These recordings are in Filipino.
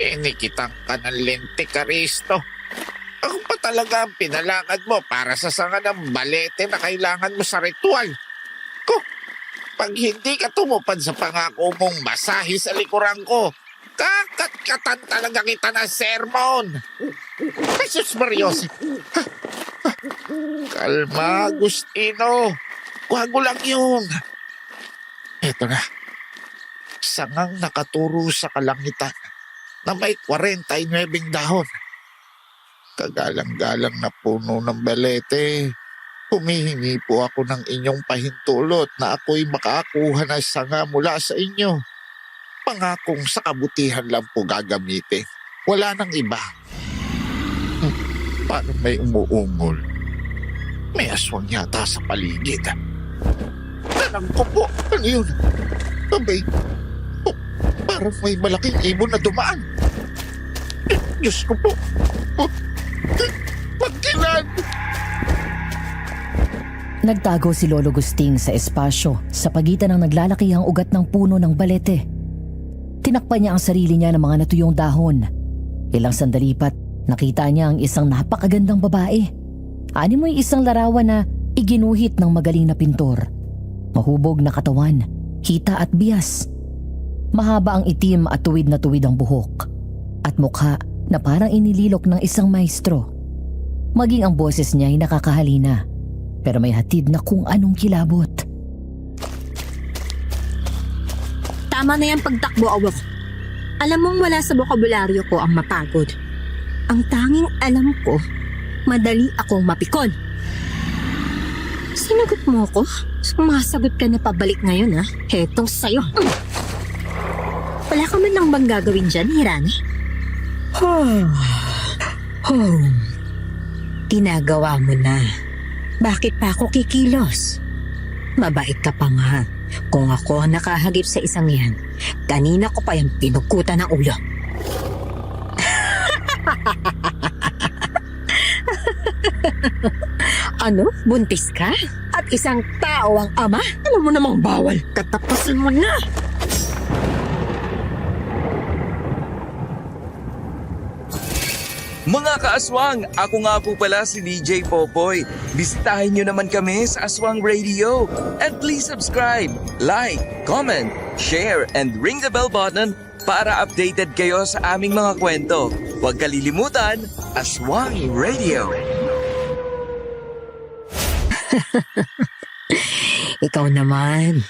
Inikitang ka ng lintik, Aristo. Ako pa talaga ang pinalakad mo para sa sanga ng balete na kailangan mo sa ritual. Ko, pag hindi ka tumupad sa pangako mong masahe sa likuran ko, kakatkatan talaga kita ng sermon. Jesus Marios. Kalma, Agustino. Wago lang yun. Eto na. Sangang nakaturo sa kalangitan na may 49 dahon. Kagalang-galang na puno ng balete. Humihingi po ako ng inyong pahintulot na ako'y makakuha ng sanga mula sa inyo. Pangakong sa kabutihan lang po gagamitin. Wala nang iba. Paano may umuungol? May aswang yata sa paligid. Tanang ko po. Ano yun? Abay, parang may malaking ibon na dumaan. Diyos ko po. Pagkilan! Nagtago si Lolo Gusting sa espasyo sa pagitan ng naglalakihang ugat ng puno ng balete. Tinakpan niya ang sarili niya ng mga natuyong dahon. Ilang sandali pat nakita niya ang isang napakagandang babae. Animoy isang larawan na iginuhit ng magaling na pintor. Mahubog na katawan, hita at bias. Mahaba ang itim at tuwid na tuwid ang buhok. At mukha na parang inililok ng isang maestro. Maging ang boses niya ay nakakahalina. Pero may hatid na kung anong kilabot. Tama na yung pagtakbo, awak. Alam mong wala sa bokabularyo ko ang mapagod. Ang tanging alam ko, madali akong mapikon. Sinagot mo ako? Sumasagot ka na pabalik ngayon, ha? Hetong sayo. Wala ka man lang bang gagawin dyan, Hirani? Ginagawa mo na. Bakit pa ako kikilos? Mabait ka pa nga. Kung ako nakahagip sa isang yan, kanina ko pa yung pinugkutan ng ulo. Ano? Buntis ka? At isang tao ang ama? Alam mo namang bawal. Katapusin mo na! Mga kaaswang, ako nga po pala si DJ Popoy. Bisitahin nyo naman kami sa Aswang Radio. And please subscribe, like, comment, share, and ring the bell button para updated kayo sa aming mga kwento. Huwag kalilimutan, Aswang Radio. Ikaw naman,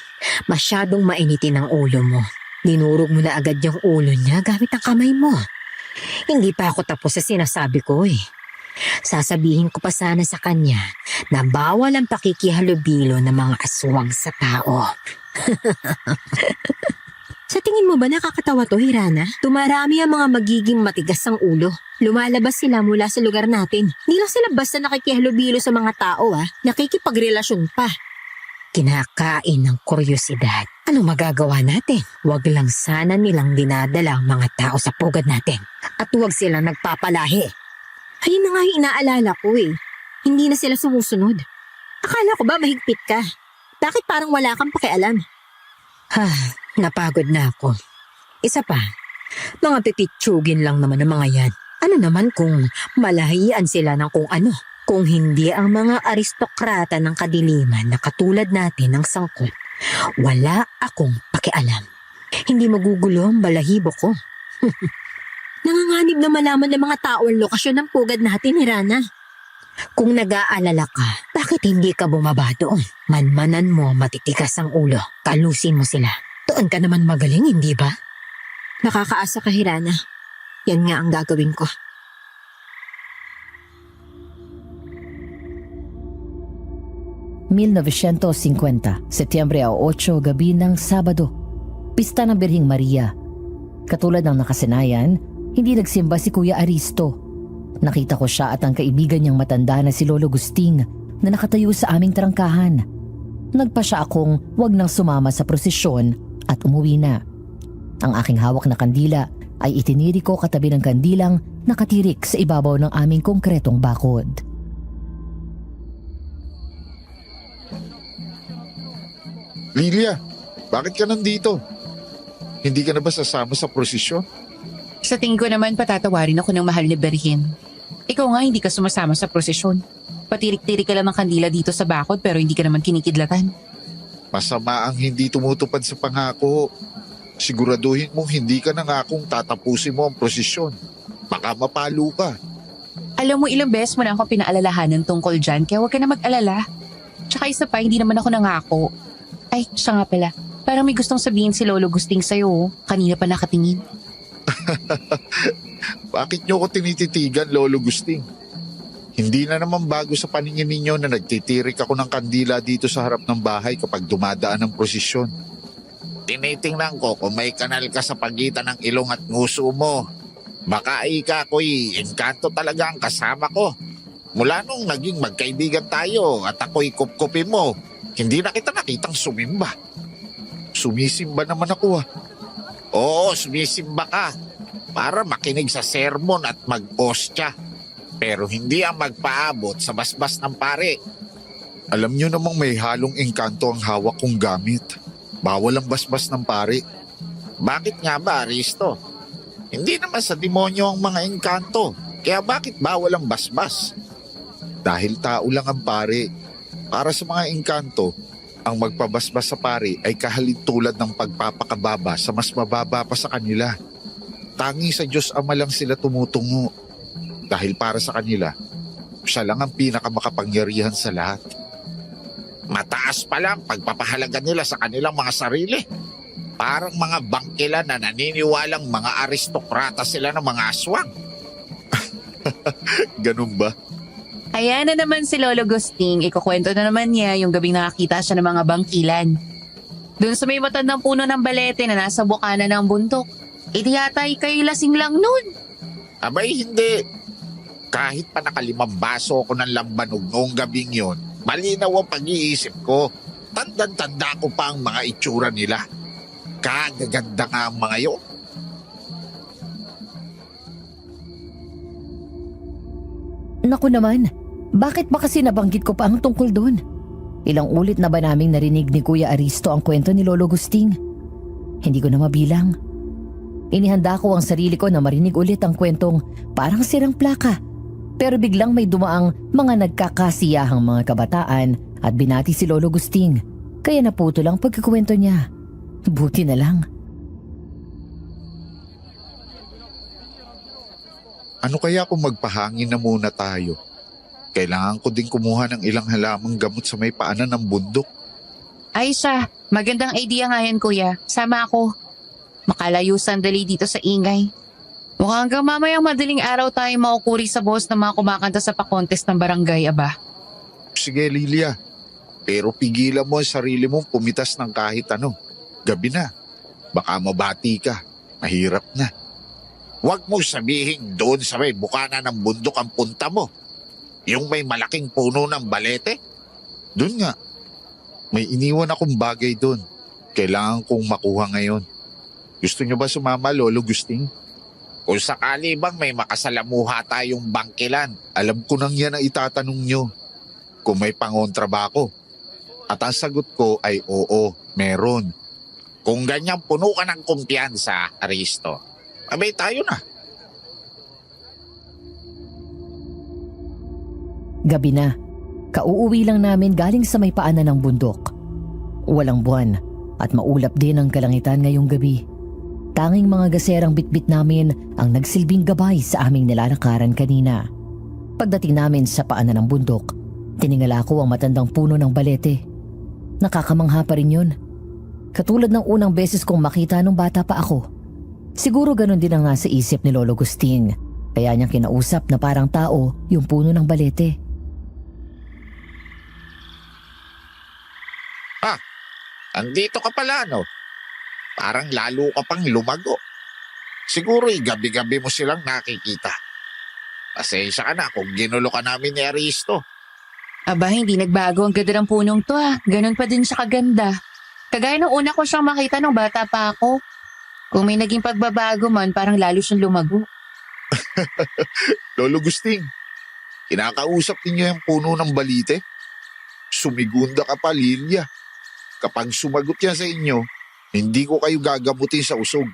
masyadong mainitin ang ulo mo. Dinurog mo na agad yung ulo niya gamit ang kamay mo. Hindi pa ako tapos sa sinasabi ko eh. Sasabihin ko pa sana sa kanya na bawal ang pakikihalubilo ng mga aswang sa tao. Sa tingin mo ba nakakatawa to, Hirana? Tumarami ang mga magiging matigas ang ulo. Lumalabas sila mula sa lugar natin. Hindi lang sila basta nakikihalubilo sa mga tao nakikipagrelasyon pa. Kinakain ng kuryosidad. Ano magagawa natin? Huwag lang sana nilang dinadala ang mga tao sa pugad natin. At huwag silang nagpapalahi. Ayun na nga yung inaalala ko eh. Hindi na sila sumusunod. Akala ko ba mahigpit ka? Bakit parang wala kang pakialam? Napagod na ako. Isa pa, mga pipitsugin lang naman ang mga yan. Ano naman kung malahian sila ng kung ano? Kung hindi ang mga aristokrata ng kadiliman na katulad natin ng sangkot, wala akong pakialam. Hindi magugulo ang balahibo ko. Nanganganib na malaman ng mga tao ang lokasyon ng pugad natin, Hirana. Kung nag-aalala ka, bakit hindi ka bumaba doon? Manmanan mo matitikas ang ulo. Kalusin mo sila. Doon ka naman magaling, hindi ba? Nakakaasa ka, Hirana. Yan nga ang gagawin ko. ...1950, Setyembre 8, gabi ng Sabado. Pista ng Birhing Maria. Katulad ng nakasanayan, hindi nagsimba si Kuya Aristo. Nakita ko siya at ang kaibigan niyang matanda na si Lolo Gusting na nakatayo sa aming trangkahan. Nagpa siya akong wag nang sumama sa prosesyon at umuwi na. Ang aking hawak na kandila ay itiniri ko katabi ng kandilang nakatirik sa ibabaw ng aming konkretong bakod. Lilia, bakit ka nandito? Hindi ka na ba sasama sa prosesyon? Sa tingin ko naman patatawarin ako ng mahal ni Berhin. Ikaw nga hindi ka sumasama sa prosesyon. Patirik-tirik ka lang ng kandila dito sa bakod pero hindi ka naman kinikidlatan. Masama ang hindi tumutupad sa pangako. Siguraduhin mong hindi ka nangakong tatapusin mo ang prosesyon. Baka mapalo ka. Alam mo ilang beses mo na ako pinaalalahanan tungkol dyan kaya huwag ka na mag-alala. Tsaka isa pa, hindi naman ako nangako. Ay, siya nga pala. Parang may gustong sabihin si Lolo Gusting sa'yo. Kanina pa nakatingin. Bakit niyo ko tinititigan, Lolo Gusting? Hindi na naman bago sa paningin ninyo na nagtitirik ako ng kandila dito sa harap ng bahay kapag dumadaan ang prosesyon. Tinitingnan ko kung may kanal ka sa pagitan ng ilong at nguso mo. Baka ika ko'y engkanto talaga ang kasama ko. Mula nung naging magkaibigan tayo at ako'y kupkupin mo, hindi na kita nakitang sumimba. Sumisimba naman ako ah. Oo, sumisimba ka para makinig sa sermon at mag-ostya. Pero hindi ang magpaabot sa basbas ng pare. Alam niyo namang may halong engkanto ang hawak kong gamit. Bawal ang basbas ng pare. Bakit nga ba, Aristo? Hindi naman sa demonyo ang mga engkanto. Kaya bakit bawal ang basbas? Dahil tao lang ang pare. Para sa mga engkanto, ang magpabasbas sa pare ay kahalin tulad ng pagpapakababa sa mas mababa pa sa kanila. Tangi sa Diyos Ama lang sila tumutungo. Dahil para sa kanila, siya lang ang pinakamakapangyarihan sa lahat. Mataas pa lang pagpapahalaga nila sa kanilang mga sarili. Parang mga bangkila na naniniwalang mga aristokrata sila ng mga aswang. Ganun ba? Ayan na naman si Lolo Gusting. Ikukwento na naman niya yung gabing nakakita siya ng mga bangkilan. Doon sa may matandang puno ng balete na nasa bukana ng bundok. Di yata ikay lasing lang nun. Abay hindi. Kahit pa nakalimang baso ako ng lambanog noong gabing yon, malinaw ang pag-iisip ko. Tandang-tanda ko pa ang mga itsura nila. Kagaganda nga ang mga yon. Naku naman, bakit ba kasi nabanggit ko pa ang tungkol doon? Ilang ulit na ba naming narinig ni Kuya Aristo ang kwento ni Lolo Gusting? Hindi ko na mabilang. Inihanda ko ang sarili ko na marinig ulit ang kwentong parang sirang plaka. Pero biglang may dumaang mga nagkakasiyahang mga kabataan at binati si Lolo Gusting. Kaya naputo lang pagkakwento niya. Buti na lang. Ano kaya kung magpahangin na muna tayo? Kailangan ko din kumuha ng ilang halamang gamot sa may paanan ng bundok. Ay siya, magandang idea nga yan kuya. Sama ako. Makalayo sandali dito sa ingay. Mukhang hanggang mamayang madaling araw tayo maukuri sa boss na mga kumakanta sa pa-contest ng barangay, aba. Sige, Lilia. Pero pigilan mo ang sarili mong pumitas ng kahit ano. Gabi na. Baka mabati ka. Mahirap na. Huwag mo sabihin doon sa may bukana ng bundok ang punta mo. Yung may malaking puno ng balete. Doon nga. May iniwan akong bagay doon. Kailangan kong makuha ngayon. Gusto niyo ba sumama, Lolo Gusting? Kung sakali bang may makasalamuha tayong bangkilan, Alam ko nang yan ang itatanong niyo. Kung may pangontra ba ako? At ang sagot ko ay oo, meron. kung ganyan puno ka ng kumpiyansa, Aristo, abay tayo na. Gabi na. Kauuwi lang namin galing sa may paanan ng bundok. Walang buwan at maulap din ang kalangitan ngayong gabi. Tanging mga gaserang bitbit namin ang nagsilbing gabay sa aming nilalakaran kanina. Pagdating namin sa paanan ng bundok, tiningala ko ang matandang puno ng balete. Nakakamangha pa rin yun. Katulad ng unang beses kong makita nung bata pa ako. Siguro ganun din ang nasa isip ni Lolo Gusting. Kaya niyang kinausap na parang tao yung puno ng balete. Andito ka pala, no? Parang lalo ka pang lumago. Siguro'y gabi-gabi mo silang nakikita. Pasensya ka na kung ginulo ka namin ni Aristo. Aba, hindi nagbago ang ganda ng punong to ah. Ganon pa din siya kaganda. Kagaya nung una ko siyang makita nung bata pa ako. Kung may naging pagbabago man, parang lalo siyang lumago. Lolo Gusting, kinakausap ninyo yung puno ng balite? Sumigunda ka pa, Lilia. Kapag sumagot yan sa inyo, hindi ko kayo gagamutin sa usog.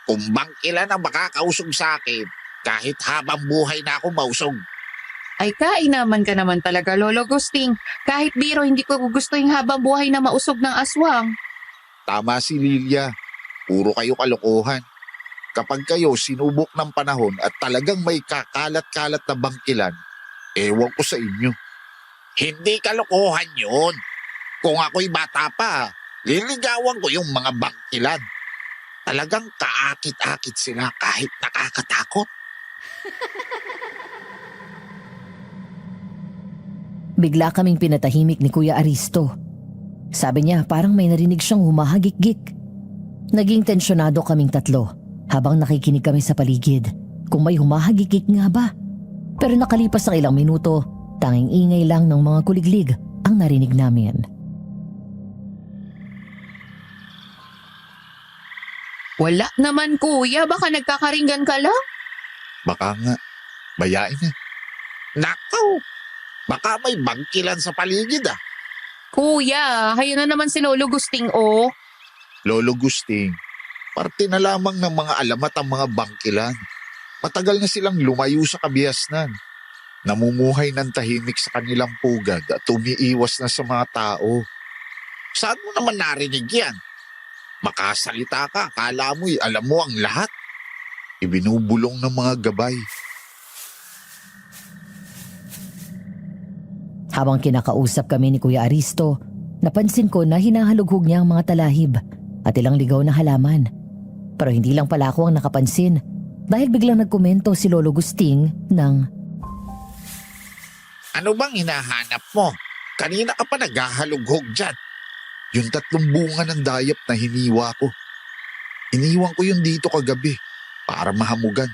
Kung bangkilan ang makakausog sa akin, kahit habang buhay na ako mausog. Ay kainaman ka naman talaga, Lolo Gusting. Kahit biro, hindi ko gusto yung habang buhay na mausog ng aswang. Tama si Lilia. Puro kayo kalokohan. Kapag kayo sinubok ng panahon at talagang may kakalat-kalat na bangkilan, ewan ko sa inyo. Hindi kalokohan yun. Kung ako'y bata pa, liligawan ko yung mga bangkilan. Talagang kaakit-akit sila kahit nakakatakot. Bigla kaming pinatahimik ni Kuya Aristo. Sabi niya parang may narinig siyang humahagik-gik. Naging tensyonado kaming tatlo habang nakikinig kami sa paligid kung may humahagik-gik nga ba. Pero nakalipas ang ilang minuto, tanging ingay lang ng mga kuliglig ang narinig namin. Wala naman kuya, baka nagkakaringgan ka lang? Baka nga, bayain na. Nakaw, baka may bangkilan sa paligid ah. Kuya, hayo na naman si Lolo Gusting oh. Lolo Gusting, parte na lamang ng mga alamat ang mga bangkilan. Matagal na silang lumayo sa kabihasnan. Namumuhay ng tahimik sa kanilang pugad at umiiwas na sa mga tao. Saan mo naman narinig yan? Makasalita ka, akala mo'y alam mo ang lahat. Ibinubulong ng mga gabay. Habang kinakausap kami ni Kuya Aristo, napansin ko na hinahalughog niya ang mga talahib at ilang ligaw na halaman. Pero hindi lang pala ako ang nakapansin dahil biglang nagkomento si Lolo Gusting ng, Ano bang hinahanap mo? Kanina ka pa naghahalughog dyan. Yung 3 bunga ng dayap na hiniwa ko. Iniwan ko yun dito kagabi para mahamugan.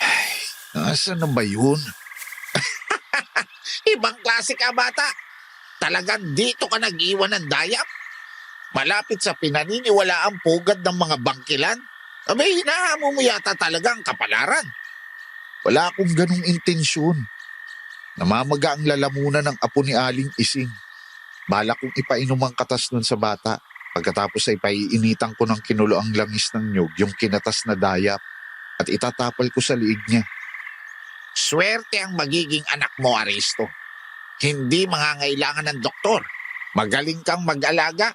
Ay, nasaan na ba yun? Ibang klase ka bata. Talagang dito ka nag-iwan ng dayap? Malapit sa pinaniniwalaang pugad ng mga bangkilan? Abay, hinahamo mo yata talagang kapalaran. Wala akong ganong intensyon. Namamaga ang lalamunan ng apo ni Aling Ising. Balak kong ipainom ang katas nun sa bata. Pagkatapos ay paiinitan ko ng kinuloang langis ng nyug yung kinatas na dayap at itatapal ko sa liig niya. Swerte ang magiging anak mo, Aristo. Hindi mangangailangan ng doktor. Magaling kang mag-alaga.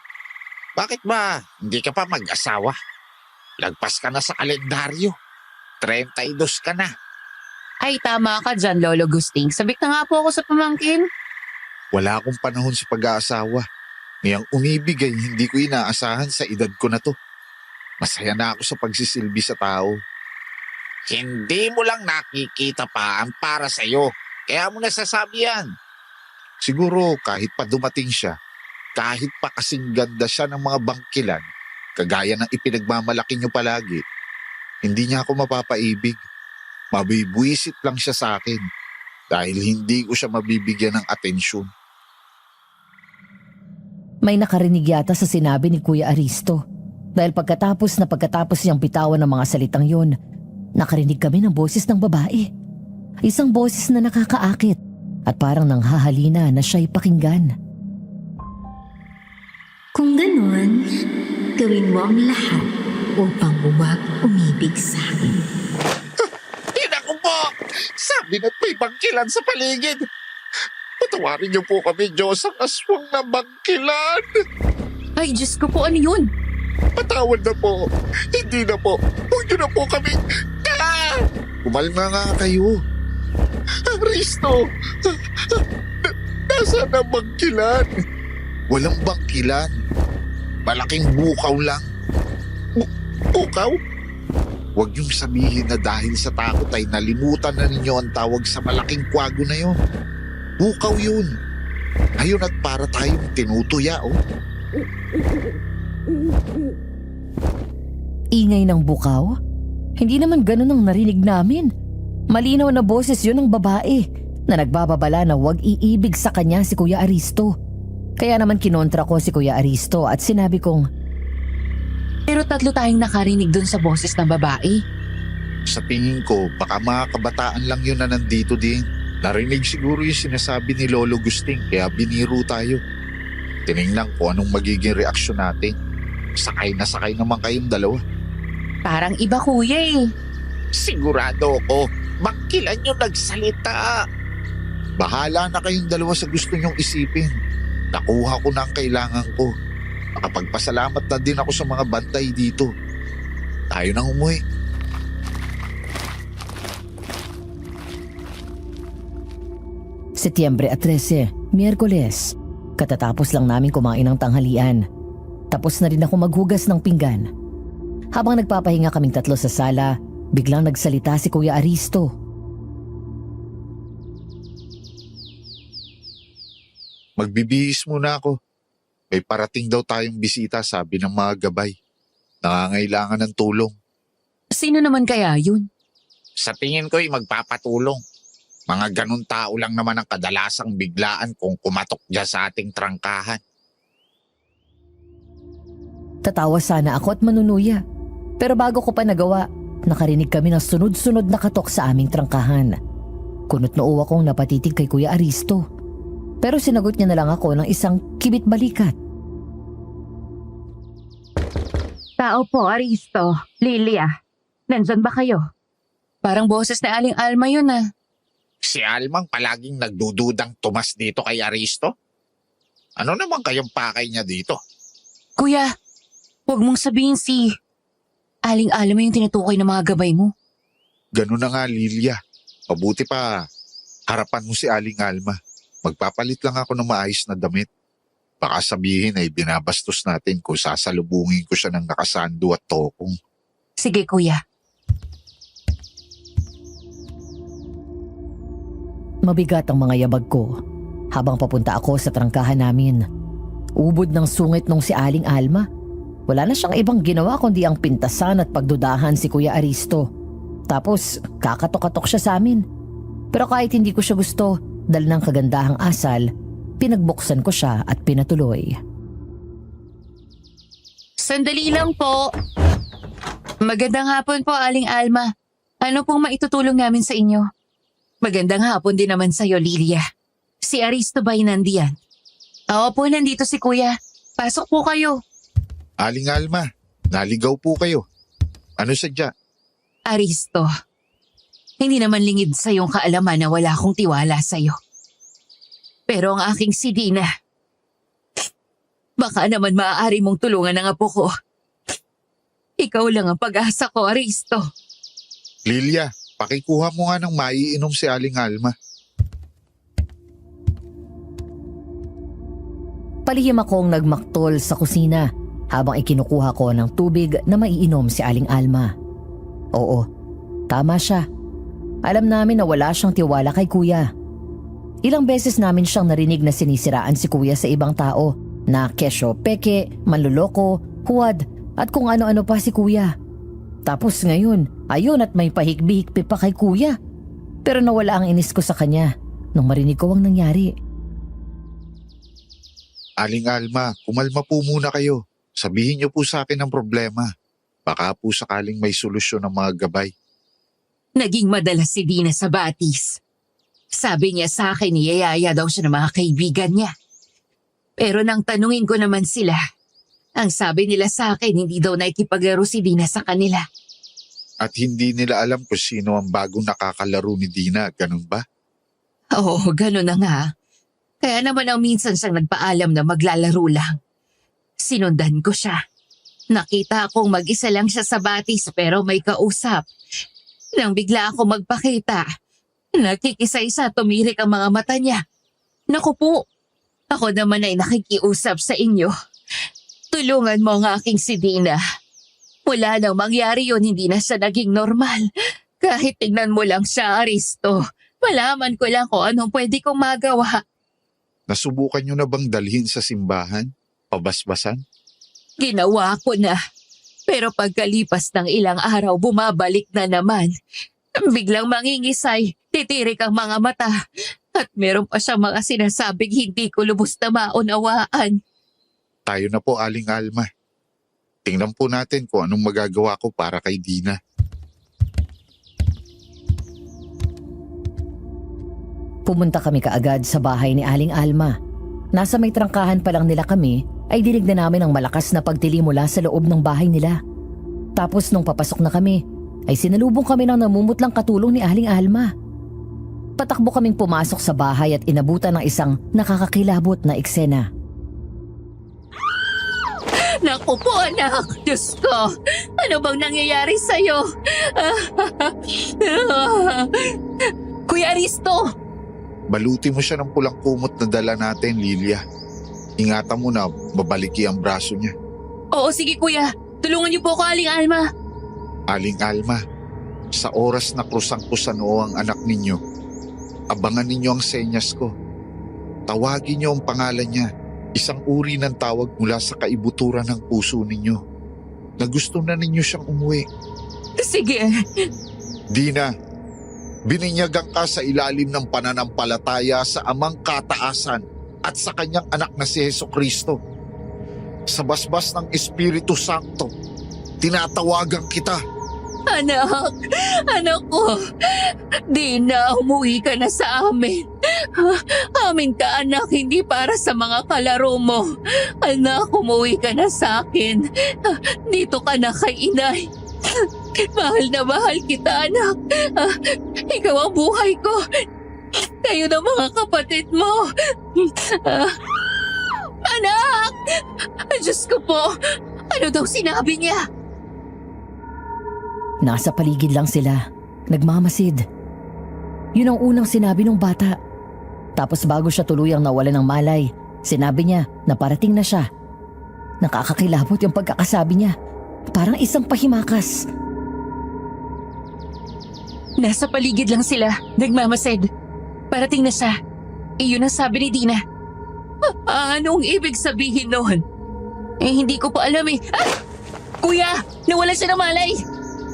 Bakit ba hindi ka pa mag-asawa? Lagpas ka na sa kalendaryo. 32 ka na. Ay tama ka dyan, Lolo Gusting. Sabik na nga po ako sa pamangkin. Wala akong panahon sa pag-aasawa. Ngayang umibig ay hindi ko inaasahan sa edad ko na to. Masaya na ako sa pagsisilbi sa tao. Hindi mo lang nakikita pa ang para sa'yo. Kaya mo nasasabi yan. Siguro kahit pa dumating siya, kahit pa kasing ganda siya ng mga bangkilan, kagaya ng ipinagmamalaki niyo palagi, hindi niya ako mapapaibig. Mabibwisit lang siya sa akin dahil hindi ko siya mabibigyan ng atensyon. may nakarinig yata sa sinabi ni Kuya Aristo. Dahil pagkatapos niyang bitawan ng mga salitang yun, nakarinig kami ng boses ng babae. Isang boses na nakakaakit at parang nanghahalina na siya'y pakinggan. Kung ganon, gawin mo ang lahat upang huwag umibig sa akin. Naku po! Sabi na't may bangkilan sa paligid. Patawarin niyo po kami, Diyos, ang aswang na bangkilan. Ay, Diyos ko po, ano yun? Patawad na po. Hindi na po. Huwag niyo na po kami. Kumalma nga kayo. Aristo! Nasaan ang bangkilan? Walang bangkilan. Malaking bukaw lang. Bukaw? Huwag niyong sabihin na dahil sa takot ay nalimutan na ninyo ang tawag sa malaking kwago na yon. Bukaw yun. Ayun at para tayong tinutuya, oh. Ingay ng bukaw? Hindi naman ganun ang narinig namin. Malinaw na boses yun ng babae na nagbababala na huwag iibig sa kanya si Kuya Aristo. Kaya naman kinontra ko si Kuya Aristo at sinabi kong, Pero 3 tayong nakarinig dun sa boses ng babae. Sa tingin ko, baka mga kabataan lang yun na nandito din. Narinig siguro yung sinasabi ni Lolo Gusting kaya biniro tayo. Tinignan ko anong magiging reaksyon natin. Sakay na sakay naman kayong dalawa. Parang iba kuya eh. Sigurado ko, bangkilan yung nagsalita. Bahala na kayong dalawa sa gusto nyong isipin. Nakuha ko na ang kailangan ko. Nakapagpasalamat na din ako sa mga bantay dito. Tayo nang umuwi. Setyembre 13, Miyerkules. Katatapos lang namin kumain ng tanghalian. Tapos na rin ako maghugas ng pinggan. Habang nagpapahinga kaming tatlo sa sala, biglang nagsalita si Kuya Aristo. Magbibihis muna ako. May parating daw tayong bisita, sabi ng mga gabay. Nangangailangan ng tulong. Sino naman kaya yun? Sa tingin ko'y magpapatulong. Mga ganun tao lang naman ang kadalasang biglaan kung kumatok dyan sa ating trangkahan. Tatawa sana ako at manunuya. Pero bago ko pa nagawa, nakarinig kami ng sunod-sunod na katok sa aming trangkahan. Kunot noo akong napatitig kay Kuya Aristo. Pero sinagot niya na lang ako ng isang kibit balikat. Tao po, Aristo. Lilia. Nandyan ba kayo? Parang boses na Aling Alma yun ah. Si Almang palaging nagdududang tumas dito kay Aristo. Ano naman kayong pakay niya dito? Kuya, huwag mong sabihin si Aling Alma yung tinutukoy ng mga gabay mo. Ganun na nga, Lilia. Mabuti pa, harapan mo si Aling Alma. Magpapalit lang ako ng maayos na damit. Baka sabihin ay binabastos natin kung sasalubungin ko siya ng nakasando at tokong. Sige kuya. Mabigat ang mga yabag ko habang papunta ako sa trangkahan namin. Ubod ng sungit nung si Aling Alma. Wala na siyang ibang ginawa kundi ang pintasan at pagdudahan si Kuya Aristo. Tapos kakatok-katok siya sa amin. Pero kahit hindi ko siya gusto, dahil ng kagandahang asal, pinagbuksan ko siya at pinatuloy. Sandali lang po. Magandang hapon po, Aling Alma. Ano pong maitutulong namin sa inyo? Magandang hapon din naman sa'yo, Lilia. Si Aristo ba'y nandiyan? Oo po, nandito si Kuya. Pasok po kayo. Aling Alma, naligaw po kayo. Ano sadya? Aristo, hindi naman lingid sa iyong kaalaman na wala akong tiwala sa'yo. Pero ang aking si Dina, baka naman maaari mong tulungan ang apo ko. Ikaw lang ang pag-asa ko, Aristo. Lilia, pakikuha mo nga ng maiinom si Aling Alma. Palihim akong nagmaktol sa kusina habang ikinukuha ko ng tubig na maiinom si Aling Alma. Oo, tama siya. Alam namin na wala siyang tiwala kay Kuya. Ilang beses namin siyang narinig na sinisiraan si Kuya sa ibang tao na kesyo, peke, manluloko, huwad at kung ano-ano pa si Kuya. Tapos ngayon, ayun at may pahikbi-hikbi pa kay Kuya. Pero nawala ang inis ko sa kanya nung marinig ko ang nangyari. Aling Alma, kumalma po muna kayo. Sabihin niyo po sa akin ang problema. Baka po sakaling may solusyon ng mga gabay. Naging madalas si Dina sa batis. Sabi niya sa akin, niyayaya daw siya ng mga kaibigan niya. Pero nang tanungin ko naman sila, ang sabi nila sa akin, hindi daw nakikipaglaro si Dina sa kanila. At hindi nila alam kung sino ang bagong nakakalaro ni Dina, ganun ba? Oo, gano'n na nga. Kaya naman ang minsan siyang nagpaalam na maglalaro lang. Sinundan ko siya. Nakita akong mag-isa lang siya sa batis pero may kausap. Nang bigla ako magpakita, nakikisa-isa tumirik ang mga mata niya. Naku po, ako naman ay nakikiusap sa inyo. Tulungan mo ang aking si Dina. Wala nang mangyari yun, hindi na siya naging normal. Kahit tingnan mo lang siya, Aristo. Malaman ko lang kung anong pwede kong magawa. Nasubukan niyo na bang dalhin sa simbahan? Pabasbasan? Ginawa ko na. Pero pagkalipas ng ilang araw, bumabalik na naman. Biglang mangingisay, titirik ang mga mata. At meron pa siyang mga sinasabing hindi ko lubos na maunawaan. Tayo na po, Aling Alma. Tingnan po natin kung anong magagawa ko para kay Dina. Pumunta kami kaagad sa bahay ni Aling Alma. Nasa may trangkahan pa lang nila kami ay dinig na namin ang malakas na pagtili mula sa loob ng bahay nila. Tapos nung papasok na kami, ay sinalubong kami ng namumutlang katulong ni Aling Alma. Patakbo kaming pumasok sa bahay at inabutan ng isang nakakakilabot na eksena. Naku po anak, Diyos ko. Ano bang nangyayari sa'yo? Kuya Aristo! Baluti mo siya ng pulang kumot na dala natin, Lilia. Ingatan mo na babaliki ang braso niya. Oo, sige kuya. Tulungan niyo po ako, Aling Alma. Aling Alma, sa oras na krusang-kusa noo ang anak ninyo, abangan ninyo ang senyas ko. Tawagin niyo ang pangalan niya. Isang uri ng tawag mula sa kaibuturan ng puso ninyo na gusto na ninyo siyang umuwi. Sige. Dina, bininyagan ka sa ilalim ng pananampalataya sa amang kataasan at sa kanyang anak na si Hesukristo. Sa basbas ng Espiritu Santo, tinatawagan kita. Anak ko. Dina, umuwi ka na sa amin. Amin ka anak, hindi para sa mga kalaro mo. Anak, umuwi ka na sa akin. Dito ka na kay inay. Mahal na mahal kita anak. Ikaw ang buhay ko. Kayo na mga kapatid mo. Anak! Diyos ko po. Ano daw sinabi niya? Nasa paligid lang sila, nagmamasid. Yun ang unang sinabi ng bata. Tapos bago siya tuluyang nawala ng malay, sinabi niya na parating na siya. Nakakakilabot yung pagkakasabi niya. Parang isang pahimakas. Nasa paligid lang sila, nagmamasid. Parating na siya. Iyon ang sabi ni Dina. Anong ibig sabihin noon? Hindi ko pa alam eh. Kuya, nawalan siya ng malay.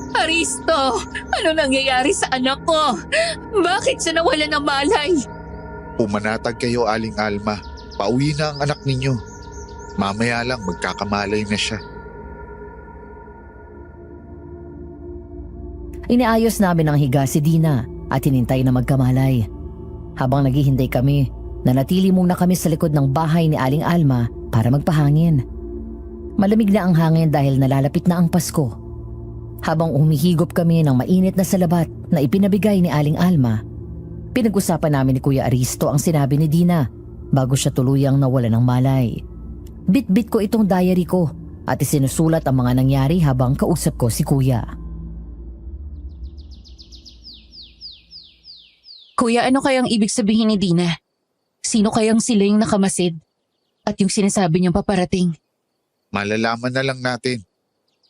Aristo, ano nangyayari sa anak ko? Bakit siya nawalan ng malay? Pumanatag kayo, Aling Alma. Pauwi na ang anak ninyo. Mamaya lang magkakamalay na siya. Iniayos namin ang higa si Dina at hinintay na magkamalay. Habang naghihintay kami, nanatili muna kami sa likod ng bahay ni Aling Alma para magpahangin. Malamig na ang hangin dahil nalalapit na ang Pasko. Habang humihigop kami ng mainit na salabat na ipinabigay ni Aling Alma, pinag-usapan namin ni Kuya Aristo ang sinabi ni Dina bago siya tuluyang nawala ng malay. Bit-bit ko itong diary ko at isinusulat ang mga nangyari habang kausap ko si Kuya. Kuya, ano kayang ibig sabihin ni Dina? Sino kayang sila yung nakamasid? At yung sinasabi niyang paparating? Malalaman na lang natin.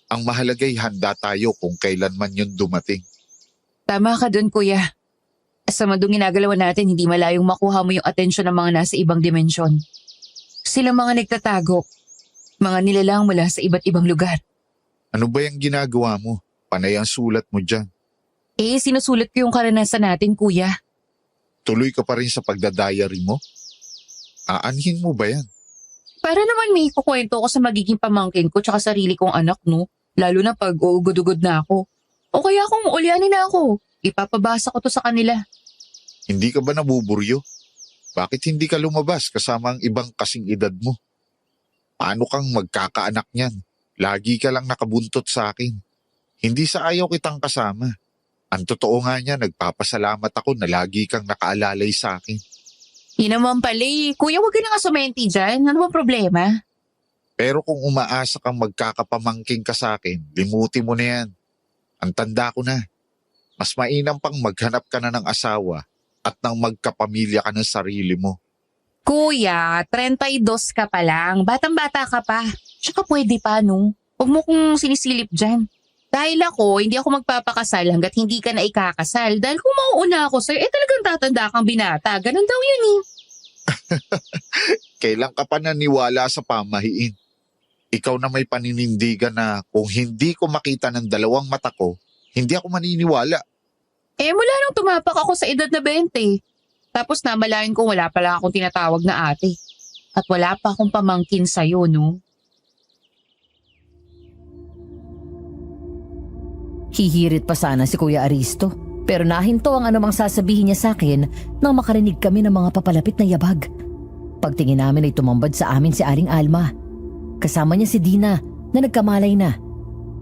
Ang mahalagay handa tayo kung kailanman yun dumating. Tama ka dun, kuya. Sa madung ginagalawan natin, hindi malayong makuha mo yung atensyon ng mga nasa ibang dimensyon. Sila mga nagtatago. Mga nilalang mula sa iba't ibang lugar. Ano ba yung ginagawa mo? Panay ang sulat mo dyan. Sinusulat ko yung karanasan natin, kuya. Tuloy ka pa rin sa pagdadiary mo? Aanhin mo ba yan? Para naman may kukwento ko sa magiging pamangkin ko tsaka sarili kong anak, no? Lalo na pag uugod-ugod na ako. O kaya kung ulyanin na ako, ipapabasa ko to sa kanila. Hindi ka ba nabuburyo? Bakit hindi ka lumabas kasama ang ibang kasing edad mo? Paano kang magkakaanak niyan? Lagi ka lang nakabuntot sa akin. Hindi sa ayaw kitang kasama. Ang totoo nga niya, nagpapasalamat ako na lagi kang nakaalalay sa akin. Yun naman pala eh. Kuya, huwag ka nang asumenti dyan. Ano bang problema? Pero kung umaasa kang magkakapamangking ka sa akin, limuti mo na yan. Ang tanda ko na. Mas mainam pang maghanap ka na ng asawa at nang magkapamilya ka ng sarili mo. Kuya, 32 ka pa lang. Batang-bata ka pa. Tsaka pwede pa, no? Huwag mo kong sinisilip dyan. Dahil ako, hindi ako magpapakasal hanggat hindi ka na ikakasal. Dahil kung mauuna ako sa'yo, talagang tatanda kang binata. Ganun daw yun eh. Kailan ka pa naniwala sa pamahiin? Ikaw na may paninindigan na kung hindi ko makita ng dalawang mata ko, hindi ako maniniwala. Mula nung tumapak ako sa edad na 20. Tapos namalayan ko wala pala akong tinatawag na ate. At wala pa akong pamangkin sa'yo, no? Hihirit pa sana si Kuya Aristo, pero nahinto ang anumang sasabihin niya sa akin nang makarinig kami ng mga papalapit na yabag. Pagtingin namin ay tumambad sa amin si Aling Alma. Kasama niya si Dina na nagkamalay na.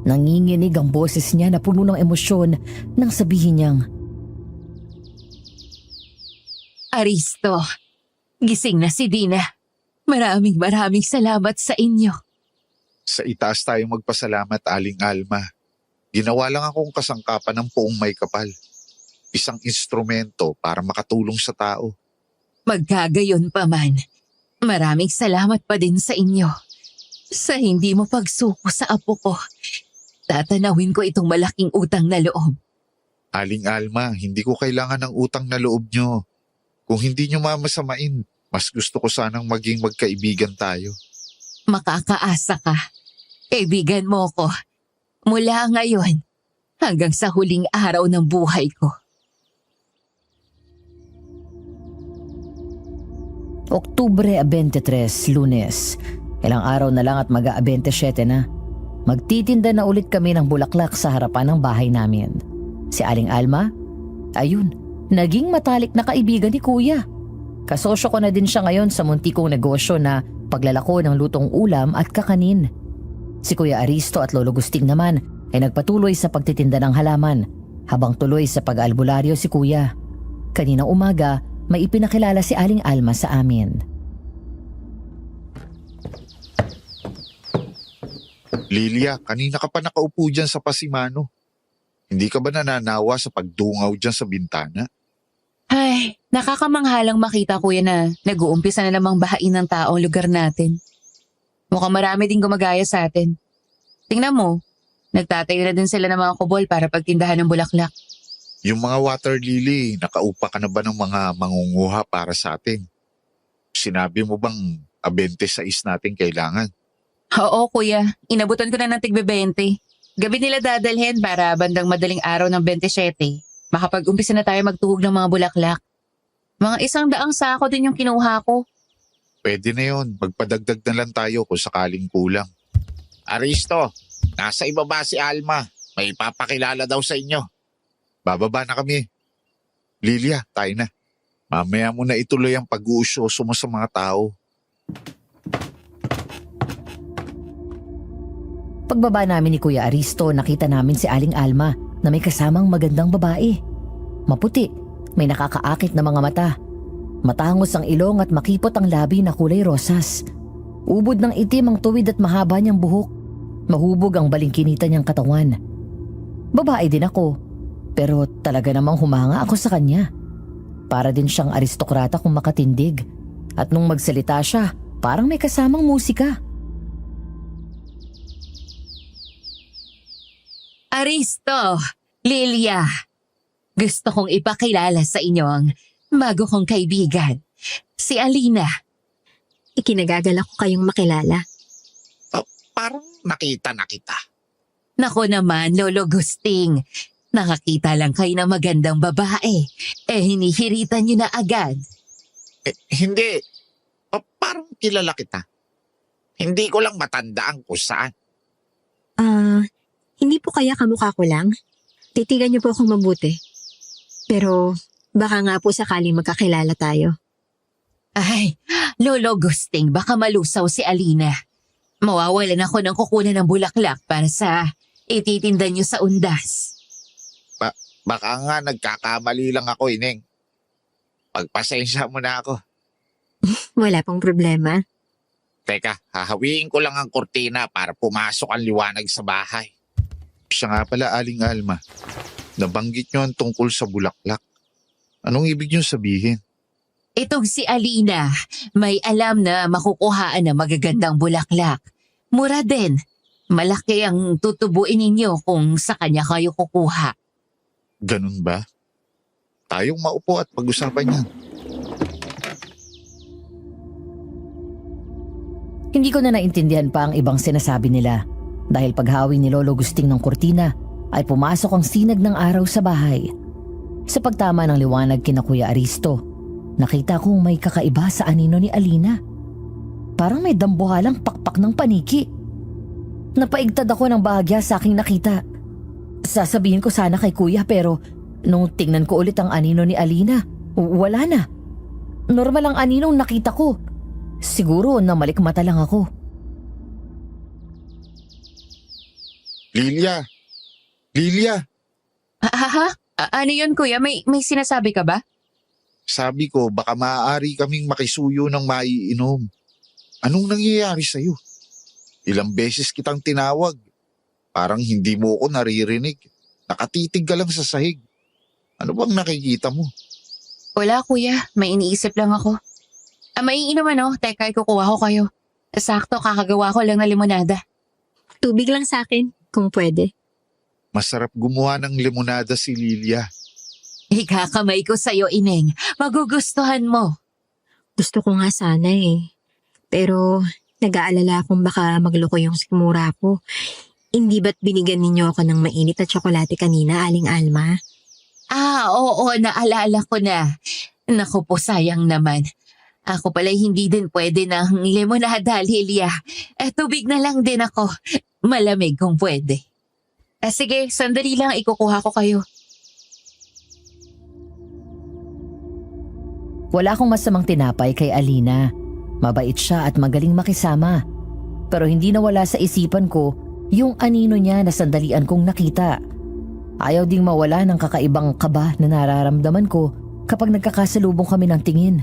Nanginginig ang boses niya na puno ng emosyon nang sabihin niyang, Aristo, gising na si Dina. Maraming salamat sa inyo. Sa itaas tayo magpasalamat, Aling Alma. Ginawa lang akong kasangkapan ng poong may kapal. Isang instrumento para makatulong sa tao. Magkagayon pa man, maraming salamat pa din sa inyo. Sa hindi mo pagsuko sa apo ko, tatanawin ko itong malaking utang na loob. Aling Alma, hindi ko kailangan ng utang na loob nyo. Kung hindi nyo mamasamain, mas gusto ko sanang maging magkaibigan tayo. Makakaasa ka. Kaibigan mo ko. Mula ngayon, hanggang sa huling araw ng buhay ko. Oktubre 23, Lunes. Ilang araw na lang at mag-27 na. Magtitinda na ulit kami ng bulaklak sa harapan ng bahay namin. Si Aling Alma? Ayun, naging matalik na kaibigan ni Kuya. Kasosyo ko na din siya ngayon sa munti kong negosyo na paglalako ng lutong ulam at kakanin. Si Kuya Aristo at Lolo Gusting naman ay nagpatuloy sa pagtitinda ng halaman habang tuloy sa pag-albularyo si Kuya. Kaninang umaga, may ipinakilala si Aling Alma sa amin. Lilia, kanina ka pa nakaupo dyan sa pasimano. Hindi ka ba nananawa sa pagdungaw dyan sa bintana? Ay, nakakamanghalang makita kuya na nag-uumpisa na namang bahain ng taong lugar natin. Mukhang marami din gumagaya sa atin. Tingnan mo, nagtatayo na din sila ng mga kubol para pagtindahan ng bulaklak. Yung mga water lily, nakaupa ka na ba ng mga mangunguha para sa atin? Sinabi mo bang 26 natin kailangan? Oo kuya, inabutan ko na ng tigbe-20. Gabi nila dadalhin para bandang madaling araw ng 27. Makapag-umpisa na tayo magtuhog ng mga bulaklak. Mga 100 sako din yung kinuha ko. Pwede na yon, magpadagdag na lang tayo kung sakaling kulang. Aristo, nasa ibaba si Alma. May ipapakilala daw sa inyo. Bababa na kami. Lilia, tayo na. Mamaya mo na ituloy ang pag-uusyoso mo sa mga tao. Pagbaba namin ni Kuya Aristo, nakita namin si Aling Alma na may kasamang magandang babae. Maputi, may nakakaakit na mga mata. Matangos ang ilong at makipot ang labi na kulay rosas. Ubod ng itim ang tuwid at mahaba niyang buhok. Mahubog ang balingkinita niyang katawan. Babae din ako, pero talaga namang humanga ako sa kanya. Para din siyang aristokrata kung makatindig. At nung magsalita siya, parang may kasamang musika. Aristo, Lilia, gusto kong ipakilala sa inyo ang bago kong kaibigan, si Alina. Ikinagagala ko kayong makilala. Parang nakita na kita. Nako naman, Lolo Gusting, nakakita lang kayo ng magandang babae, hinihiritan niyo na agad. Hindi. Parang kilala kita. Hindi ko lang matandaan kung saan. Hindi po kaya kamukha ko lang? Titigan niyo po akong mabuti. Pero baka nga po sakaling magkakilala tayo. Ay, Lolo Gusting, baka malusaw si Alina. Mawawalan ako ng kukunan ng bulaklak para sa ititinda niyo sa undas. Baka nga nagkakamali lang ako, Ineng. Pagpasensya mo na ako. Wala pong problema. Teka, hahawiin ko lang ang kortina para pumasok ang liwanag sa bahay. Siya nga pala, Aling Alma. Nabanggit niyo ang tungkol sa bulaklak. Anong ibig niyo sabihin? Itong si Alina, may alam na makukuhaan ng magagandang bulaklak. Mura din. Malaki ang tutubuin ninyo kung sa kanya kayo kukuha. Ganun ba? Tayong maupo at pag-usapan yan. Hindi ko na naintindihan pa ang ibang sinasabi nila. Dahil paghawi ni Lolo Gusting ng kurtina ay pumasok ang sinag ng araw sa bahay. Sa pagtama ng liwanag kina Kuya Aristo, nakita kong may kakaiba sa anino ni Alina. Parang may dambuhalang pakpak ng paniki. Napaigtad ako ng bahagya sa aking nakita. Sasabihin ko sana kay Kuya pero nung tingnan ko ulit ang anino ni Alina, wala na. Normal ang aninong nakita ko. Siguro na malikmata lang ako. Lilia! Lilia! Ha? Ano yun kuya? May sinasabi ka ba? Sabi ko, baka maaari kaming makisuyo ng maiinom. Anong nangyayari sa'yo? Ilang beses kitang tinawag. Parang hindi mo ako naririnig. Nakatitig ka lang sa sahig. Ano bang nakikita mo? Wala kuya, may iniisip lang ako. Maiinom ano? Teka, ikukuha ko kayo. Sakto, kakagawa ko lang na limonada. Tubig lang sa akin, kung pwede. Masarap gumawa ng limonada si Lilia. Ikakamay ko sa'yo, Ineng. Magugustuhan mo. Gusto ko nga sana eh. Pero nag-aalala akong baka magloko yung sikmura ko. Hindi ba't binigyan ninyo ako ng mainit at tsokolate kanina, Aling Alma? Oo, naalala ko na. Naku po, sayang naman. Ako pala'y hindi din pwede ng limonada, Lilia. Tubig na lang din ako. Malamig kung pwede. Sige, sandali lang ikukuha ko kayo. Wala akong masamang tinapay kay Alina. Mabait siya at magaling makisama. Pero hindi nawala sa isipan ko yung anino niya na sandalian kong nakita. Ayaw ding mawala ng kakaibang kaba na nararamdaman ko kapag nagkakasalubong kami ng tingin.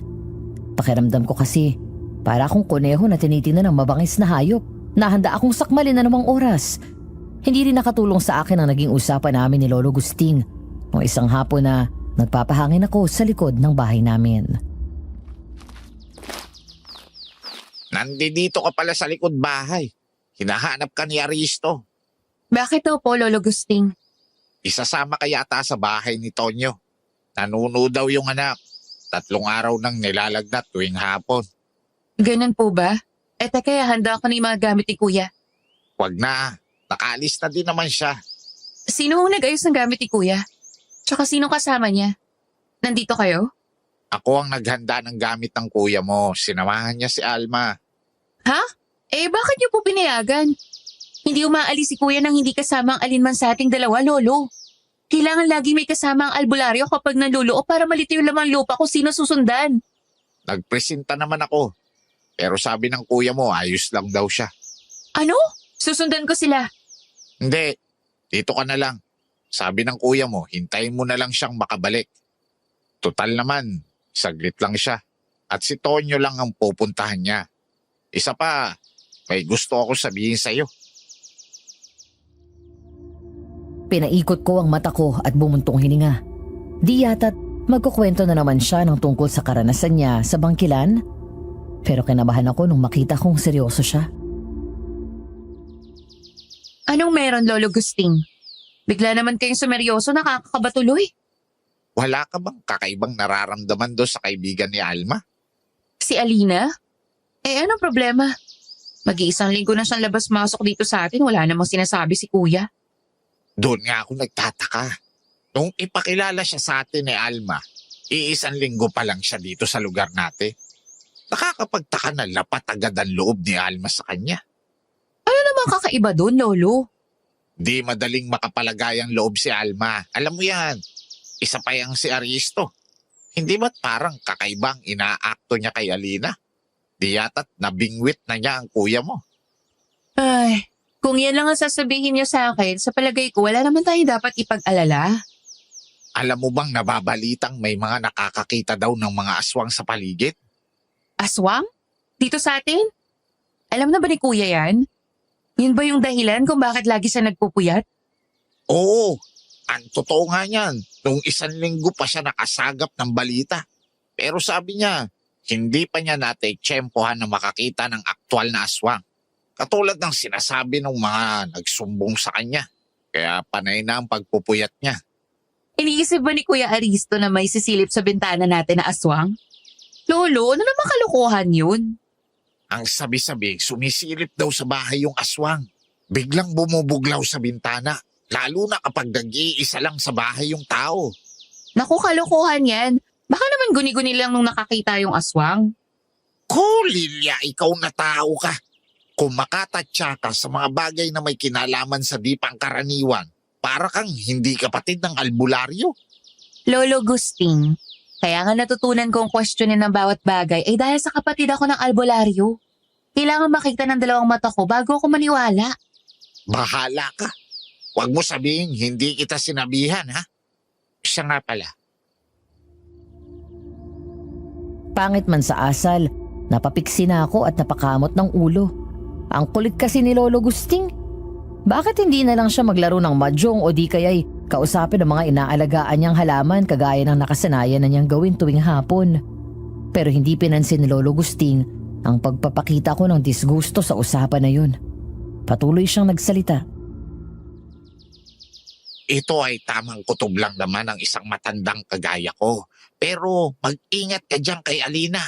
Pakiramdam ko kasi para akong kuneho na tinitingnan ng mabangis na hayop na handa akong sakmalin na namang oras. Hindi rin nakatulong sa akin ang naging usapan namin ni Lolo Gusting noong isang hapon na nagpapahangin ako sa likod ng bahay namin. Nandito ka pala sa likod bahay. Hinahanap ka ni Aristo. Bakit daw po, Lolo Gusting? Isasama ka yata sa bahay ni Tonyo. Nanuno daw yung anak. 3 araw nang nilalagnat tuwing hapon. Ganun po ba? Teka, handa ako na yung mga gamit ni Kuya. Wag na. Nakaalis na din naman siya. Sino ang nag-ayos ng gamit ni Kuya? Tsaka sino kasama niya? Nandito kayo? Ako ang naghanda ng gamit ng kuya mo. Sinamahan niya si Alma. Ha? Bakit niyo po pinayagan? Hindi umaalis si Kuya nang hindi kasama ang alinman sa ating dalawa, Lolo. Kailangan lagi may kasama ang albularyo kapag nanluloo para malito yung lamang lupa kung sino susundan. Nagpresenta naman ako. Pero sabi ng kuya mo, ayos lang daw siya. Ano? Susundan ko sila. Hindi, dito ka na lang. Sabi ng kuya mo, hintayin mo na lang siyang makabalik. Total naman, saglit lang siya. At si Tonyo lang ang pupuntahan niya. Isa pa, may gusto ako sabihin sa'yo. Pinaikot ko ang mata ko at bumuntong hininga. Di yata't magkukwento na naman siya ng tungkol sa karanasan niya sa bangkilan. Pero kinabahan ako nung makita kong seryoso siya. Anong meron, Lolo Gusting? Bigla naman kayong sumeryoso, nakakakabatuloy. Wala ka bang kakaibang nararamdaman doon sa kaibigan ni Alma? Si Alina? Anong problema? Mag-iisang linggo na siyang labas-masok dito sa atin, wala namang sinasabi si Kuya. Doon nga ako nagtataka. Nung ipakilala siya sa atin ni Alma, iisang linggo pa lang siya dito sa lugar natin. Nakakapagtaka na lapat agad ang loob ni Alma sa kanya. Ano namang kakaiba doon, Lolo? Di madaling makapalagay ang loob si Alma. Alam mo yan, isa pa yang si Aristo. Hindi ba't parang kakaibang inaakto niya kay Alina? Di yata't nabingwit na niya ang kuya mo. Ay, kung yan lang ang sasabihin niyo sa akin, sa palagay ko wala naman tayo dapat ipag-alala. Alam mo bang nababalitang may mga nakakakita daw ng mga aswang sa paligid? Aswang? Dito sa atin? Alam na ba ni Kuya yan? Yun ba yung dahilan kung bakit lagi siya nagpupuyat? Oo, ang totoo nga niyan. Nung isang linggo pa siya nakasagap ng balita. Pero sabi niya, hindi pa niya natitsyempohan na makakita ng aktwal na aswang. Katulad ng sinasabi ng mga nagsumbong sa kanya. Kaya panay na ang pagpupuyat niya. Iniisip ba ni Kuya Aristo na may sisilip sa bintana natin na aswang? Lolo, ano naman kalokohan yun? Ang sabi-sabi, sumisilip daw sa bahay yung aswang. Biglang bumubuglaw sa bintana. Lalo na kapag nag-iisa lang sa bahay yung tao. Naku, kalokohan yan. Baka naman guni-guni lang nung nakakita yung aswang. Lilia, ikaw na tao ka. Kung makatatsa ka sa mga bagay na may kinalaman sa di pangkaraniwan, para kang hindi kapatid ng albularyo. Lolo Gusting, kaya nga natutunan kong questionin ng bawat bagay ay dahil sa kapatid ako ng albularyo. Kailangan makita ng dalawang mata ko bago ako maniwala. Bahala ka. Huwag mo sabihin hindi kita sinabihan, ha? Siya nga pala. Pangit man sa asal, napapiksi na ako at napakamot ng ulo. Ang kulit kasi ni Lolo Gusting. Bakit hindi na lang siya maglaro ng mahjong o di kaya'y kausapin ang mga inaalagaan niyang halaman kagaya ng nakasanayan na niyang gawin tuwing hapon? Pero hindi pinansin ni Lolo Gusting ang pagpapakita ko ng disgusto sa usapan na yun. Patuloy siyang nagsalita. Ito ay tamang kutob lang naman ng isang matandang kagaya ko. Pero mag-ingat ka dyan kay Alina.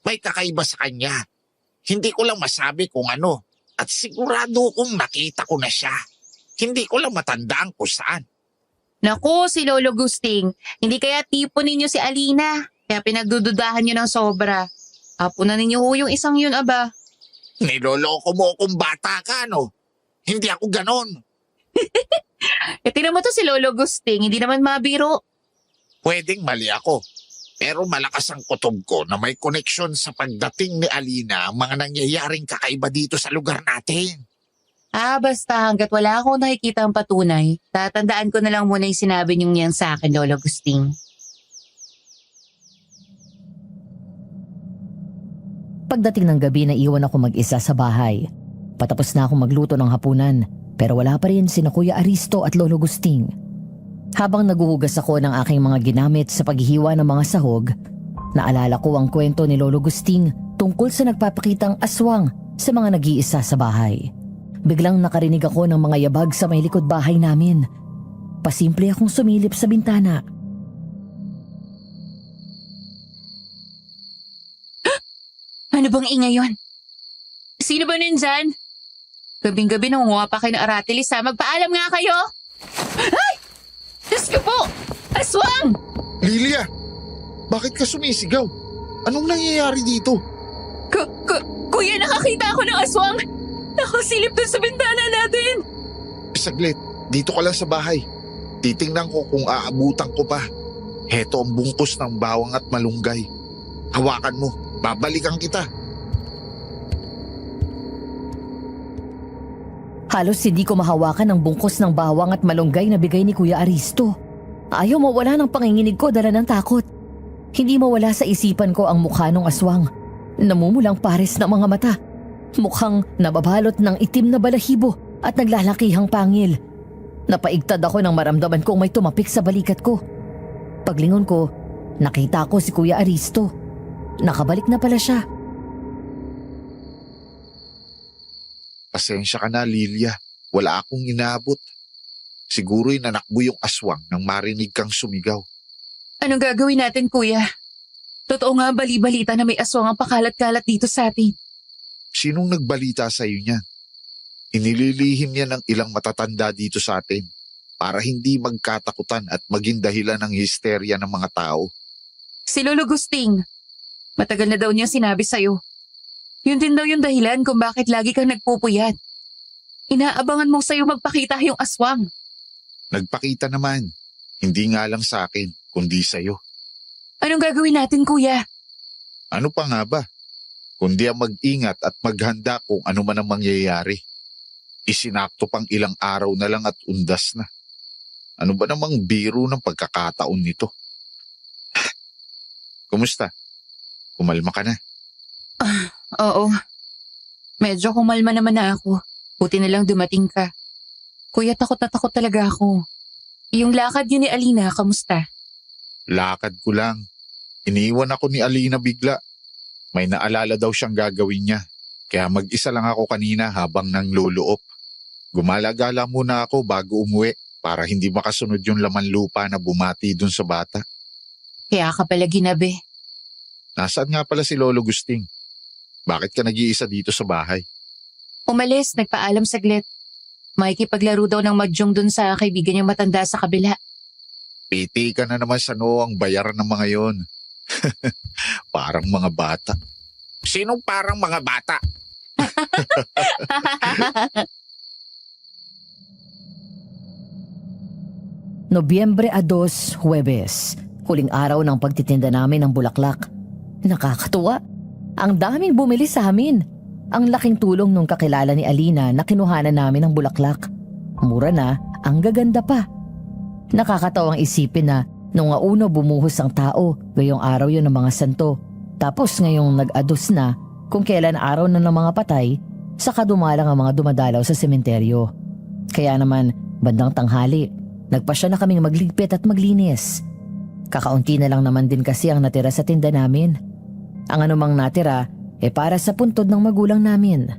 May kakaiba sa kanya. Hindi ko lang masabi kung ano. At sigurado kong nakita ko na siya. Hindi ko lang matandaan kung saan. Naku, si Lolo Gusting. Hindi kaya tipo ninyo si Alina. Kaya pinagdududahan nyo ng sobra. Apo na ninyo ho yung isang yun, aba. Niloloko mo kung bata ka, no? Hindi ako ganon. Tingnan mo to si Lolo Gusting. Hindi naman mabiro. Pwedeng mali ako. Pero malakas ang kutob ko na may koneksyon sa pagdating ni Alina ang mga nangyayaring kakaiba dito sa lugar natin. Basta hanggat wala akong nakikita ang patunay, tatandaan ko na lang muna yung sinabi niyong yan sa akin, Lolo Gusting. Pagdating ng gabi, naiwan ako mag-isa sa bahay. Patapos na akong magluto ng hapunan, pero wala pa rin sina Kuya Aristo at Lolo Gusting. Habang naguhugas ako ng aking mga ginamit sa paghihiwa ng mga sahog, naalala ko ang kwento ni Lolo Gusting tungkol sa nagpapakitang aswang sa mga nag-iisa sa bahay. Biglang nakarinig ako ng mga yabag sa may likod bahay namin. Pasimple akong sumilip sa bintana. Ano bang ingay yun? Sino ba nandyan? Gabing-gabi nangunguha pa kayo ng aratilis ha. Magpaalam nga kayo! Ay! Diyos ko po! Aswang! Lilia! Bakit ka sumisigaw? Anong nangyayari dito? Kuya, nakakita ako ng aswang! Nakasilip dun sa bintana natin! Saglit, dito ka lang sa bahay. Titingnan ko kung aabutan ko pa. Heto ang bungkus ng bawang at malunggay. Hawakan mo, babalikan kita. Halos hindi ko mahawakan ang bungkos ng bawang at malunggay na bigay ni Kuya Aristo. Ayaw mawala ng panginginig ko dala ng takot. Hindi mawala sa isipan ko ang mukha ng aswang. Namumulang pares ng mga mata. Mukhang nababalot ng itim na balahibo at naglalakihang pangil. Napaigtad ako nang maramdaman kong may tumapik sa balikat ko. Paglingon ko, nakita ko si Kuya Aristo. Nakabalik na pala siya. Pasensya ka na, Lilia. Wala akong inaabot. Siguro'y nanakbo yung aswang nang marinig kang sumigaw. Anong gagawin natin, Kuya? Totoo nga bali-balita na may aswang ang pakalat-kalat dito sa atin. Sinong nagbalita sa iyo niyan? Inililihim yan ng ilang matatanda dito sa atin para hindi magkatakutan at maging dahilan ng histerya ng mga tao. Si Lolo Gusting. Matagal na daw niya sinabi sa'yo. Yun din daw yung dahilan kung bakit lagi kang nagpupuyat. Inaabangan mo sa'yo magpakita yung aswang. Nagpakita naman. Hindi nga lang sa akin, kundi sa'yo. Anong gagawin natin, Kuya? Ano pa nga ba? Kundi ang mag-ingat at maghanda kung ano man ang mangyayari. Isinakto pang ilang araw na lang at undas na. Ano ba namang biro ng pagkakataon nito? Kumusta? Kumalma ka na? Oo. Medyo kumalma naman na ako. Buti na lang dumating ka. Kuya, takot na takot talaga ako. Yung lakad yun ni Alina, kamusta? Lakad ko lang. Iniiwan ako ni Alina bigla. May naalala daw siyang gagawin niya. Kaya mag-isa lang ako kanina habang nangluluop. Gumala-gala muna ako bago umuwi para hindi makasunod yung laman lupa na bumati dun sa bata. Kaya ka pala ginabi. Nasaan nga pala si Lolo Gusting? Bakit ka nag-iisa dito sa bahay? Umalis, nagpaalam saglit. Makikipaglaro daw ng mahjong dun sa kaibigan niyang matanda sa kabila. Piti ka na naman sa ang bayaran ng mga yon. Parang mga bata. Sinong parang mga bata? Nobyembre 2, Huwebes. Huling araw ng pagtitinda namin ng bulaklak. Nakakatuwa. Ang daming bumili sa amin. Ang laking tulong nung kakilala ni Alina na kinuhanan namin ng bulaklak. Mura na ang gaganda pa. Nakakatawang isipin na nung uno bumuhos ang tao, ngayong araw yun ng mga santo. Tapos ngayong nag-ados na kung kailan araw na ng mga patay, saka dumalang ang mga dumadalaw sa sementeryo. Kaya naman, bandang tanghali, nagpasya na kaming magligpit at maglinis. Kakaunti na lang naman din kasi ang natira sa tinda namin. Ang anumang natira, para sa puntod ng magulang namin.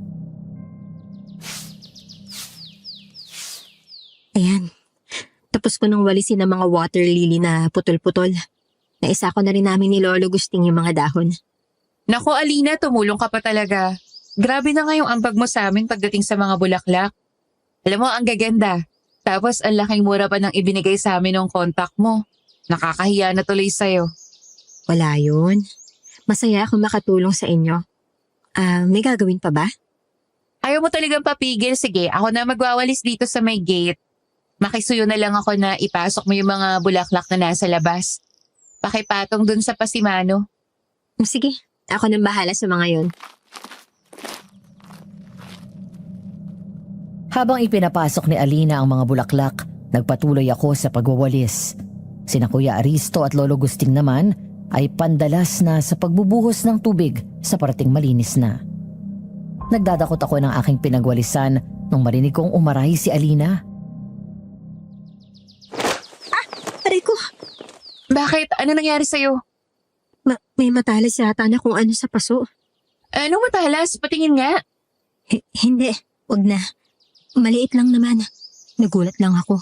Ayan. Tapos ko nang walisin ang mga water lily na putol-putol. Naisa ko na rin namin ni Lolo Gusting yung mga dahon. Nako Alina, tumulong ka pa talaga. Grabe na nga yung ambag mo sa amin pagdating sa mga bulaklak. Alam mo, ang gaganda. Tapos ang laking mura pa ng ibinigay sa amin ng contact mo. Nakakahiya na tuloy sa'yo. Wala yun. Masaya akong makatulong sa inyo. May gagawin pa ba? Ayaw mo talagang papigil. Sige, ako na magwawalis dito sa may gate. Makisuyo na lang ako na ipasok mo yung mga bulaklak na nasa labas. Pakipatong dun sa pasimano. Sige, ako nang bahala sa mga yon. Habang ipinapasok ni Alina ang mga bulaklak, nagpatuloy ako sa pagwawalis. Sina Kuya Aristo at Lolo Gusting naman ay pandalas na sa pagbubuhos ng tubig sa parating malinis na. Nagdadakot ako ng aking pinagwalisan nung marinig kong umaray si Alina. Aray ko, Bakit? Ano nangyari sa'yo? may matalas yata na kung ano sa paso. Anong matalas? Patingin nga. Hindi, wag na. Maliit lang naman. Nagulat lang ako.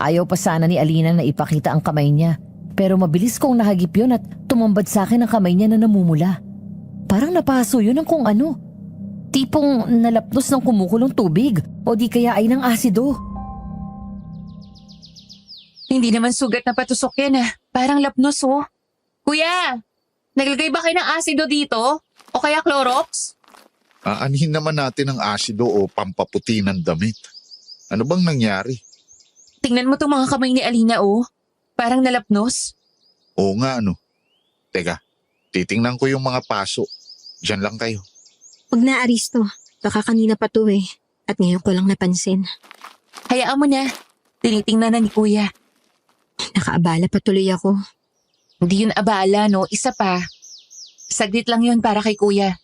Ayaw pa sana ni Alina na ipakita ang kamay niya, pero mabilis kong nahagip yun at tumambad sa akin ang kamay niya na namumula. Parang napaso yun ng kung ano. Tipong nalapnos ng kumukulong tubig o di kaya ay ng asido. Hindi naman sugat na patusok yan Parang lapnos Kuya, naglagay ba kayo ng asido dito? O kaya Clorox? Aanhin naman natin ang asido o pampaputi ng damit. Ano bang nangyari? Tingnan mo tong mga kamay ni Alina Parang nalapnos. Oo nga ano. Teka, titingnan ko yung mga paso. Diyan lang kayo. Wag na, Aristo. Baka kanina pa to At ngayon ko lang napansin. Hayaan mo na. Tinitingnan na ni Kuya. Nakaabala pa tuloy ako. Hindi yun abala, no? Isa pa. Saglit lang yun para kay Kuya.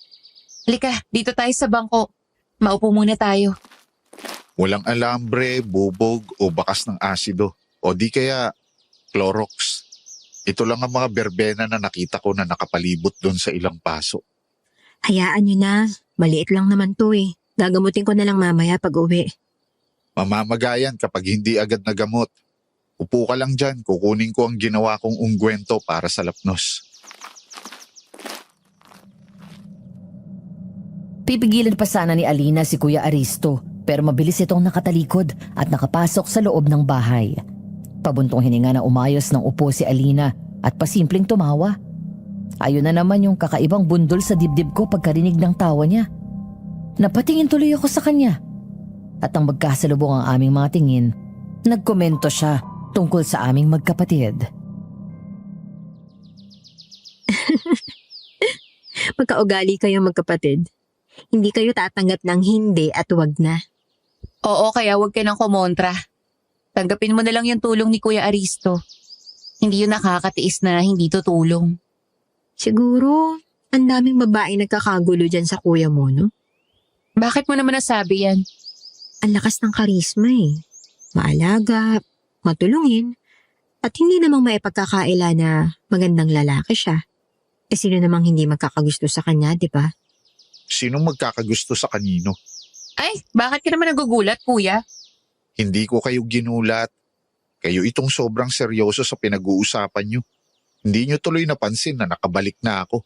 Halika, dito tayo sa bangko. Maupo muna tayo. Walang alambre, bubog o bakas ng asido. O di kaya Clorox. Ito lang ang mga berbena na nakita ko na nakapalibot doon sa ilang paso. Hayaan nyo na. Maliit lang naman to Gagamutin ko na lang mamaya pag uwi. Mamamagayan kapag hindi agad nagamot. Upo ka lang dyan, kukunin ko ang ginawa kong ungkwento para sa lapnos. Pipigilan pa sana ni Alina si Kuya Aristo, pero mabilis itong nakatalikod at nakapasok sa loob ng bahay. Pabuntong hininga na umayos ng upo si Alina at pasimpleng tumawa. Ayun na naman yung kakaibang bundol sa dibdib ko pagkarinig ng tawa niya. Napatingin tuloy ako sa kanya. At nang magkasalubong ang aming mga tingin, nagkomento siya tungkol sa aming magkapatid. Magkaugali kayo magkapatid. Hindi kayo tatanggap ng hindi at wag na. Oo, kaya huwag ka nang kumontra. Tanggapin mo na lang yung tulong ni Kuya Aristo. Hindi yun nakakatiis na hindi tutulong. Siguro, ang daming babae nagkakagulo dyan sa kuya mo, no? Bakit mo naman nasabi yan? Ang lakas ng karisma Maalaga, matulungin, at hindi namang maipagkakaila na magandang lalaki siya. Sino namang hindi magkakagusto sa kanya, di ba? Sinong magkakagusto sa kanino? Ay, bakit ka naman nagugulat, Kuya? Hindi ko kayo ginulat. Kayo itong sobrang seryoso sa pinag-uusapan nyo. Hindi nyo tuloy napansin na nakabalik na ako.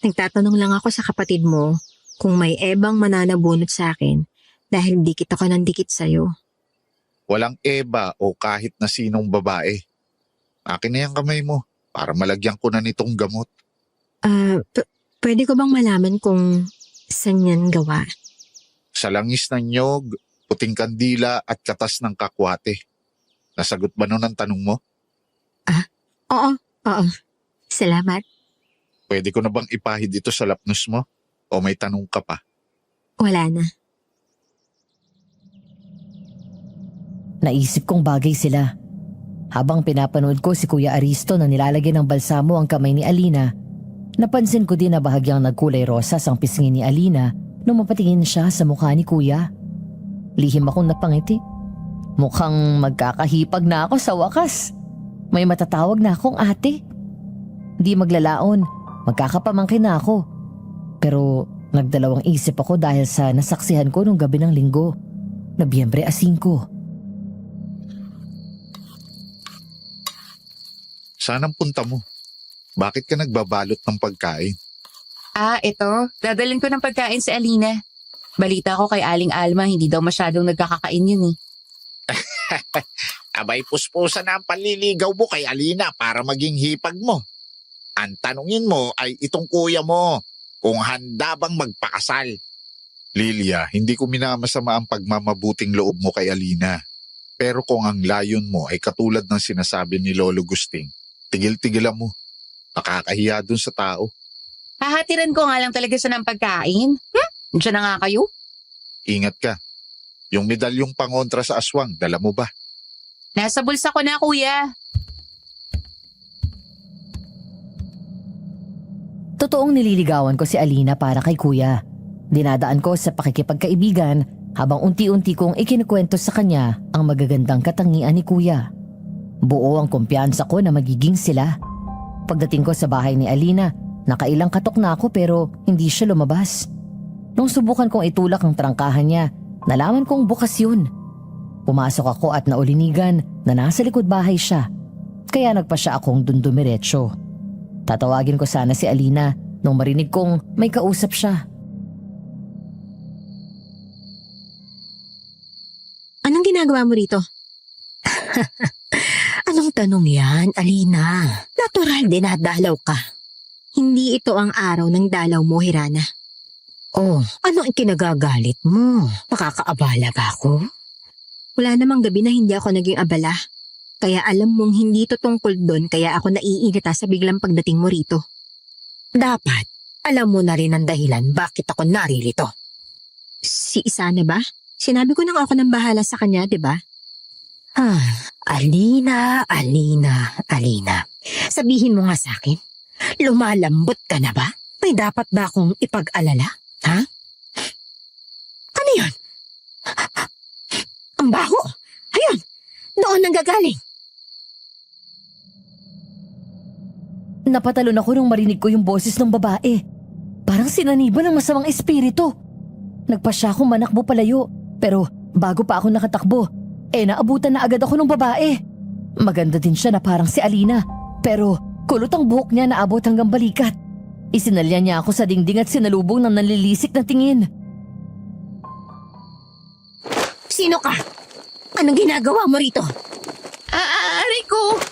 Nagtatanong lang ako sa kapatid mo kung may ebang mananabunot sa akin dahil dikit ako ng dikit sa'yo. Walang eba o kahit na sinong babae. Akin na yung kamay mo para malagyan ko na nitong gamot. Pwede ko bang malaman kung saan yan gawa? Sa langis ng nyog, puting kandila at katas ng kakwate. Nasagot ba nun ang tanong mo? Oo. Salamat. Pwede ko na bang ipahid ito sa lapnos mo? O may tanong ka pa? Wala na. Naisip kong bagay sila. Habang pinapanood ko si Kuya Aristo na nilalagyan ng balsamo ang kamay ni Alina, napansin ko din na bahagyang nagkulay rosas ang pisngi ni Alina nung mapatingin siya sa mukha ni Kuya. Lihim akong napangiti. Mukhang magkakahipag na ako sa wakas. May matatawag na akong ate. Di maglalaon, magkakapamangkin na ako. Pero nagdalawang isip ako dahil sa nasaksihan ko nung gabi ng linggo, Nobyembre 5. Saan ang punta mo? Bakit ka nagbabalot ng pagkain? Ito. Dadalhin ko ng pagkain si Alina. Balita ko kay Aling Alma, hindi daw masyadong nagkakakain yun eh. Abay puspusan na ang panliligaw mo kay Alina para maging hipag mo. Ang tanungin mo ay itong kuya mo kung handa bang magpakasal. Lilia, hindi ko minamasama ang pagmamabuting loob mo kay Alina. Pero kung ang layon mo ay katulad ng sinasabi ni Lolo Gusting, tigil-tigilan mo. Nakakahiya dun sa tao. Hahatiran ko nga lang talaga siya ng pagkain. Diyan na nga kayo. Ingat ka. Yung medalyong pangontra sa aswang, dala mo ba? Nasa bulsa ko na, kuya. Totoong nililigawan ko si Alina para kay Kuya. Dinadaan ko sa pakikipagkaibigan habang unti-unti kong ikinukwento sa kanya ang magagandang katangian ni Kuya. Buo ang kumpiyansa ko na magiging sila. Pagdating ko sa bahay ni Alina, nakailang katok na ako pero hindi siya lumabas. Nung subukan kong itulak ang trangkahan niya, nalaman kong bukas yun. Pumasok ako at naulinigan na nasa likod bahay siya. Kaya nagpa siya akong dundumiretso. Tatawagin ko sana si Alina nung marinig kong may kausap siya. Anong ginagawa mo rito? Anong tanong yan, Alina? Natural din na dalaw ka. Hindi ito ang araw ng dalaw mo, Hirana. Oh, ano ang kinagagalit mo? Makakaabala ba ako? Wala namang gabi na hindi ako naging abala. Kaya alam mong hindi ito tungkol doon kaya ako naiinita sa biglang pagdating mo rito. Dapat, alam mo na rin ang dahilan bakit ako naririto. Si Isana ba? Sinabi ko nang ako nang bahala sa kanya, di ba? Alina. Sabihin mo nga sa akin, lumalambot ka na ba? May dapat ba akong ipag-alala? Ha? Ano yun? Ang baho! Ayun! Doon nanggagaling! Napatalon ako nung marinig ko yung boses ng babae. Parang sinaniban ng masamang espiritu. Nagpa siya akong manakbo palayo. Pero bago pa ako nakatakbo, naabutan na agad ako ng babae. Maganda din siya na parang si Alina. Pero kulot ang buhok niya na abot hanggang balikat. Isinalya niya ako sa dingding at sinalubong ng nanlilisik na tingin. Sino ka? Anong ginagawa mo rito? Aray ko!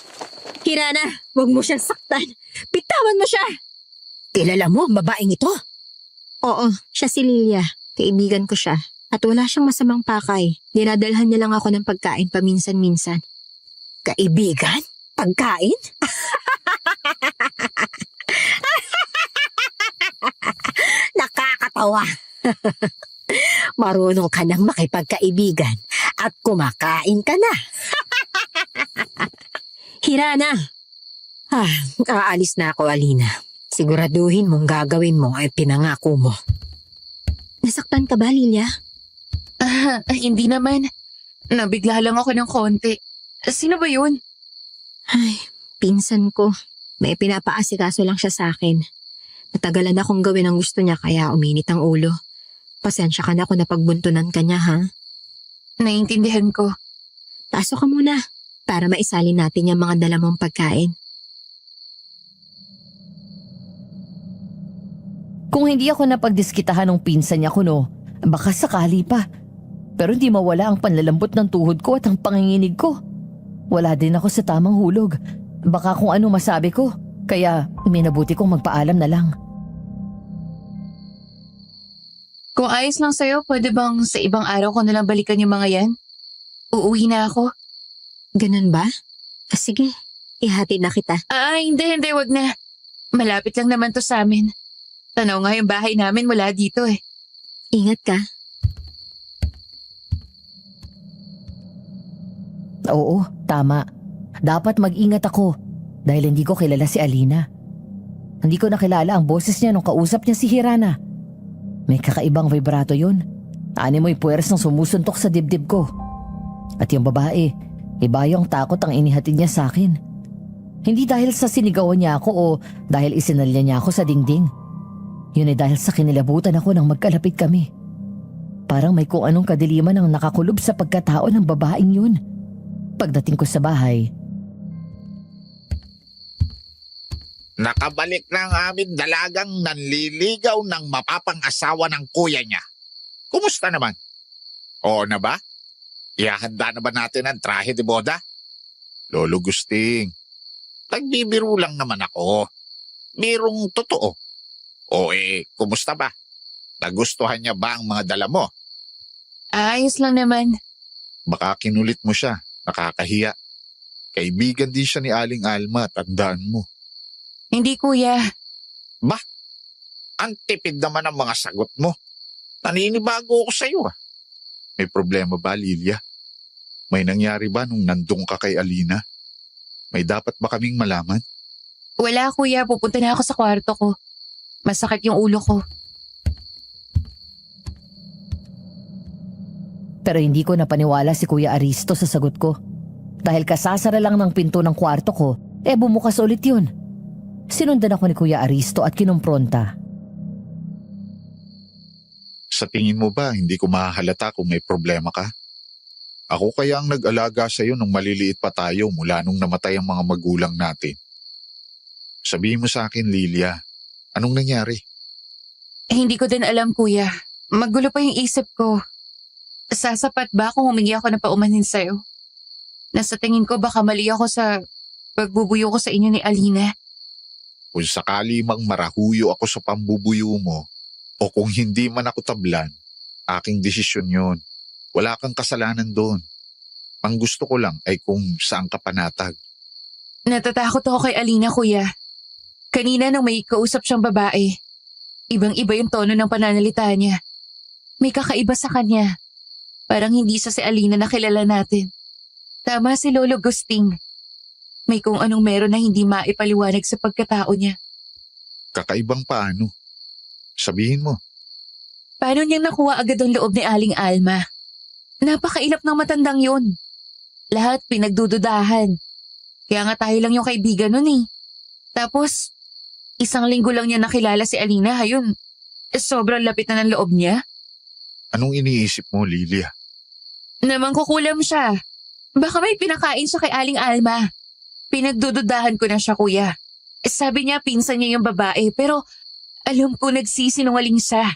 Hirana, huwag mo siyang saktan. Bitawan mo siya! Kilala mo ang babaeng ito? Oo, siya si Lilia. Kaibigan ko siya. At wala siyang masamang pakay. Dinadalhan niya lang ako ng pagkain paminsan-minsan. Kaibigan? Pagkain? Nakakatawa. Marunong ka nang makipagkaibigan at kumakain ka na. Hirana. Aalis na ako, Alina. Siguraduhin mong gagawin mo ay pinangako mo. Nasaktan ka ba, Lilia? Hindi naman. Nabigla lang ako ng konti. Sino ba yun? Ay, pinsan ko. May pinapaasikaso lang siya sa akin. Natagalan akong gawin ang gusto niya kaya uminit ang ulo. Pasensya ka na kung napagbuntunan ka niya, ha? Naiintindihan ko. Pasok ka muna para maisalin natin yung mga dala mong pagkain. Kung hindi ako napagdiskitahan ng pinsan niya kuno, baka sakali pa. Pero hindi mawala ang panlalambot ng tuhod ko at ang panginginig ko. Wala din ako sa tamang hulog. Baka kung ano masabi ko, kaya minabuti kong magpaalam na lang. Kung ayos lang sa'yo, pwede bang sa ibang araw ko nalang balikan yung mga yan? Uuwi na ako. Ganun ba? Sige, ihatid na kita. Hindi, wag na. Malapit lang naman to sa amin. Tanaw nga yung bahay namin mula dito eh. Ingat ka. Oo, tama. Dapat mag-ingat ako dahil hindi ko kilala si Alina. Hindi ko nakilala ang boses niya nung kausap niya si Hirana. May kakaibang vibrato yun. Animoy puwersang sumusuntok sa dibdib ko. At yung babae, iba yung takot ang inihatid niya sa akin. Hindi dahil sa sinigawan niya ako o dahil isinalya niya ako sa dingding. Yun ay dahil sa kinilabutan ako nang magkalapit kami. Parang may kung anong kadiliman ang nakakulob sa pagkatao ng babaeng yun. Pagdating ko sa bahay, Nakabalik na ang amin dalagang nanliligaw ng mapapang-asawa ng kuya niya. Kumusta naman? Oo na ba? Ihahanda na ba natin ang trahe de boda? Lolo Gusting, Nagbibiro lang naman ako. Birong totoo. O kumusta ba? Nagustuhan niya ba ang mga dala mo? Ayos lang naman. baka kinulit mo siya. Nakakahiya. Kaibigan din siya ni Aling Alma, tandaan mo. Hindi kuya. Ang tipid naman ang mga sagot mo. Naninibago ako sa iyo. May problema ba, Lilia? May nangyari ba nung nandun ka kay Alina? May dapat ba kaming malaman? Wala kuya, pupunta na ako sa kwarto ko. Masakit yung ulo ko. pero hindi ko napaniwala si Kuya Aristo sa sagot ko. Dahil kasasara lang ng pinto ng kwarto ko, bumukas ulit yun. Sinundan ako ni Kuya Aristo at kinumpronta. Sa tingin mo ba hindi ko mahahalata kung may problema ka? Ako kaya ang nag-alaga sa iyo nung maliliit pa tayo mula nung namatay ang mga magulang natin. Sabihin mo sa akin, Lilia, anong nangyari? Hindi ko din alam kuya. Magulo pa yung isip ko. Sasapat ba kung humingi ako ng paumanhin sa'yo? Nasa tingin ko baka mali ako sa pagbubuyo ko sa inyo ni Alina. Kung sakali mang marahuyo ako sa pambubuyo mo, o kung hindi man ako tablan, aking desisyon yon. Wala kang kasalanan doon. Ang gusto ko lang ay kung saan ka panatag. Natatakot ako kay Alina kuya. Kanina nung may kausap siyang babae, ibang-iba yung tono ng pananalita niya. May kakaiba sa kanya. Parang hindi siya si Alina na kilala natin. Tama si Lolo Gusting. May kung anong meron na hindi maipaliwanag sa pagkatao niya. Kakaibang paano? Sabihin mo. Paano niyang nakuha agad ang loob ni Aling Alma? Napakailap ng matandang yun. Lahat pinagdududahan. Kaya nga tayo lang yung kaibigan nun eh. Tapos, isang linggo lang niya nakilala si Alina, hayun. Sobrang lapit na ng loob niya. Anong iniisip mo, Lilia? Naman kukulam siya. Baka may pinakain siya kay Aling Alma. Pinagdududahan ko na siya kuya. Sabi niya pinsan niya yung babae pero alam ko nagsisinungaling siya.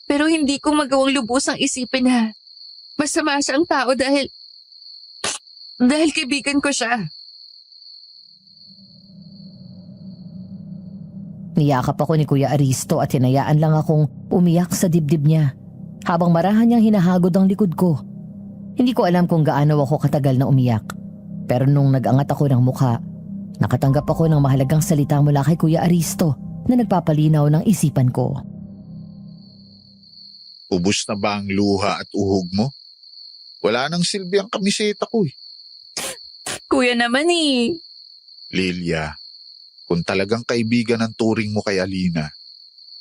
Pero hindi ko magawang lubusang isipin na masama siyang tao dahil kaibigan ko siya. Niyakap ako ni Kuya Aristo at hinayaan lang akong umiyak sa dibdib niya habang marahan niyang hinahagod ang likod ko. Hindi ko alam kung gaano ako katagal na umiyak. Pero nung nag-angat ako ng mukha, nakatanggap ako ng mahalagang salita mula kay Kuya Aristo na nagpapalinaw ng isipan ko. Ubus na ba ang luha at uhog mo? Wala nang silbi ang kamiseta ko eh. Kuya naman eh. Lilia, kung talagang kaibigan ang turing mo kay Alina,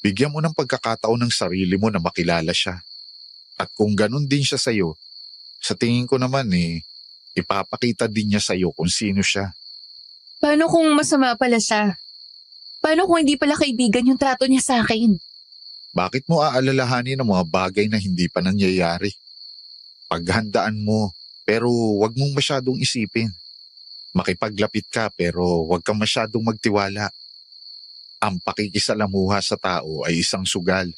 bigyan mo ng pagkakataon ng sarili mo na makilala siya. At kung ganun din siya sa'yo, sa tingin ko naman ipapakita din niya sa'yo kung sino siya. Paano kung masama pala siya? Paano kung hindi pala kaibigan yung trato niya sa akin? Bakit mo aalalahanin ang mga bagay na hindi pa nangyayari? Paghandaan mo, pero wag mong masyadong isipin. Makipaglapit ka pero wag kang masyadong magtiwala. Ang pakikisalamuha sa tao ay isang sugal.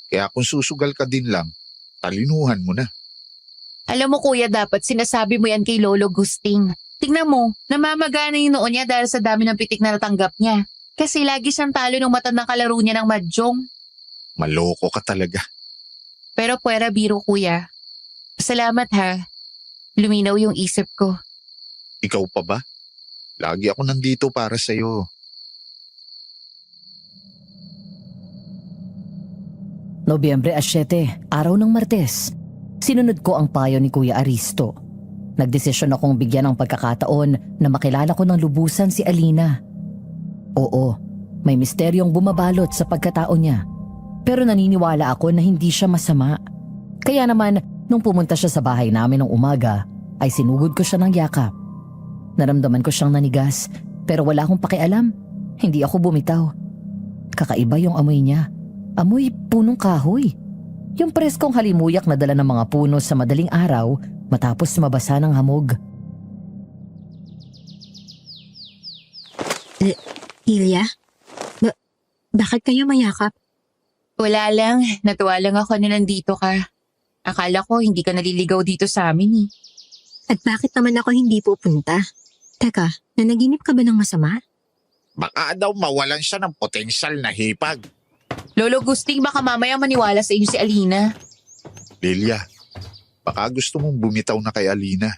Kaya kung susugal ka din lang, talinuhan mo na. Alam mo kuya, dapat sinasabi mo yan kay Lolo Gusting. Tingnan mo, namamagana yung noon niya dahil sa dami ng pitik na natanggap niya. Kasi lagi siyang talo ng matandang kalaro niya ng mahjong. Maloko ka talaga. Pero puwera biro kuya. Salamat ha. Luminaw yung isip ko. Ikaw pa ba? Lagi ako nandito para sa'yo. Nobyembre 7, araw ng Martes. Sinunod ko ang payo ni Kuya Aristo. nagdesisyon akong bigyan ng pagkakataon na makilala ko ng lubusan si Alina. Oo, may misteryong bumabalot sa pagkatao niya. Pero naniniwala ako na hindi siya masama. Kaya naman, nung pumunta siya sa bahay namin ng umaga, ay sinugod ko siya ng yakap. Naramdaman ko siyang nanigas, pero wala akong pakialam. Hindi ako bumitaw. Kakaiba yung amoy niya. Amoy punong kahoy. Yung preskong halimuyak na dala ng mga puno sa madaling araw matapos mabasa ng hamog. Ilya? Bakit kayo mayakap? Wala lang, natuwa lang ako na nandito ka. Akala ko hindi ka naliligaw dito sa amin eh. At bakit naman ako hindi pupunta? Teka, nanaginip ka ba ng masama? Baka daw mawalan siya ng potensyal na hipag. Lolo Gusting, baka mamaya maniwala sa inyo si Alina. Lilia, baka gusto mong bumitaw na kay Alina.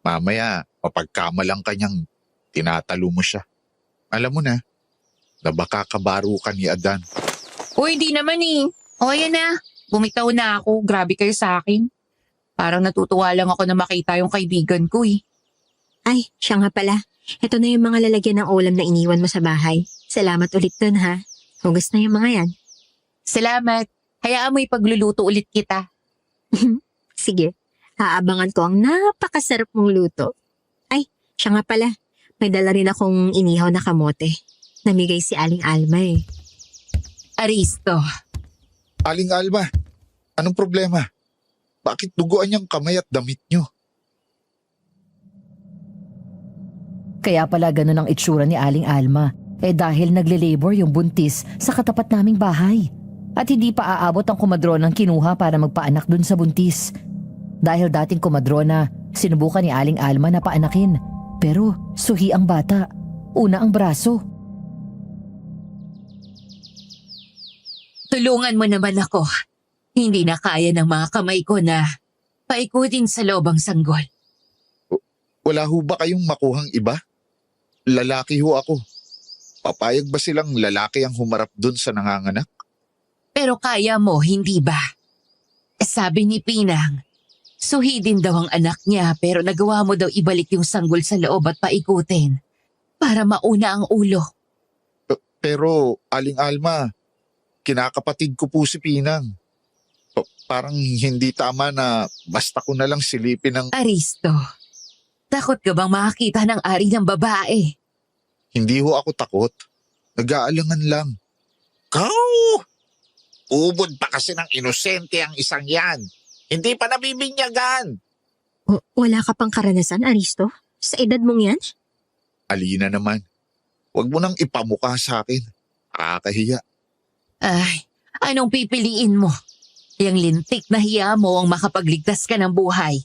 Mamaya, mapagkamalang kanyang tinatalo mo siya. Alam mo na baka kabaro ka ni Adan. Uy, hindi naman eh. O yan na, bumitaw na ako. Grabe kayo sa akin. Parang natutuwa lang ako na makita yung kaibigan ko eh. Ay, siya nga pala. Ito na yung mga lalagyan ng ulam na iniwan mo sa bahay. Salamat ulit dun ha. Hugas na yung mga yan. Salamat. Hayaan mo ipagluluto ulit kita. Sige, aabangan ko ang napakasarap mong luto. Ay, siya nga pala. May dala rin akong inihaw na kamote. Namigay si Aling Alma eh. Aristo, Aling Alma, anong problema? Bakit duguan niyang kamay at damit niyo? Kaya pala ganun ang itsura ni Aling Alma. Dahil nagle-labor yung buntis sa katapat naming bahay. At hindi pa aabot ang komadronang kinuha para magpaanak dun sa buntis. Dahil dating komadrona, sinubukan ni Aling Alma na paanakin. Pero suhi ang bata. Una ang braso. tulungan mo naman ako. Hindi na kaya ng mga kamay ko na paikutin sa lobang sanggol. Wala ho ba kayong makuhang iba? Lalaki ho ako. Papayag ba silang lalaki ang humarap dun sa nanganganak? Pero kaya mo, hindi ba? Sabi ni Pinang, suhi din daw ang anak niya pero nagawa mo daw ibalik yung sanggol sa loob at paikutin para mauna ang ulo. Pero, Aling Alma, kinakapatid ko po si Pinang. Parang hindi tama na basta ko na lang silipin ng... Aristo, takot ka bang makakita ng ari ng babae? Hindi ho ako takot. Nag-aalangan lang. Kau! Ubod pa kasi ng inosente ang isang yan. Hindi pa nabibinyagan. Wala ka pang karanasan, Aristo? Sa edad mong yan? Alina naman, huwag mo nang ipamukha sa akin. Nakakahiya. Ay, anong pipiliin mo? Yang lintik na hiya mo ang makapagligtas ka ng buhay.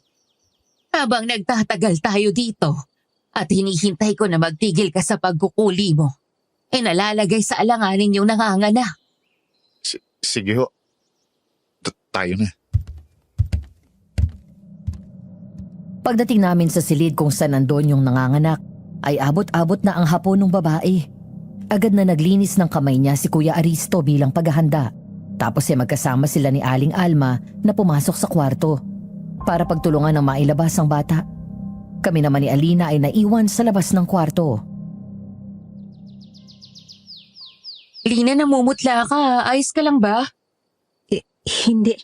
Habang nagtatagal tayo dito at hinihintay ko na magtigil ka sa pagkukuli mo, nalalagay sa alanganin yung nanganganak. Sige ho. Tayo na. Pagdating namin sa silid kung saan nandun yung nanganganak, ay abot-abot na ang hapon ng babae. Agad na naglinis ng kamay niya si Kuya Aristo bilang paghahanda. Tapos magkasama sila ni Aling Alma na pumasok sa kwarto para pagtulungan ng mailabas ang bata. Kami naman ni Alina ay naiwan sa labas ng kwarto. Lina, namumutla ka. Ayos ka lang ba? Hindi.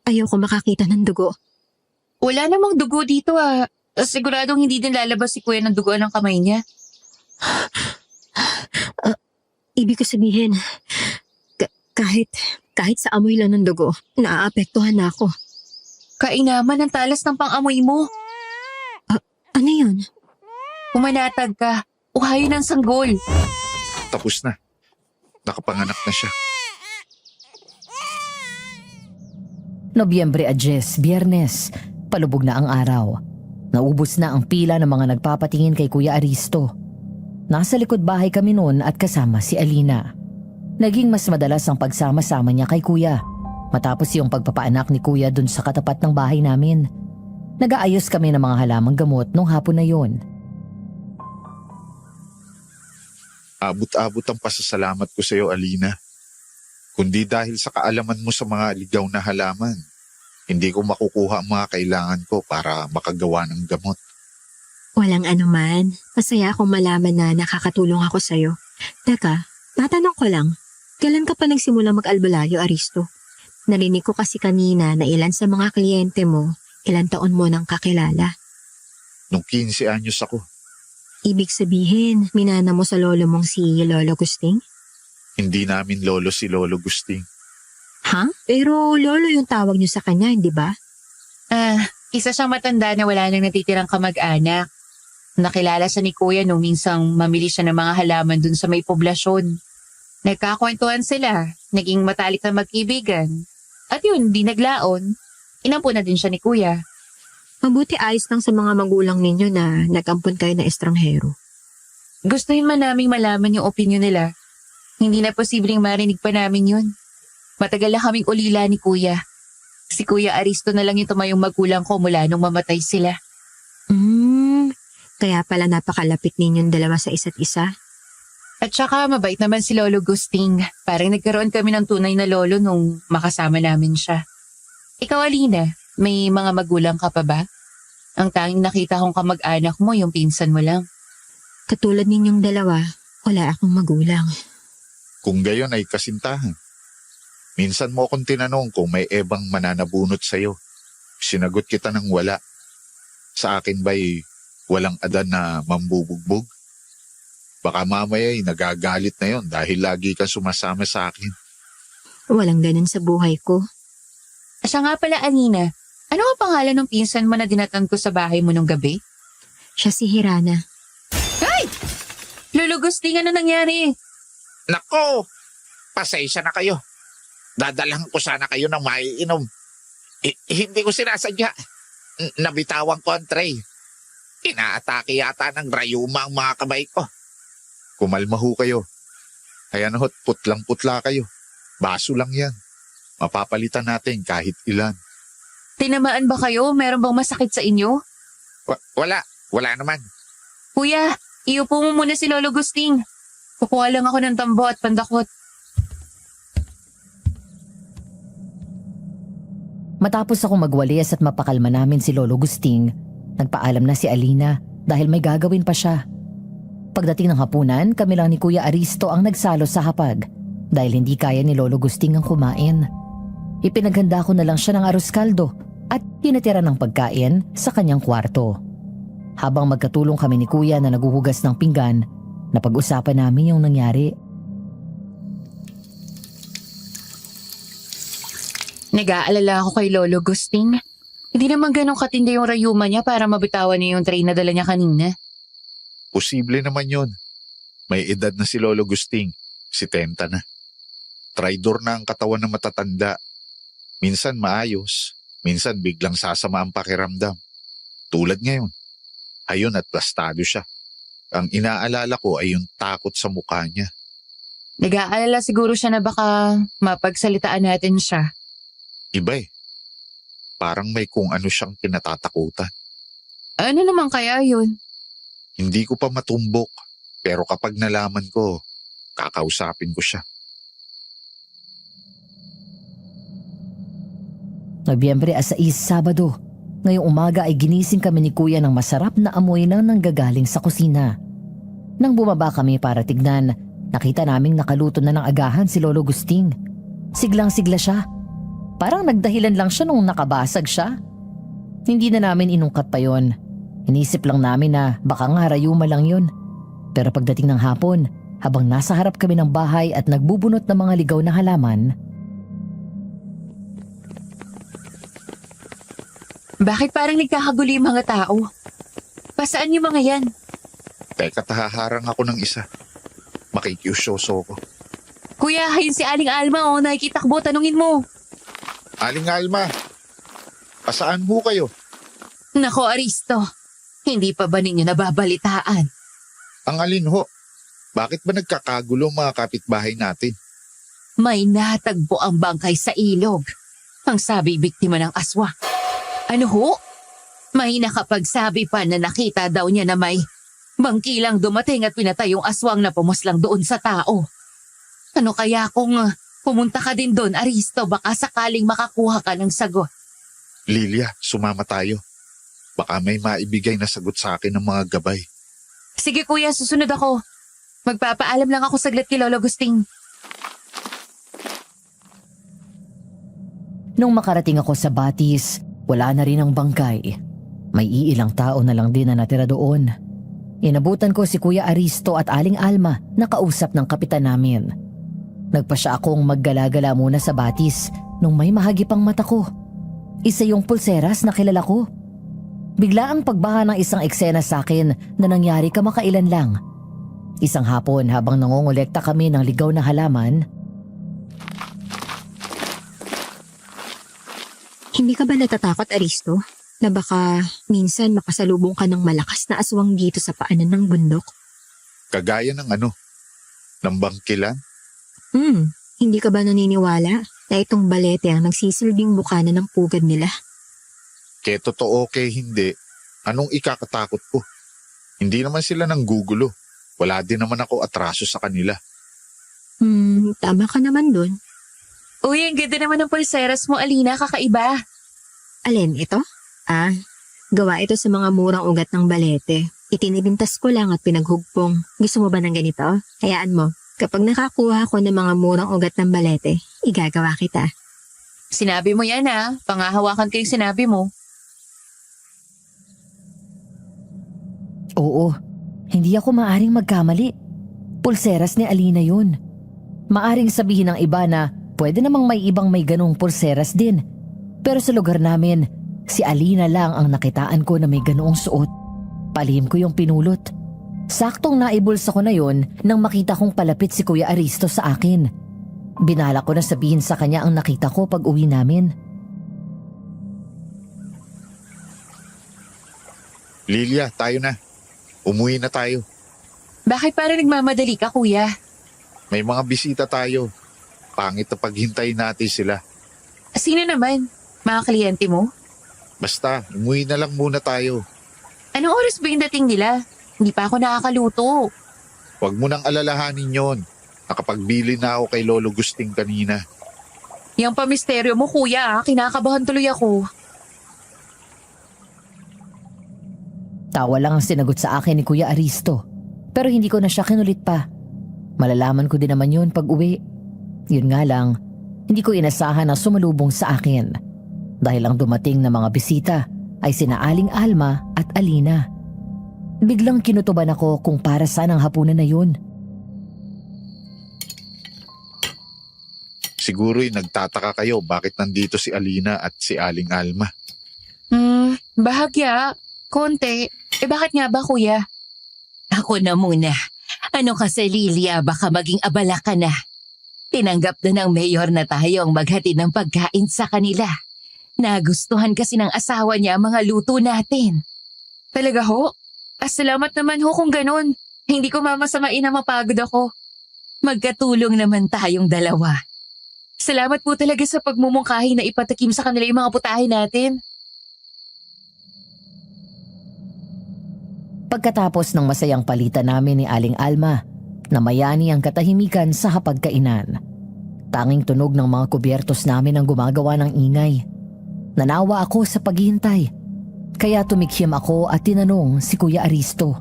Ayoko makakita ng dugo. Wala namang dugo dito ah. Siguradong hindi din lalabas si Kuya ng dugoan ng kamay niya. Ibig ko sabihin, kahit sa amoy lang ng dugo, naaapektuhan na ako. Kainaman ang talas ng pang-amoy mo. Ano yun? Pumanatag ka. Uhayo ng sanggol. Tapos na. Nakapanganak na siya. Nobyembre 10, Biyernes. Palubog na ang araw. Naubos na ang pila ng mga nagpapatingin kay Kuya Aristo. Nasa likod bahay kami noon at kasama si Alina. Naging mas madalas ang pagsama-sama niya kay Kuya. Matapos yung pagpapaanak ni Kuya dun sa katapat ng bahay namin. Nag-aayos kami ng mga halamang gamot nung hapon na yon. Abot-abot ang pasasalamat ko sa iyo, Alina. Kundi dahil sa kaalaman mo sa mga ligaw na halaman. Hindi ko makukuha ang mga kailangan ko para makagawa ng gamot. Walang anuman. Masaya akong malaman na nakakatulong ako sa'yo. Teka, tatanong ko lang. Kailan ka pa nagsimula mag-albularyo, Aristo? Narinig ko kasi kanina na ilan sa mga kliyente mo, ilan taon mo nang kakilala. Nung 15 anyos ako, Ibig sabihin, minana mo sa lolo mong si Lolo Gusting? hindi namin lolo si Lolo Gusting. Ha? Pero lolo yung tawag niyo sa kanya, hindi ba? Isa siyang matanda na wala nang natitirang kamag-anak. Nakilala siya ni Kuya nung minsang mamili siya ng mga halaman dun sa may poblasyon. Nagkakwentuhan sila, naging matalik na magkibigan. At yun, di naglaon. Inampo na din siya ni Kuya. Mabuti ayos lang sa mga magulang ninyo na nag-ampon kayo na estranghero. Gustuhin man naming malaman yung opinion nila. Hindi na posibleng marinig pa namin yun. Matagal na kaming ulila ni Kuya. Si Kuya Aristo na lang yung tumayong magulang ko mula nung mamatay sila. Kaya pala napakalapit ninyong dalawa sa isa't isa. At saka mabait naman si Lolo Gusting. Parang nagkaroon kami ng tunay na lolo nung makasama namin siya. Ikaw, Alina, may mga magulang ka pa ba? Ang tanging nakita kong kamag-anak mo yung pinsan mo lang. Katulad ninyong dalawa, wala akong magulang. Kung gayon ay kasintahan. Minsan mo akong tinanong kung may ebang mananabunot sa'yo. Sinagot kita ng wala. Sa akin ba'y walang adan na mambubugbog? Baka mamaya ay nagagalit na yon dahil lagi ka sumasama sa akin. Walang ganun sa buhay ko. Siya nga pala, Alina. Ano ang pangalan ng pinsan mo na dinatan ko sa bahay mo nung gabi? Siya si Hirana. Lolo Gusting, ano nangyari? Nako, pasensya na kayo. Dadalhan ko sana kayo ng maiinom. Hindi ko sinasadya. Nabitawan ko ang tray. Inaatake yata ng rayuma ang mga kamay ko. Kumalma ho kayo. Kaya naho't putlang-putla kayo. Baso lang yan. Mapapalitan natin kahit ilan. Tinamaan ba kayo? Meron bang masakit sa inyo? Wala naman. Kuya, iupo mo muna si Lolo Gusting. Kukuha lang ako ng tambo at pandakot. Matapos ako magwalis at mapakalma namin si Lolo Gusting, nagpaalam na si Alina dahil may gagawin pa siya. Pagdating ng hapunan, kami lang ni Kuya Aristo ang nagsalo sa hapag dahil hindi kaya ni Lolo Gusting ang kumain. Ipinaghanda ko na lang siya ng arroz kaldo at tinatira ng pagkain sa kanyang kwarto. Habang magkatulong kami ni Kuya na naguhugas ng pinggan, napag-usapan namin yung nangyari. Nag-aalala ako kay Lolo Gusting. Hindi naman ganun katindi yung rayuma niya para mabitawan niya yung tray na dala niya kanina. Posible naman yon. May edad na si Lolo Gusting. 70 na. Traidor na ang katawan ng matatanda. Minsan maayos, minsan biglang sasama ang pakiramdam. Tulad ngayon. Ayun at plastado siya. Ang inaalala ko ay yung takot sa mukha niya. Nag-aalala siguro siya na baka mapagsalitaan natin siya. Iba eh. Parang may kung ano siyang kinatatakutan. Ano naman kaya yun? Hindi ko pa matumbok. Pero kapag nalaman ko, kakausapin ko siya. Nobyembre 6, Sabado. Ngayong umaga ay ginising kami ni Kuya ng masarap na amoy na nanggagaling sa kusina. Nang bumaba kami para tignan, nakita naming nakaluto na ng agahan si Lolo Gusting. Siglang-sigla siya. Parang nagdahilan lang siya nung nakabasag siya. Hindi na namin inungkat pa yon. Inisip lang namin na baka nga rayuma lang yun. Pero pagdating ng hapon, habang nasa harap kami ng bahay at nagbubunot ng mga ligaw na halaman, Bakit parang nagkakagulo yung mga tao? Pasaan yung mga yan? Teka, tahaharang ako ng isa. Makikiusyoso ko. Kuya, ayun si Aling Alma oh, nakikitakbo, tanungin mo. Aling Alma, pasaan ho kayo? Nako Aristo, hindi pa ba ninyo nababalitaan? Ang alin ho? Bakit ba nagkakagulo mga kapitbahay natin? May natagpo ang bangkay sa ilog. Ang sabi biktima ng aswang. Ano ho? May nakapagsabi pa na nakita daw niya na may bangkilang dumating at pinatay yung aswang na pumuslang doon sa tao. Ano kaya kung pumunta ka din doon, Aristo, baka sakaling makakuha ka ng sagot. Lilia, sumama tayo. Baka may maibigay na sagot sa akin ng mga gabay. Sige kuya, susunod ako. Magpapaalam lang ako saglit kay Lolo Gusting. Nung makarating ako sa Batis, wala na rin ang bangkay. May iilang tao na lang din na natira doon. Inabutan ko si Kuya Aristo at Aling Alma na kausap ng kapitan namin. Nagpa siya akong maggala-gala muna sa Batis nung may mahagipang mata ko. Isa yung pulseras na kilala ko. Bigla ang pagbaha ng isang eksena sa akin na nangyari kamakailan lang. Isang hapon habang nangongolekta kami ng ligaw na halaman, Hindi ka ba natatakot, Aristo? Na baka minsan makasalubong ka ng malakas na aswang dito sa paanan ng bundok? Kagaya ng ng bangkilan? Hindi ka ba naniniwala na itong balete ang nagsisilbing bukana ng pugad nila? Kaya totoo kay hindi, anong ikakatakot ko? Hindi naman sila nanggugulo. Wala din naman ako atraso sa kanila. Tama ka naman dun. Uy, ang ganda naman ng pulseras mo, Alina, kakaiba. Alin ito? Gawa ito sa mga murang ugat ng balete. Itinibintas ko lang at pinaghugpong. Gusto mo ba ng ganito? Hayaan mo, kapag nakakuha ko ng mga murang ugat ng balete, igagawa kita. Sinabi mo yan ha, pangahawakan ko yung sinabi mo. oo, hindi ako maaring magkamali. Pulseras ni Alina yun. Maaring sabihin ng iba na pwede namang may ibang may ganong pulseras din. Pero sa lugar namin, si Alina lang ang nakitaan ko na may ganoong suot. Palihim ko yung pinulot. Saktong naibulsa ko na yon nang makita kong palapit si Kuya Aristo sa akin. Binala ko na sabihin sa kanya ang nakita ko pag uwi namin. Lilia, tayo na. Umuwi na tayo. Bakit parang nagmamadali ka, kuya? May mga bisita tayo. Pangit na paghintayin natin sila. Sino naman? Mga kliyente mo? Basta, umuwi na lang muna tayo. Anong oras ba yung dating nila? Hindi pa ako nakakaluto. Huwag mo nang alalahanin yon. Nakapagbili na ako kay Lolo Gusting kanina. Yung pamisteryo mo, kuya, kinakabahan tuloy ako. Tawa lang ang sinagot sa akin ni Kuya Aristo. Pero hindi ko na siya kinulit pa. Malalaman ko din naman yun pag uwi. Yun nga lang, hindi ko inasahan na sumalubong sa akin. Dahil ang dumating na mga bisita ay sina Aling Alma at Alina. Biglang kinutuban ako kung para saan ang hapunan na yun. Siguro'y nagtataka kayo bakit nandito si Alina at si Aling Alma. Bahagya. Konti. Bakit nga ba, kuya? Ako na muna. Ano ka sa Lilia, baka maging abala ka na. Tinanggap na ng mayor na tayo ang maghatid ng pagkain sa kanila. Nagustuhan kasi ng asawa niya ang mga luto natin. Talaga ho? Salamat naman ho kung ganun. Hindi ko mamasamain na mapagod ako. Magkatulong naman tayong dalawa. Salamat po talaga sa pagmumungkahi na ipatakim sa kanila yung mga putahe natin. Pagkatapos ng masayang palitan namin ni Aling Alma, namayani ang katahimikan sa hapagkainan. Tanging tunog ng mga kubyertos namin ang gumagawa ng ingay. Nanawa ako sa paghihintay, kaya tumikhim ako at tinanong si Kuya Aristo.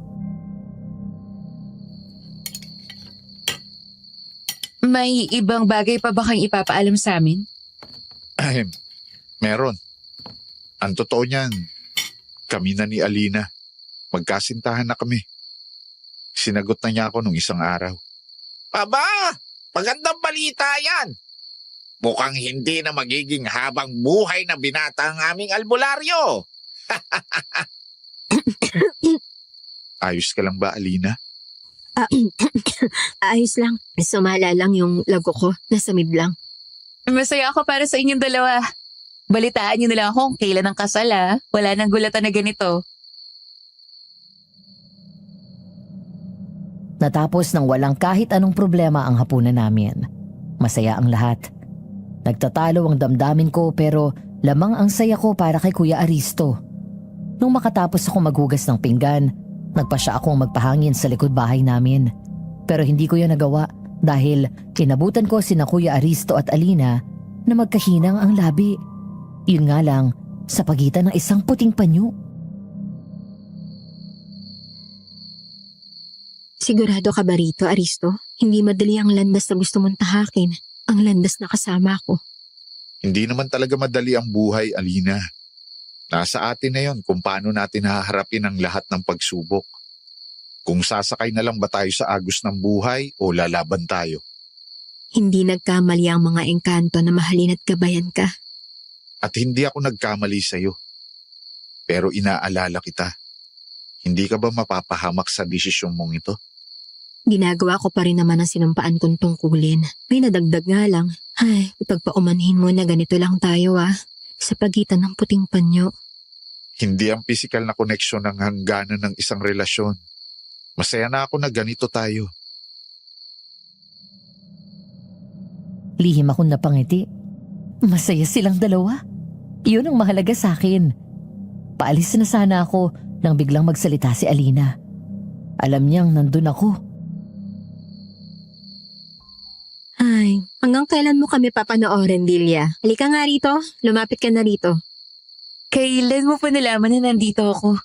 May ibang bagay pa ba kayong ipapaalam sa amin? Meron. Ang totoo niyan, kami na ni Alina. Magkasintahan na kami. Sinagot na niya ako nung isang araw. Aba, magandang balita yan. Mukhang hindi na magiging habang buhay na binata ang aming albularyo. Ayos ka lang ba, Alina? Ayos lang. Sumala lang yung lago ko. Nasamid lang. Masaya ako para sa inyong dalawa. Balitaan niyo na lang ako kung kailan ang kasal ha. Wala nang gulatan na ganito. Natapos ng walang kahit anong problema ang hapunan namin. Masaya ang lahat. Nagtatalo ang damdamin ko pero lamang ang saya ko para kay Kuya Aristo. Nung makatapos ako maghugas ng pinggan, nagpa siya akong magpahangin sa likod bahay namin. Pero hindi ko yan nagawa dahil inabutan ko sina Kuya Aristo at Alina na magkahinang ang labi. Yun nga lang, sa pagitan ng isang puting panyo. Sigurado ka ba rito, Aristo? Hindi madali ang landas na gusto mong tahakin. Ang landas na kasama ko. Hindi naman talaga madali ang buhay, Alina. Nasa atin na yon kung paano natin haharapin ang lahat ng pagsubok. Kung sasakay na lang ba tayo sa agos ng buhay o lalaban tayo. Hindi nagkamali ang mga engkanto na mahalin at gabayan ka. At hindi ako nagkamali sa'yo. Pero inaalala kita. Hindi ka ba mapapahamak sa desisyon mong ito? Ginagawa ko pa rin naman ang sinumpaan kong tungkulin. May nadagdag nga lang. Ay, ipagpaumanhin mo na ganito lang tayo sa pagitan ng puting panyo. Hindi ang pisikal na koneksyon ng hangganan ng isang relasyon. Masaya na ako na ganito tayo. Lihim akong napangiti. Masaya silang dalawa. Iyon ang mahalaga sa akin. Paalis na sana ako nang biglang magsalita si Alina. Alam niyang nandun ako. Ay, hanggang kailan mo kami papanoorin, Delia? Halika nga rito. Lumapit ka na rito. Kailan mo pa nalaman na nandito ako?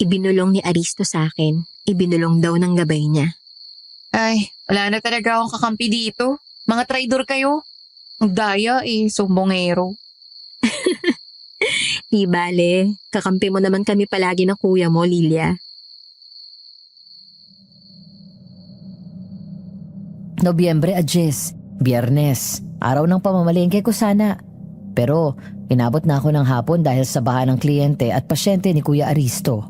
Ibinulong ni Aristo sa akin. Ibinulong daw ng gabay niya. Ay, wala na talaga akong kakampi dito. Mga traidor kayo. Ang daya sumbongero. Di bale, kakampi mo naman kami palagi ng kuya mo, Lilia. Nobyembre 10, Biyernes, araw ng pamamalengke ko sana. Pero inabot na ako ng hapon dahil sa baha ng kliyente at pasyente ni Kuya Aristo.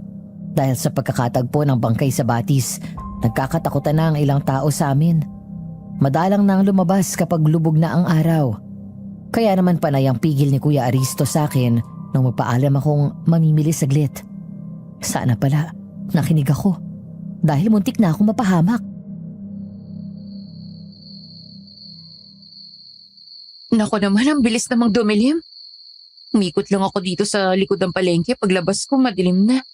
Dahil sa pagkakatagpo ng bangkay sa batis, nagkakatakutan na ang ilang tao sa amin. Madalang nang lumabas kapag lubog na ang araw. Kaya naman panay ang pigil ni Kuya Aristo sa akin nung magpaalam akong mamimili saglit. Sana pala, nakinig ako. Dahil muntik na akong mapahamak. Nako naman, ang bilis namang dumilim. Umikot lang ako dito sa likod ng palengke. Paglabas ko, madilim na.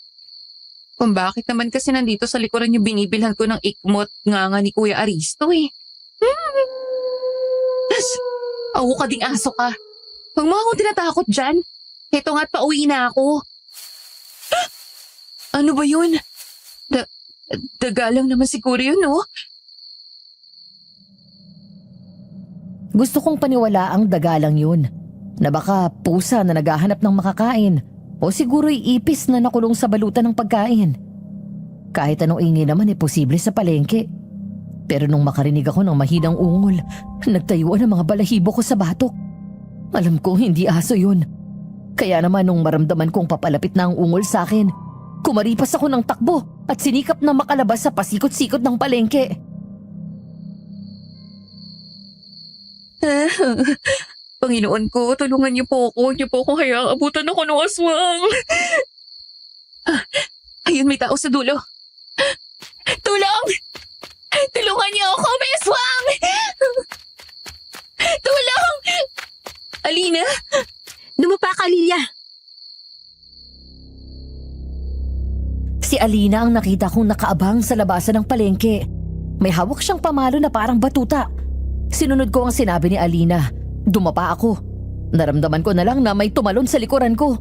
Kung bakit naman kasi nandito sa likuran yung binibilhan ko ng ikmot nga ni Kuya Aristo Awo ka ding aso ka. Huwag mo akong tinatakot dyan. Heto nga't pauwi na ako. Ano ba yun? Dagalang naman siguro yun, no? Gusto kong paniwala ang dagalang yun. Na baka pusa na naghahanap ng makakain o siguro'y ipis na nakulong sa balutan ng pagkain. Kahit anong ingay naman posible sa palengke. Pero nung makarinig ako ng mahinang ungol, nagtayuan ang mga balahibo ko sa batok. Alam kong hindi aso yun. Kaya naman nung maramdaman kong papalapit na ang ungol sa akin, kumaripas ako ng takbo at sinikap na makalabas sa pasikot-sikot ng palengke. Panginoon ko, tulungan niyo po ako. Niyo po ako hayaang abutan ako ng aswang. Ayun, may tao sa dulo. Tulong! Tulungan niyo ako, may aswang! Tulong! Alina? Dumapa ka, Lilia! Si Alina ang nakita kong nakaabang sa labasan ng palengke. May hawak siyang pamalo na parang batuta. Sinunod ko ang sinabi ni Alina. Dumapa ako. Naramdaman ko na lang na may tumalon sa likuran ko.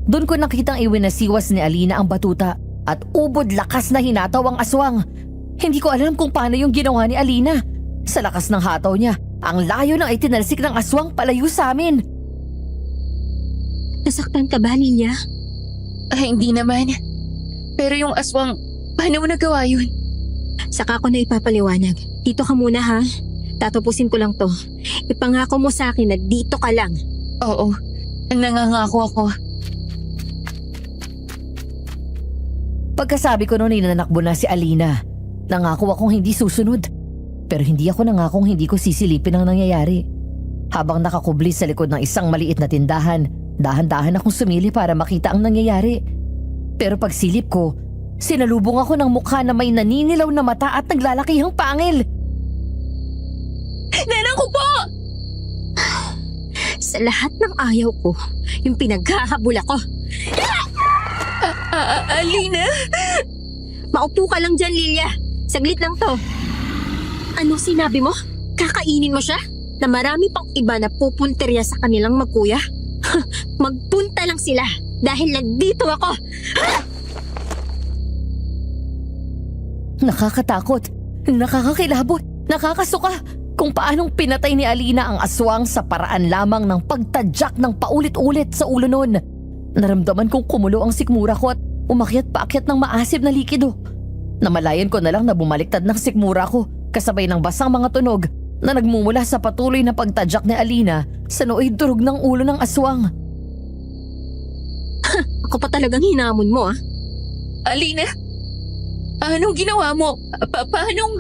Doon ko nakitang iwinasiwas ni Alina ang batuta at ubod lakas na hinataw ang aswang. Hindi ko alam kung paano yung ginawa ni Alina. Sa lakas ng hataw niya, ang layo ng itinalsik ng aswang palayo sa amin. Nasaktan ka ba, Lilia? Ay, hindi naman. Pero yung aswang, paano mo nagawa yun? Saka ko na ipapaliwanag. Dito ka muna, ha? Tatapusin ko lang to. Ipangako mo sa akin na dito ka lang. Oo, nangangako ako. Pagkasabi ko noon, nanakbo na si Alina. Nangako akong hindi susunod. Pero hindi ako nangakong hindi ko sisilipin ang nangyayari. Habang nakakubli sa likod ng isang maliit na tindahan, dahan-dahan akong sumili para makita ang nangyayari. Pero pagsilip ko, sinalubong ako ng mukha na may naninilaw na mata at naglalakihang pangil. Nanang ko po! Sa lahat ng ayaw ko, yung pinaghahabol ako. Alina? Maupo ka lang dyan, Lilia. Saglit lang to. Anong sinabi mo? Kakainin mo siya? Na marami pang iba na pupunterya sa kanilang magkuya? Magpunta lang sila dahil nandito ako. Nakakatakot, nakakakilabot, nakakasuka kung paanong pinatay ni Alina ang aswang sa paraan lamang ng pagtadyak ng paulit-ulit sa ulo nun. Naramdaman kong kumulo ang sikmura ko at umakyat paakyat ng maasim na likido. Namalayan ko na lang na bumaliktad ng sikmura ko kasabay ng basang mga tunog na nagmumula sa patuloy na pagtadyak ni Alina sa nooy durog ng ulo ng aswang. Ako pa talagang hinamon mo ah. Alina, anong ginawa mo? Paanong...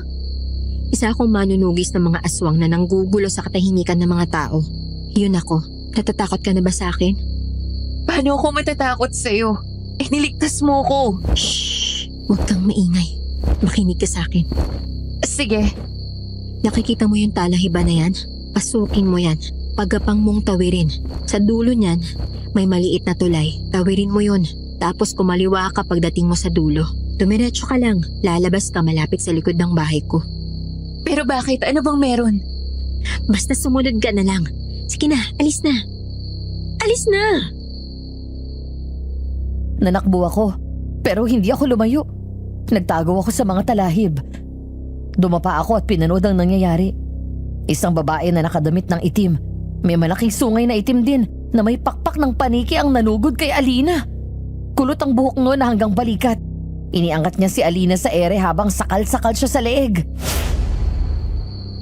Isa akong manunugis ng mga aswang na nanggugulo sa katahimikan ng mga tao. Yun ako. Natatakot ka na ba sa akin? Paano ako matatakot sa'yo? Niligtas mo ko. Shh! Huwag kang maingay. Makinig ka sa akin. Sige. Nakikita mo yung talahiba na yan? Pasukin mo yan. Pagapang mong tawirin. Sa dulo niyan, may maliit na tulay. Tawirin mo yun. Tapos kumaliwa ka pagdating mo sa dulo. Dumiretso ka lang. Lalabas ka malapit sa likod ng bahay ko. Pero bakit? Ano bang meron? Basta sumunod ka na lang. Sige na, alis na. Alis na! Nanakbo ako, pero hindi ako lumayo. Nagtago ako sa mga talahib. Dumapa ako at pinanood ang nangyayari. Isang babae na nakadamit ng itim. May malaking sungay na itim din na may pakpak ng paniki ang nanugod kay Alina. Kulot ang buhok noon na hanggang balikat. Iniangat niya si Alina sa ere habang sakal-sakal siya sa leeg.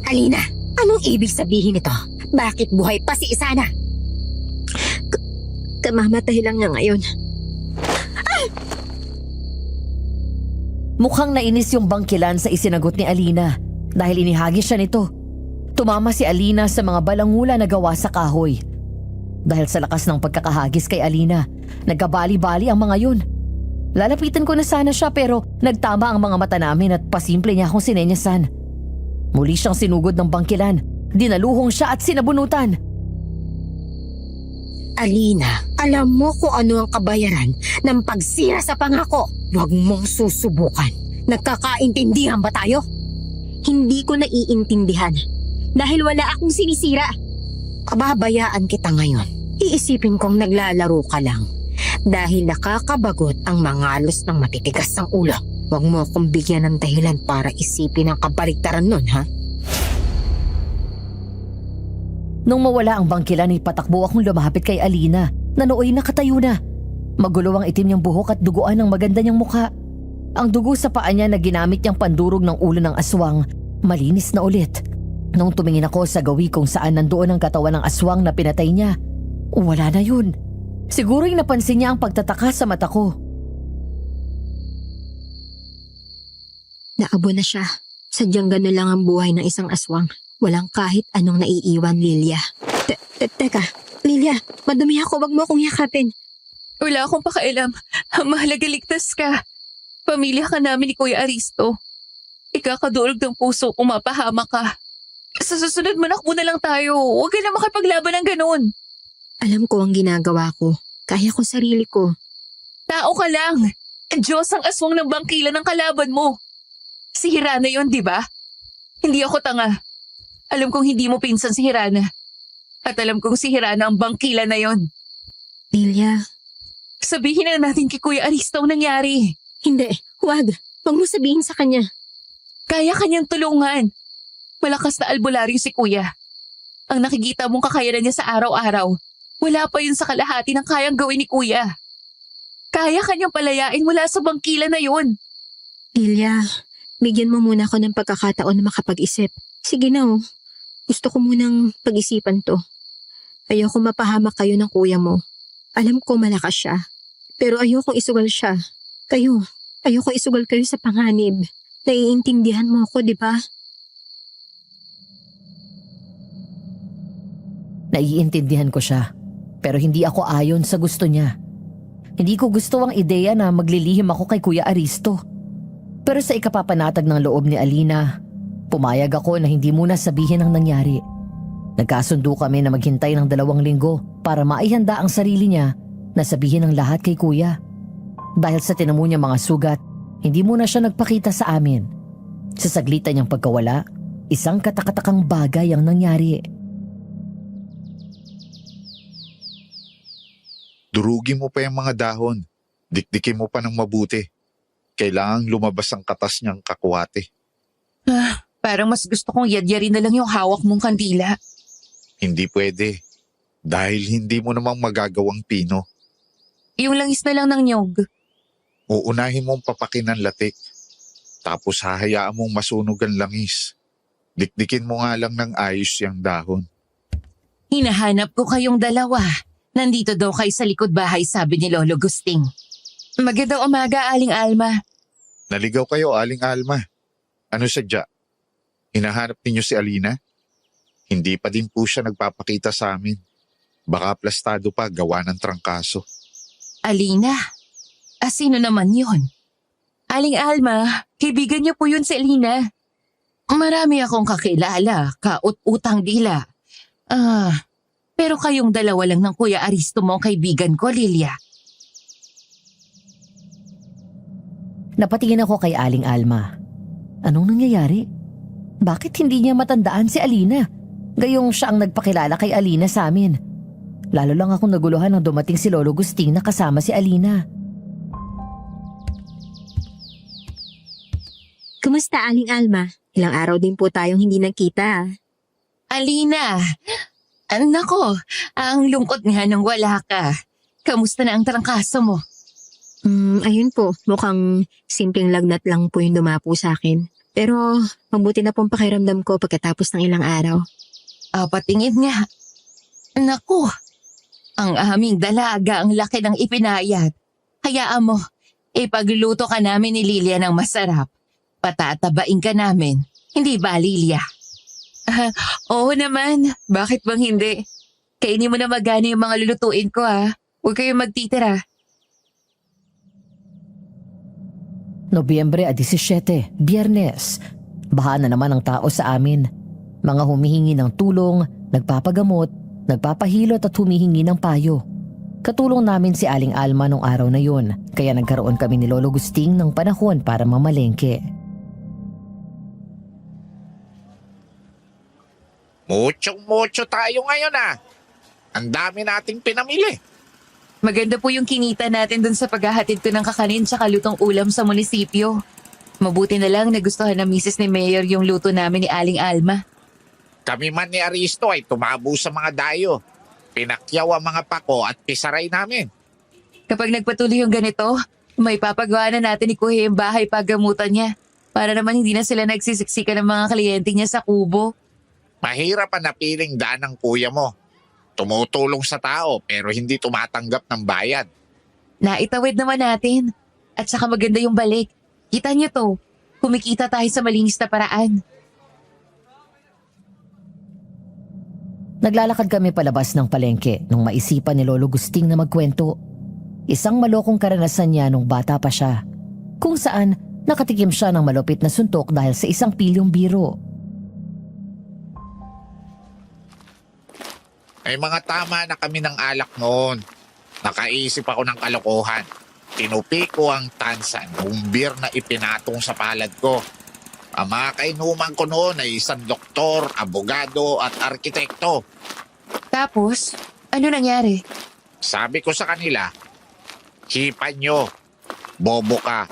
Alina, anong ibig sabihin nito? Bakit buhay pa si Isana? Kamamatay lang niya ngayon. Mukhang nainis yung bangkilan sa isinagot ni Alina dahil inihagis siya nito. Tumama si Alina sa mga balangula na gawa sa kahoy. Dahil sa lakas ng pagkakahagis kay Alina, nagkabali-bali ang mga yun. Lalapitan ko na sana siya pero nagtama ang mga mata namin at pasimple niya akong sinenyasan. Muli siyang sinugod ng bangkilan. Dinaluhong siya at sinabunutan. Alina, alam mo kung ano ang kabayaran ng pagsira sa pangako. Huwag mong susubukan. Nagkakaintindihan ba tayo? Hindi ko naiintindihan. Dahil wala akong sinisira. Kababayaan kita ngayon. Iisipin kong naglalaro ka lang. Dahil nakakabagot ang mangalos ng matitigas ng ulo. Huwag mo akong bigyan ng dahilan para isipin ang kabaligtaran nun, ha? Nung mawala ang bangkilan ay patakbo akong lumapit kay Alina na nooy nakatayo na. Magulo ang itim niyang buhok at duguan ng maganda niyang mukha. Ang dugo sa paa niya na ginamit niyang pandurog ng ulo ng aswang, malinis na ulit. Nung tumingin ako sa gawi kung saan nandoon ang katawan ng aswang na pinatay niya, wala na yun. Siguro'y napansin niya ang pagtataka sa mata ko. Naabo na siya. Sadyang gano'n lang ang buhay ng isang aswang. Walang kahit anong naiiwan, Lilia. Teka, Lilia, madumi ako. Wag mo akong yakapin. Wala akong pakialam. Mahalaga ligtas ka. Pamilya ka namin ni Kuya Aristo. Ikakadulog ng puso kung mapahama ka. Sa susunod manakbo na lang tayo. Huwag ka na makipaglaban ng ganun. Alam ko ang ginagawa ko. Kaya ko sarili ko. Tao ka lang. Diyos ang aswang ng bangkila ng kalaban mo. Si Hirana yon, di ba? Hindi ako tanga. Alam kong hindi mo pinsan si Hirana. At alam kong si Hirana ang bangkila na yon. Lilia. Sabihin na natin kay Kuya Aristo ang nangyari. Hindi, huwag. Huwag mo sabihin sa kanya. Kaya kanyang tulungan. Malakas na albularyo si Kuya. Ang nakikita mong kakayanan niya sa araw-araw, wala pa yun sa kalahati ng kayang gawin ni Kuya. Kaya kanyang palayain mula sa bangkila na yun. Lilia, bigyan mo muna ako ng pagkakataon na makapag-isip. Sige na oh. Gusto ko munang pag-isipan to. Ayoko mapahamak kayo ng kuya mo. Alam ko malakas siya. Pero ayokong isugal siya. Ayoko isugal kayo sa panganib. Naiintindihan mo ako, di ba? Naiintindihan ko siya. Pero hindi ako ayon sa gusto niya. Hindi ko gusto ang ideya na maglilihim ako kay Kuya Aristo. Pero sa ikapapanatag ng loob ni Alina, pumayag ako na hindi muna sabihin ang nangyari. Nagkasundo kami na maghintay ng 2 linggo para maihanda ang sarili niya na sabihin ang lahat kay Kuya. Dahil sa tinamo niya mga sugat, hindi muna siya nagpakita sa amin. Sa saglitan niyang pagkawala, isang katakatakang bagay ang nangyari. Durugin mo pa yung mga dahon. Dikdikin mo pa ng mabuti. Kailangang lumabas ang katas niyang kakuwate. Parang mas gusto kong yadyarin na lang yung hawak mong kandila. Hindi pwede. Dahil hindi mo namang magagawang pino. Yung langis na lang ng nyog. Uunahin mong papakin ang latik. Tapos hahayaan mong masunog ang langis. Dikdikin mo nga lang ng ayos yung dahon. Hinahanap ko kayong dalawa. Nandito daw kayo sa likod bahay, sabi ni Lolo Gusting. Magandang umaga, Aling Alma. Naligaw kayo, Aling Alma. Ano sadya? Hinahanap ninyo si Alina? Hindi pa din po siya nagpapakita sa amin. Baka plastado pa gawa ng trangkaso. Alina? Sino naman yun? Aling Alma, kaibigan niyo po yun si Alina. Marami akong kakilala, kaut-utang dila. Pero kayong dalawa lang ng Kuya Aristo mo ang kaibigan ko, Lilia. Napatingin ako kay Aling Alma. Anong nangyayari? Bakit hindi niya matandaan si Alina? Gayong siya ang nagpakilala kay Alina sa amin. Lalo lang akong naguluhan nang dumating si Lolo Gusting na kasama si Alina. Kumusta, Aling Alma? Ilang araw din po tayong hindi nagkita. Alina! Nako, ang lungkot nga nang wala ka. Kamusta na ang trangkaso mo? Ayun po, mukhang simpleng lagnat lang po yung dumapo sa akin. Pero mabuti na pong pakiramdam ko pagkatapos ng ilang araw. Patingin nga. Naku, ang aming dalaga ang laki ng ipinayat. Hayaan mo, ipagluto ka namin ni Lilia ng masarap. Patatabain ka namin. Hindi ba, Lilia? Oo naman, bakit bang hindi? Kainin mo na magana yung mga lulutuin ko Huwag kayong magtitira. Nobyembre 17, Biyernes. Baha na naman ang tao sa amin. Mga humihingi ng tulong, nagpapagamot, nagpapahilot at humihingi ng payo. Katulong namin si Aling Alma nung araw na yun, kaya nagkaroon kami ni Lolo Gusting ng panahon para mamalengke. Mucho tayo ngayon Ang dami nating pinamili. Maganda po yung kinita natin dun sa paghahatid ko ng kakanin tsaka lutong ulam sa munisipyo. Mabuti na lang nagustuhan ng misis ni Mayor yung luto namin ni Aling Alma. Kami man ni Aristo ay tumabo sa mga dayo. Pinakyaw ang mga pako at pisaray namin. Kapag nagpatuloy yung ganito, may papagawa na natin ni Kuya yung bahay paggamutan niya. Para naman hindi na sila nagsisiksika ng mga kliyente niya sa kubo. Mahirap ang napiling daan ng kuya mo. Tumutulong sa tao pero hindi tumatanggap ng bayad. Naitawid naman natin. At saka maganda yung balik. Kita niyo to, kumikita tayo sa malinis na paraan. Naglalakad kami palabas ng palengke nung maisipan ni Lolo Gusting na magkwento. Isang malokong karanasan niya nung bata pa siya. Kung saan nakatikim siya ng malupit na suntok dahil sa isang pilyong biro. May mga tama na kami ng alak noon. Nakaisip ako ng kalokohan. Tinupi ko ang tansan, beer na ipinatong sa palad ko. Ang mga kainuman ko noon ay isang doktor, abogado at arkitekto. Tapos, ano nangyari? Sabi ko sa kanila, hipan nyo, bobo ka.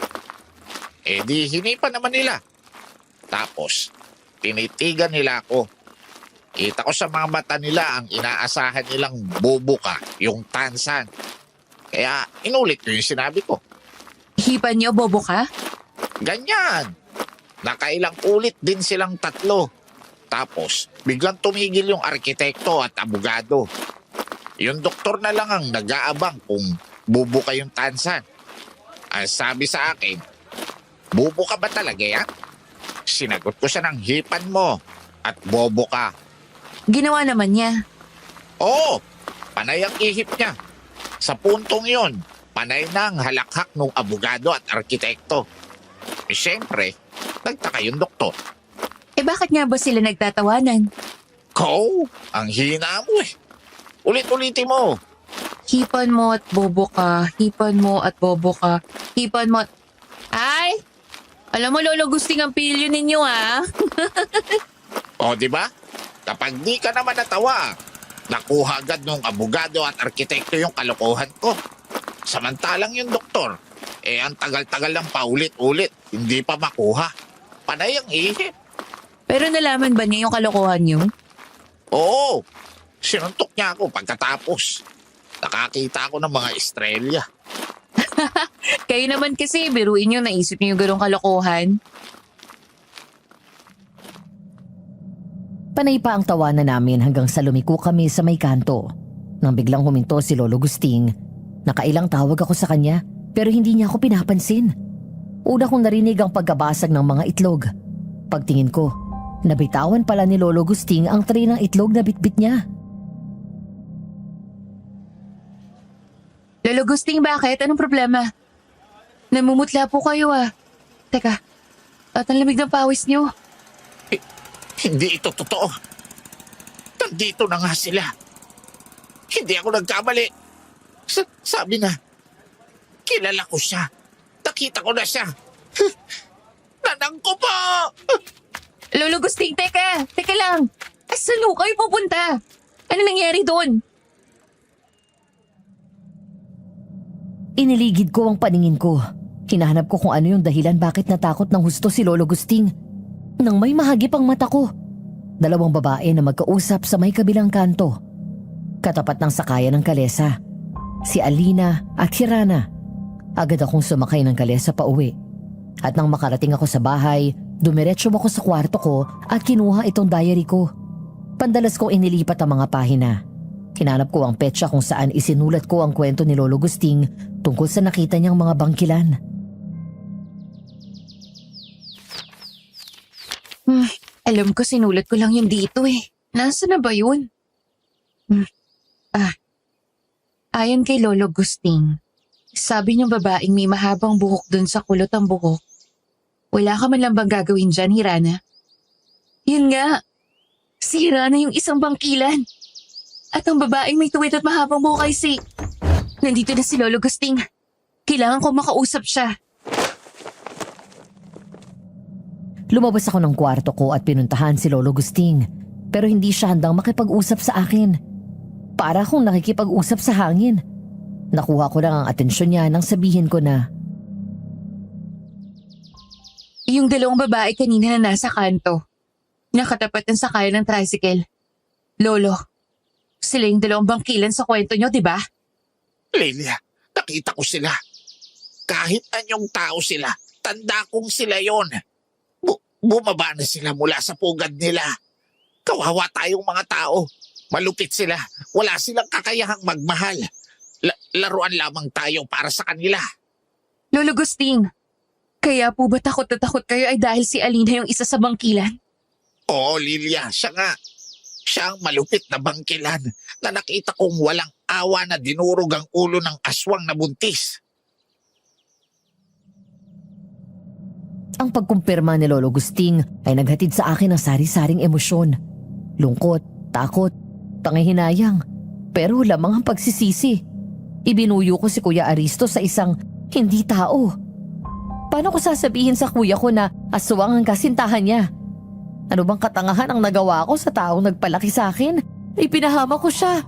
Eh di hinipan naman nila. Tapos, tinitigan nila ako. Kita ko sa mga mata nila ang inaasahan nilang bobo ka, yung tansan. Kaya inulit ko yung sinabi ko. Hipan niyo, bobo ka? Ganyan. Nakailang ulit din silang tatlo. Tapos, biglang tumigil yung arkitekto at abogado. Yung doktor na lang ang nag-aabang kung bobo ka yung tansan. Ang sabi sa akin, bobo ka ba talaga yan? Sinagot ko siya ng hipan mo at bobo ka. Ginawa naman niya. Oo, panay ang ihip niya. Sa puntong yon, panay na ang halakhak ng abogado at arkitekto. Eh siyempre, nagtaka yung doktor. Bakit nga ba sila nagtatawanan? Ko, ang hina mo Ulit-ulitin mo. Hipan mo at bobo ka, hipan mo at bobo ka, hipan mo at... Ay! Alam mo, Lolo Gusting ang pilyo ninyo O, di ba? Kapag di ka naman natawa, Nakuha agad nung abogado at arkitekto yung kalokohan ko. Samantalang yung doktor, ang tagal-tagal lang paulit-ulit, hindi pa makuha. Panay ang ihip. Pero nalaman ba niya yung kalokohan niyo? Oo, sinuntok niya ako pagkatapos. Nakakita ako ng mga estrelya. Kayo naman kasi, biruin niyo, naisip niyo yung ganong kalokohan. Panay pa ang tawanan namin hanggang sa lumiko kami sa may kanto. Nang biglang huminto si Lolo Gusting, nakailang tawag ako sa kanya pero hindi niya ako pinapansin. Una kong narinig ang pagkabasag ng mga itlog. Pagtingin ko, nabitawan pala ni Lolo Gusting ang tray ng itlog na bitbit niya. Lolo Gusting, bakit? Anong problema? Namumutla po kayo Teka, at ang lamig ng pawis niyo. Hindi ito totoo. Nandito na nga sila. Hindi ako nagkamali. Sabi na, kilala ko siya. Nakita ko na siya. Nanang ko po! Lolo Gusting, teka! Teka lang! Asan ho kayo pupunta? Ano nangyari doon? Iniligid ko ang paningin ko. Hinahanap ko kung ano yung dahilan bakit natakot ng husto si Lolo Gusting. Nang may mahagip ang mata ko, dalawang babae na magkausap sa may kabilang kanto. Katapat ng sakayan ng kalesa, si Alina at Hirana. Agad akong sumakay ng kalesa pa uwi. At nang makarating ako sa bahay, dumiretso ako sa kwarto ko at kinuha itong diary ko. Pandalas kong inilipat ang mga pahina. Hinanap ko ang petsa kung saan isinulat ko ang kwento ni Lolo Gusting tungkol sa nakita niyang mga bangkilan. Alam ko sinulat ko lang yung dito Nasaan na ba yun? Ayon kay Lolo Gusting, sabi niyang babaeng may mahabang buhok dun sa kulot ang buhok. Wala ka man lang bang gagawin dyan, Hirana? Yun nga, si Hirana yung isang bangkilan. At ang babaeng may tuwid at mahabang buhok ay Nandito na si Lolo Gusting. Kailangan ko makausap siya. Lumabas ako ng kwarto ko at pinuntahan si Lolo Gusting, pero hindi siya handang makipag-usap sa akin. Para akong nakikipag-usap sa hangin. Nakuha ko lang ang atensyon niya nang sabihin ko na, Yung dalawang babae kanina na nasa kanto. Nakatapat ng sakayan ng tricycle. Lolo, sila yung dalawang bangkilan sa kwento nyo, di ba? Lelia, nakita ko sila. Kahit anyong tao sila, tanda kong sila yon. Bumaba na sila mula sa pugad nila. Kawawa tayong mga tao. Malupit sila. Wala silang kakayahang magmahal. Laruan lamang tayo para sa kanila. Lolo Gusting, kaya po ba takot na takot kayo ay dahil si Alina yung isa sa bangkilan? Oo, Lilia, siya nga. Siya ang malupit na bangkilan na nakita kong walang awa na dinurog ang ulo ng aswang na buntis. ang pagkumpirma ni Lolo Gusting ay naghatid sa akin ng sari-saring emosyon. Lungkot, takot, pangihinayang, pero lamang ang pagsisisi. Ibinuyo ko si Kuya Aristo sa isang hindi tao. Paano ko sasabihin sa kuya ko na aswang ang kasintahan niya? Ano bang katangahan ang nagawa ko sa taong nagpalaki sa akin? Ipinahama ko siya.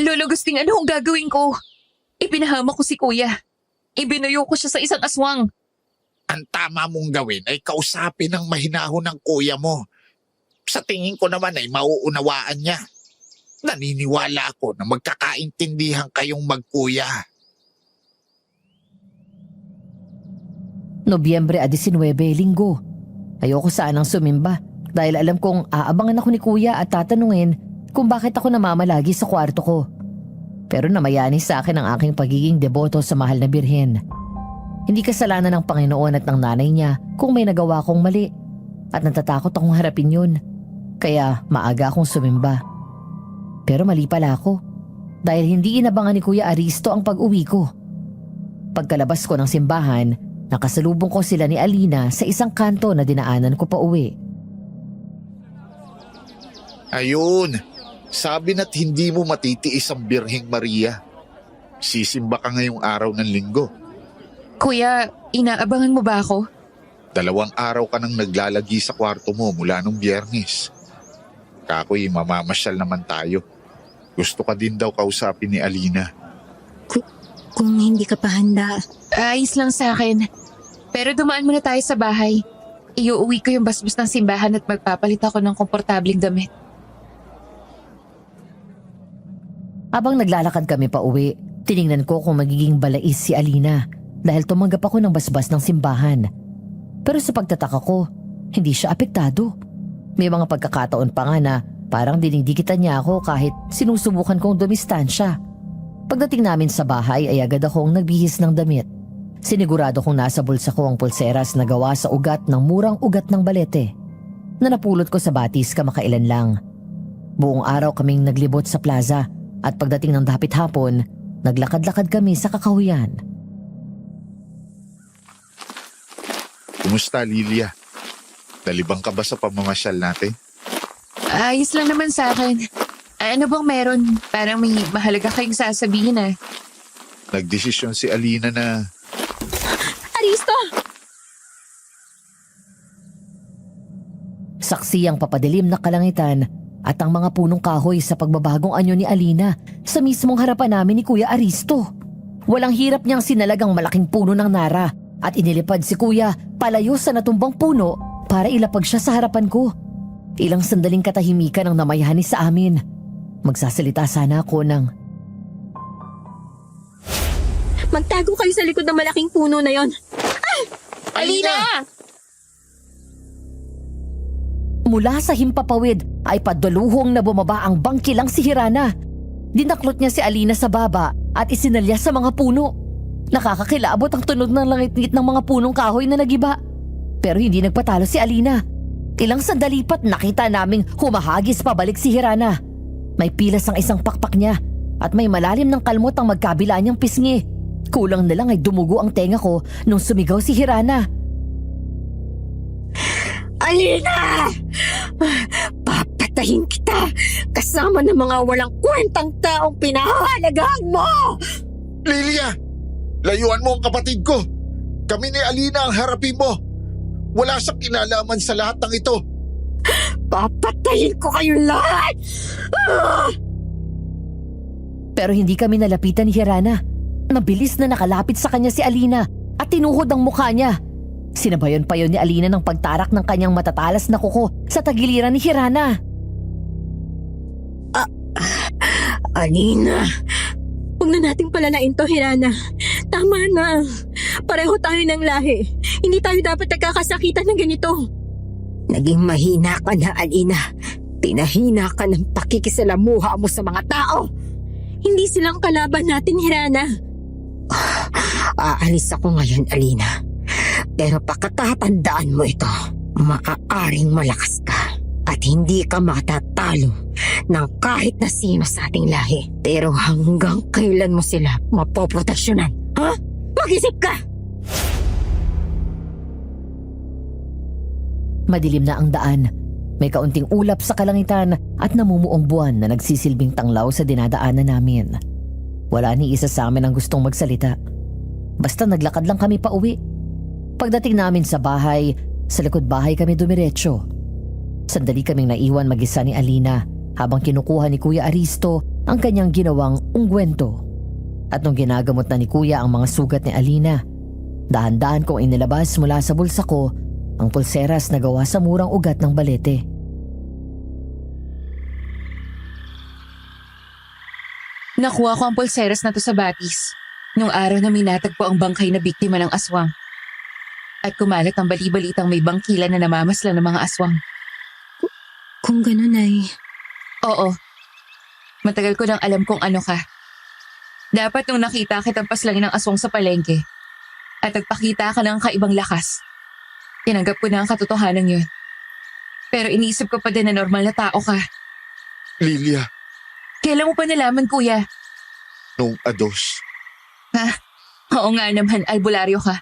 Lolo Gusting, ano ang gagawin ko? Ipinahama ko si kuya. Ibinuyo ko siya sa isang aswang. Ang tama mong gawin ay kausapin ng mahinahon ng kuya mo. Sa tingin ko naman ay mauunawaan niya. Naniniwala ako na magkakaintindihan kayong magkuya. Nobyembre 19, Linggo. Ayoko sanang sumimba dahil alam kong aabangan ako ni Kuya at tatanungin kung bakit ako namamalagi sa kwarto ko. Pero namayani sa akin ang aking pagiging deboto sa mahal na birhen. Hindi kasalanan ng Panginoon at ng nanay niya kung may nagawa kong mali at natatakot akong harapin yun. Kaya maaga akong sumimba. Pero mali pala ako dahil hindi inabangan ni Kuya Aristo ang pag-uwi ko. Pagkalabas ko ng simbahan, nakasalubong ko sila ni Alina sa isang kanto na dinaanan ko pa uwi. Ayun, sabi na't hindi mo matitiis ang Birheng Maria. Sisimba ka ngayong araw ng linggo. Kuya, inaabangan mo ba ako? 2 araw ka nang naglalagi sa kwarto mo mula nung Biyernes. Kakoy, mamamasyal naman tayo. Gusto ka din daw kausapin ni Alina. Kung hindi ka pa handa, Ayos lang sa akin. Pero dumaan muna tayo sa bahay. Iuuwi ko yung basbos ng simbahan at magpapalit ako ng komportabling damit. Habang naglalakad kami pa uwi, tiningnan ko kung magiging balais si Alina dahil tumanggap ako ng basbas ng simbahan. Pero sa pagtataka ko, hindi siya apektado. May mga pagkakataon pa nga na parang dinigdikitan niya ako kahit sinusubukan kong dumistansya. Pagdating namin sa bahay ay agad akong nagbihis ng damit. Sinigurado kong nasa bulsa ko ang pulseras na gawa sa ugat ng murang ugat ng balete na napulot ko sa Batis kamakailan lang. Buong araw kaming naglibot sa plaza at pagdating ng dapit hapon, naglakad-lakad kami sa kakahuyan. Kumusta, Lilia? Nalibang ka ba sa pamamasyal natin? Ayos lang naman sa akin. Ano bang meron? Parang may mahalaga kayong sasabihin ah. Nagdesisyon si Alina na Aristo! Saksi ang papadilim na kalangitan at ang mga punong kahoy sa pagbabagong anyo ni Alina sa mismong harapan namin ni Kuya Aristo. Walang hirap niyang sinalagang malaking puno ng nara at inilipad si Kuya palayo sa natumbang puno para ilapag siya sa harapan ko. Ilang sandaling katahimikan ang namayani sa amin. Magsasalita sana ako ng Magtago kayo sa likod ng malaking puno na yon. Alina! mula sa himpapawid ay padaluhong na bumaba ang bangkilang si Hirana. Dinaklot niya si Alina sa baba at isinalya sa mga puno. Nakakakilabot ang tunog ng langit-ngit ng mga punong kahoy na nagiba. Pero hindi nagpatalo si Alina. Ilang sandali pa't nakita naming humahagis pabalik si Hirana. May pilas ang isang pakpak niya at may malalim ng kalmot ang magkabila niyang pisngi. Kulang na lang ay dumugo ang tenga ko nung sumigaw si Hirana. Alina! Papatayin kita kasama ng mga walang kwentang taong pinahalagahan mo! Lilia! Layuan mo ang kapatid ko! Kami ni Alina ang harapin mo! Wala siyang kinalaman sa lahat ng ito! Papatayin ko kayong lahat! Pero hindi kami nalapitan ni Hirana. Mabilis na nakalapit sa kanya si Alina at tinuhod ang mukha niya. Sinabayon pa yon ni Alina ng pagtarak ng kanyang matatalas na kuko sa tagiliran ni Hirana. Alina, huwag na nating palalain to, Hirana. Tama na. Pareho tayo ng lahi. Hindi tayo dapat nagkakasakitan ng ganito. Naging mahina ka na, Alina. Pinahina ka ng pakikisalamuha mo sa mga tao. Hindi silang kalaban natin, Hirana. Aalis ako ngayon, Alina. Pero pagkatatandaan mo ito, maaaring malakas ka at hindi ka matatalo ng kahit na sino sa ating lahi. Pero hanggang kailan mo sila mapoproteksyonan? Ha? Mag-isip ka! Madilim na ang daan. May kaunting ulap sa kalangitan at namumuong buwan na nagsisilbing tanglaw sa dinadaanan namin. Wala ni isa sa amin ang gustong magsalita. Basta naglakad lang kami pa uwi. Pagdating namin sa bahay, sa likod bahay kami dumiretso. Sandali kaming naiwan mag-isa ni Alina habang kinukuha ni Kuya Aristo ang kanyang ginawang ungwento. At nung ginagamot na ni Kuya ang mga sugat ni Alina, dahan-dahan kong inilabas mula sa bulsa ko ang pulseras na gawa sa murang ugat ng balete. Nakuha ko ang pulseras na to sa Batis nung araw na minatagpo ang bangkay na biktima ng aswang. At kumalat ang bali-balitang may bangkila na namamasla ng mga aswang. Kung ganun ay... Oo. Matagal ko nang alam kung ano ka. Dapat nung nakita kitang paslangin ng aswang sa palengke at nagpakita ka ng kaibang lakas, tinanggap ko na ang katotohanan yun. Pero iniisip ko pa din na normal na tao ka. Lilia, Kailan mo pa nalaman, Kuya? nung ados. Ha? Oo nga naman, albularyo ka.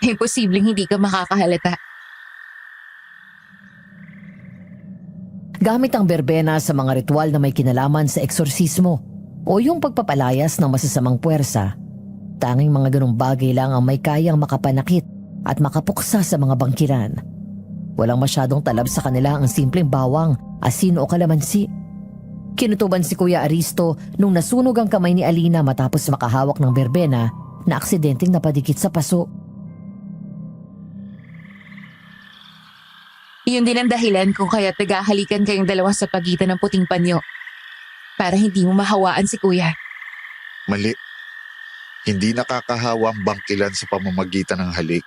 Imposibleng hindi ka makakahalata. Gamit ang berbena sa mga ritual na may kinalaman sa eksorsismo o yung pagpapalayas ng masasamang puwersa, tanging mga ganong bagay lang ang may kayang makapanakit at makapuksa sa mga bangkiran. Walang masyadong talab sa kanila ang simpleng bawang, asin o kalamansi. Kinutuban si Kuya Aristo nung nasunog ang kamay ni Alina matapos makahawak ng berbena na aksidenteng napadikit sa paso. Yun din ang dahilan kung kaya tagahalikan kayong dalawa sa pagitan ng puting panyo. Para hindi mo mahawaan si kuya. Mali. Hindi nakakahawa ang bangkilan sa pamamagitan ng halik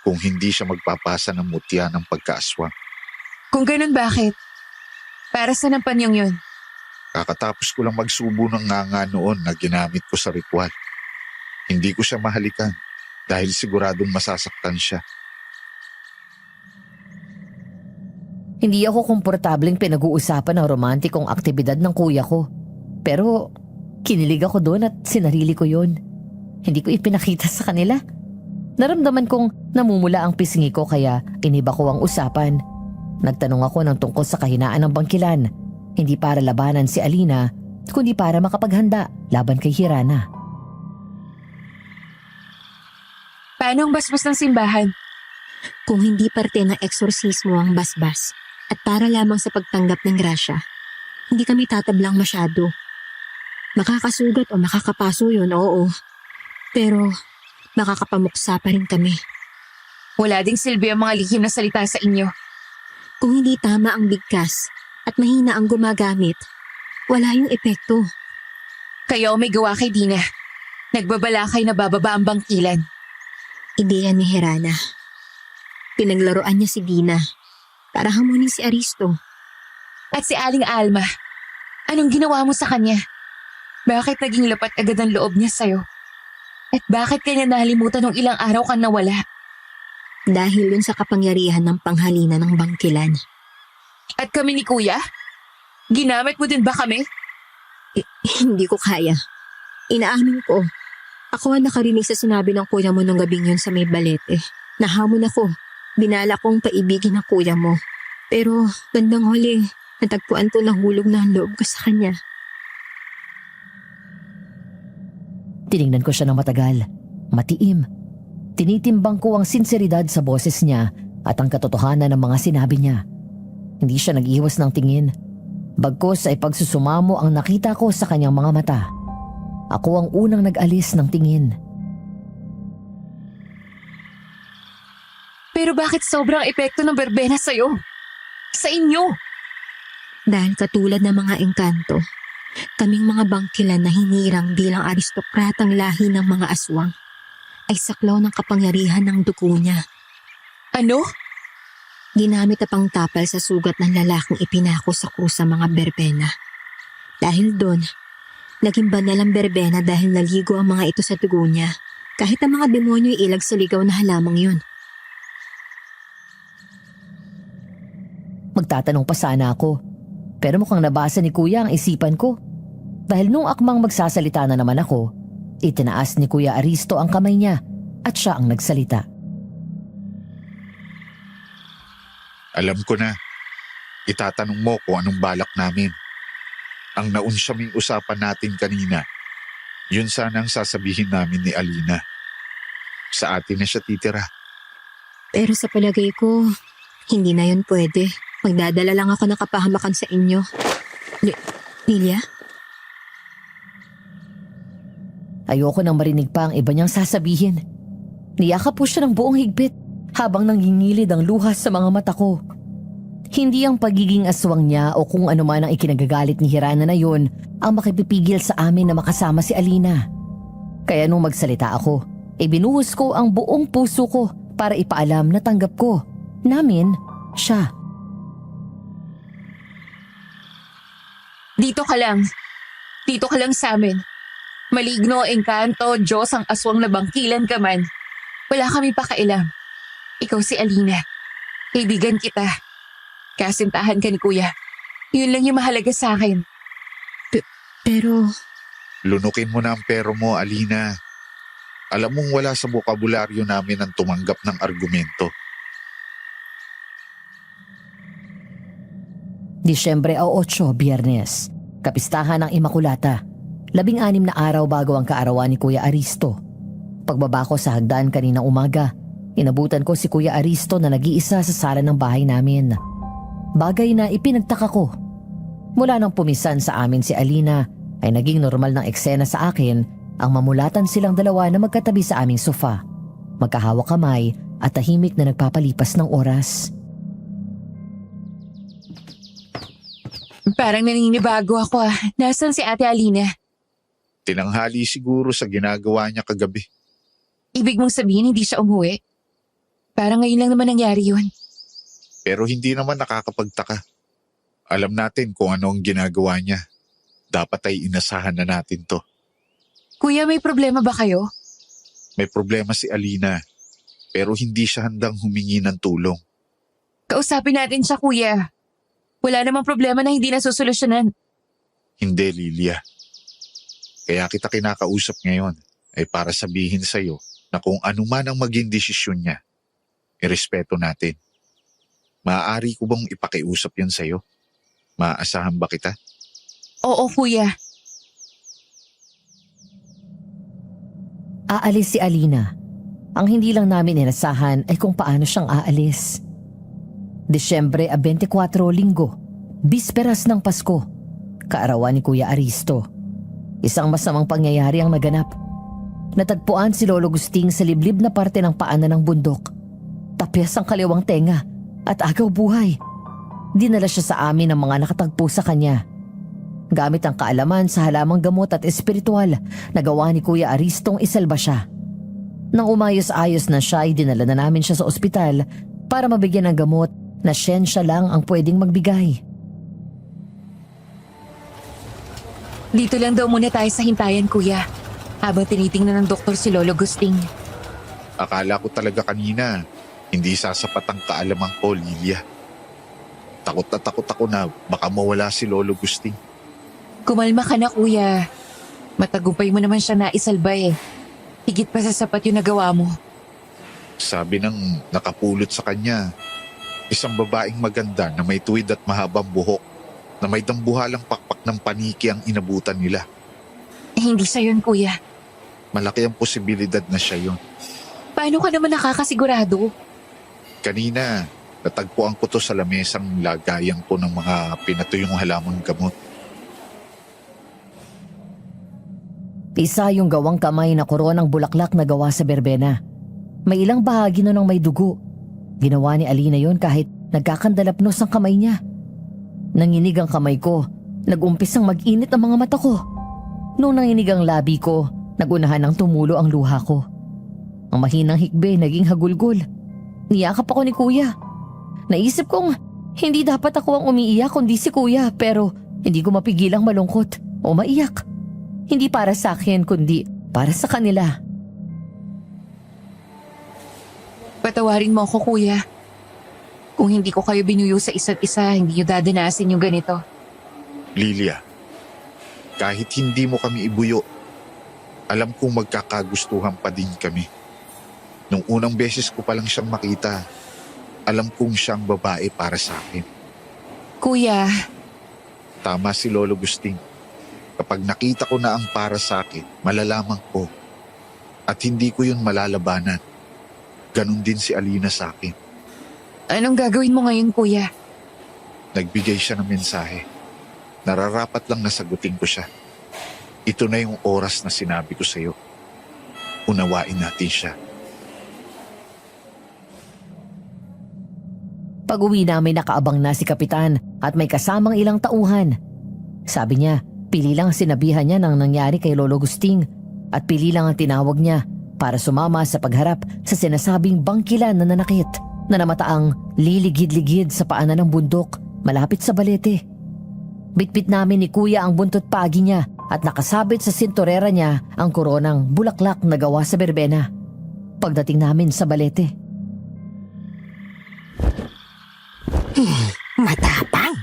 kung hindi siya magpapasa ng mutya ng pagkaaswang. Kung ganun, bakit? Para sa ng panyong yun? Kakatapos ko lang magsubo ng nganga noon na ginamit ko sa ritual. Hindi ko siya mahalikan dahil siguradong masasaktan siya. Hindi ako komportableng pinag-uusapan ng romantikong aktibidad ng kuya ko. Pero kinilig ako doon at sinarili ko yun. Hindi ko ipinakita sa kanila. Naramdaman kong namumula ang pisngi ko kaya iniba ko ang usapan. Nagtanong ako ng tungkol sa kahinaan ng bangkilan. Hindi para labanan si Alina, kundi para makapaghanda laban kay Hirana. Paano ang basbas ng simbahan? Kung hindi parte ng eksorsismo ang basbas at para lamang sa pagtanggap ng grasya, hindi kami tatablang masyado. Makakasugat o makakapaso yun, oo. Pero makakapamuksa pa rin kami. Wala ding silbi ang mga lihim na salita sa inyo. Kung hindi tama ang bigkas at mahina ang gumagamit, wala yung epekto. Kayo may gawa kay Dina. Nagbabalakay na bababa ang bangkilan. Ideya ni Hirana. Pinaglaruan niya si Dina para hamunin si Aristo. At si Aling Alma, anong ginawa mo sa kanya? Bakit naging lapat agad ang loob niya sa'yo? At bakit kanya nalimutan ng ilang araw kang nawala? Dahil yun sa kapangyarihan ng panghalina ng bangkilan. At kami ni Kuya? Ginamit mo din ba kami? Hindi ko kaya. Inaamin ko. Ako ang nakarinig sa sinabi ng kuya mo nung gabing yun sa may balete. Nahamon ako. Binala kong paibigin ang kuya mo. Pero bandang huli, natagpuan ko na hulog na ang loob ko sa kanya. Tiningnan ko siya ng matagal. Matiim. Tinitimbang ko ang sinseridad sa boses niya at ang katotohanan ng mga sinabi niya. Hindi siya nag-iwas ng tingin. Bagkus ay pagsusumamo ang nakita ko sa kanyang mga mata. Ako ang unang nag-alis ng tingin. Pero bakit sobrang epekto ng berbena sa'yo? Sa inyo? Dahil katulad ng mga engkanto, kaming mga bangkilan na hinirang bilang aristokratang lahi ng mga aswang ay saklaw ng kapangyarihan ng dugo niya. Ano? Ginamit na pangtapal sa sugat ng lalaking ipinako sa krus sa mga berbena. Dahil doon, naging banal ang berbena dahil naligo ang mga ito sa dugo niya. Kahit ang mga demonyo ilag sa ligaw na halamang yun. Magtatanong pa sana ako. Pero mukhang nabasa ni Kuya ang isipan ko. Dahil nung akmang magsasalita na naman ako, itinaas ni Kuya Aristo ang kamay niya at siya ang nagsalita. Alam ko na. Itatanong mo kung anong balak namin. Ang naunsyaming usapan natin kanina, yun sana ang sasabihin namin ni Alina. Sa atin na siya titira. Pero sa palagay ko, hindi na yun pwede. Magdadala lang ako ng kapahamakan sa inyo. Lilia? Ayoko nang marinig pa ang iba niyang sasabihin. Niyakap po siya ng buong higpit habang nangingilid ang luha sa mga mata ko. Hindi ang pagiging aswang niya o kung ano man ang ikinagagalit ni Hirana na yun ang makipipigil sa amin na makasama si Alina. Kaya nung magsalita ako, ibinuhos ko ang buong puso ko para ipaalam na tanggap ko namin siya. Dito ka lang. Dito ka lang sa amin. Maligno, engkanto, Diyos ang aswang na bangkilan ka man. Wala kami pakailam. Ikaw si Alina. Kaibigan kita. Kasintahan ka ni Kuya. Yun lang yung mahalaga sa akin. Pero Lunukin mo na ang pero mo, Alina. Alam mong wala sa bokabularyo namin ang tumanggap ng argumento. Disyembre 8, Biyernes. Kapistahan ng Imakulata. 16 na araw bago ang kaarawan ni Kuya Aristo. Pagbaba ko sa hagdan kaninang umaga, Inabutan ko si Kuya Aristo na nag-iisa sa sala ng bahay namin. Bagay na ipinagtaka ko. Mula nang pumisan sa amin si Alina ay naging normal ng eksena sa akin ang mamulatan silang dalawa na magkatabi sa aming sofa. Magkahawak kamay at tahimik na nagpapalipas ng oras. Parang naninibago ako ah. Nasaan si Ate Alina? Tinanghali siguro sa ginagawa niya kagabi. Ibig mong sabihin hindi siya umuwi? Parang ngayon lang naman nangyari yun. Pero hindi naman nakakapagtaka. Alam natin kung ano ang ginagawa niya. Dapat ay inasahan na natin to. Kuya, may problema ba kayo? May problema si Alina, pero hindi siya handang humingi ng tulong. Kausapin natin siya, kuya. Wala namang problema na hindi nasusolusyonan. Hindi, Lilia. Kaya kita kinakausap ngayon ay para sabihin sa'yo na kung ano man ang maging desisyon niya, irespeto natin. Maaari ko bang ipakiusap yan sa'yo? Maaasahan ba kita? Oo, kuya. Aalis si Alina. Ang hindi lang namin inasahan ay kung paano siyang aalis. Disyembre 24, Linggo, bisperas ng Pasko, kaarawan ni Kuya Aristo. Isang masamang pangyayari ang naganap. Natagpuan si Lolo Gusting sa liblib na parte ng paanan ng bundok. Tapyas ang kaliwang tenga at agaw buhay. Dinala siya sa amin ng mga nakatagpo sa kanya. Gamit ang kaalaman sa halamang gamot at espiritual na gawa ni Kuya Aristong isalba siya. Nang umayos-ayos na siya ay dinala na namin siya sa ospital para mabigyan ng gamot na siyensya lang ang pwedeng magbigay. Dito lang daw muna tayo sa hintayan, kuya. Habang tinitingnan ng doktor si Lolo Gusting. Akala ko talaga kanina, hindi sasapat ang kaalaman ko, Lilia. Takot ako na baka mawala si Lolo Gusting. Kumalma ka na, kuya. Matagumpay mo naman siya na isalba eh. Higit pa sa sapat yung nagawa mo. Sabi ng nakapulot sa kanya, isang babaeng maganda na may tuwid at mahabang buhok na may dambuhalang pakpak ng paniki ang inabutan nila. Hindi siya yun, kuya. Malaki ang posibilidad na siya yun. Paano ka naman nakakasigurado? Kanina, natagpuan ko to sa lamesang lagayan ko ng mga pinatuyong halamang gamot. Isa yung gawang kamay na koronang bulaklak na gawa sa berbena. May ilang bahagi nun ng may dugo. Ginawa ni Alina yon kahit nagkakandalapnos ang kamay niya. Nanginig ang kamay ko, nag-umpisang mag-init ang mga mata ko. Nung nanginig ang labi ko, nagunahan ng tumulo ang luha ko. Ang mahinang hikbe naging hagulgol. Niyakap ako ni Kuya. Naisip kong hindi dapat ako ang umiiyak kundi si Kuya, pero hindi ko mapigilang malungkot o maiyak. Hindi para sa akin kundi para sa kanila. Patawarin mo ako, kuya. Kung hindi ko kayo binuyo sa isa't isa, hindi nyo dadanasin yung ganito. Lilia, kahit hindi mo kami ibuyo, alam kong magkakagustuhan pa din kami. Nung unang beses ko pa lang siyang makita, alam kong siyang babae para sa akin. Kuya, Tama si Lolo Gusting. Kapag nakita ko na ang para sa akin, malalaman ko. At hindi ko yun malalabanan. Ganon din si Alina sa akin. anong gagawin mo ngayon, kuya? Nagbigay siya ng mensahe. Nararapat lang nasagutin ko siya. Ito na yung oras na sinabi ko sa iyo. Unawain natin siya. Pag-uwi namin nakaabang na si Kapitan at may kasamang ilang tauhan. Sabi niya, pili lang ang sinabihan niya ng nangyari kay Lolo Gusting at pili lang ang tinawag niya para sumama sa pagharap sa sinasabing bangkilan na nanakit na namataang liligid-ligid sa paanan ng bundok malapit sa balete. Bitbit namin ni Kuya ang buntot pagi niya at nakasabit sa sinturera niya ang koronang bulaklak na gawa sa berbena. Pagdating namin sa balete, Matapang.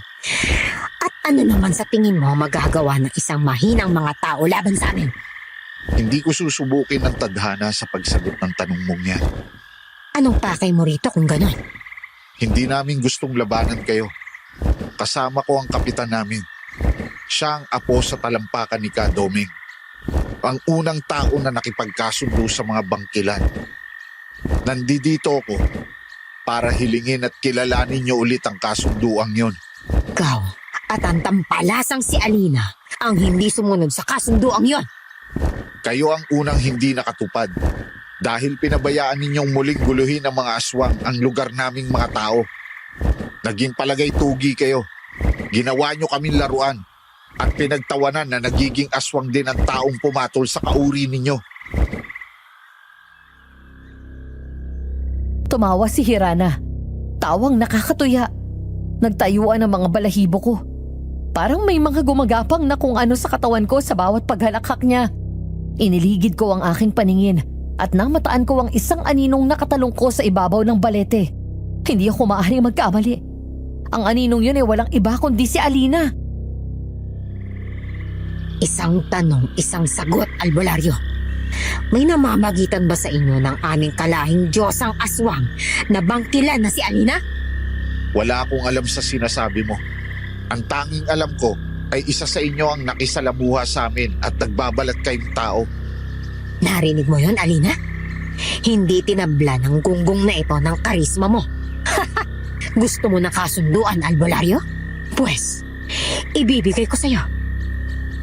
At ano naman sa tingin mo magagawa ng isang mahinang mga tao laban sa amin? Hindi ko susubukin ang tadhana sa pagsagot ng tanong mong yan. Anong pakay mo rito kung gano'n? Hindi namin gustong labanan kayo. Kasama ko ang kapitan namin. Siya ang apo sa talampakan ni Kadoming. Ang unang tao na nakipagkasundo sa mga bangkilan. Nandito ako para hilingin at kilalanin niyo ulit ang kasunduang yon. Ikaw at ang tampalasang si Alina ang hindi sumunod sa kasunduang yon. Kayo ang unang hindi nakatupad dahil pinabayaan ninyong muling guluhin ng mga aswang ang lugar naming mga tao. Naging palagay tugi kayo. Ginawa nyo kaming laruan at pinagtawanan na nagiging aswang din ang taong pumatol sa kauri ninyo. Tumawa si Hirana. Tawang nakakatuya. Nagtayuan ang mga balahibo ko. Parang may mga gumagapang na kung ano sa katawan ko sa bawat paghalakhak niya. Iniligid ko ang aking paningin at namataan ko ang isang aninong nakatalong ko sa ibabaw ng balete. Hindi ako maaaring magkamali. Ang aninong yun ay walang iba kundi si Alina. Isang tanong, isang sagot, albularyo. May namamagitan ba sa inyo ng aming kalahing Diyosang aswang na bangkilan na si Alina? Wala akong alam sa sinasabi mo. Ang tanging alam ko ay isa sa inyo ang nakisalamuha sa amin at nagbabalat kayong tao. Narinig mo yon, Alina? Hindi tinabla ng gunggong na ito ng karisma mo. Gusto mo na kasunduan, albularyo? Pues, ibibigay ko sa'yo.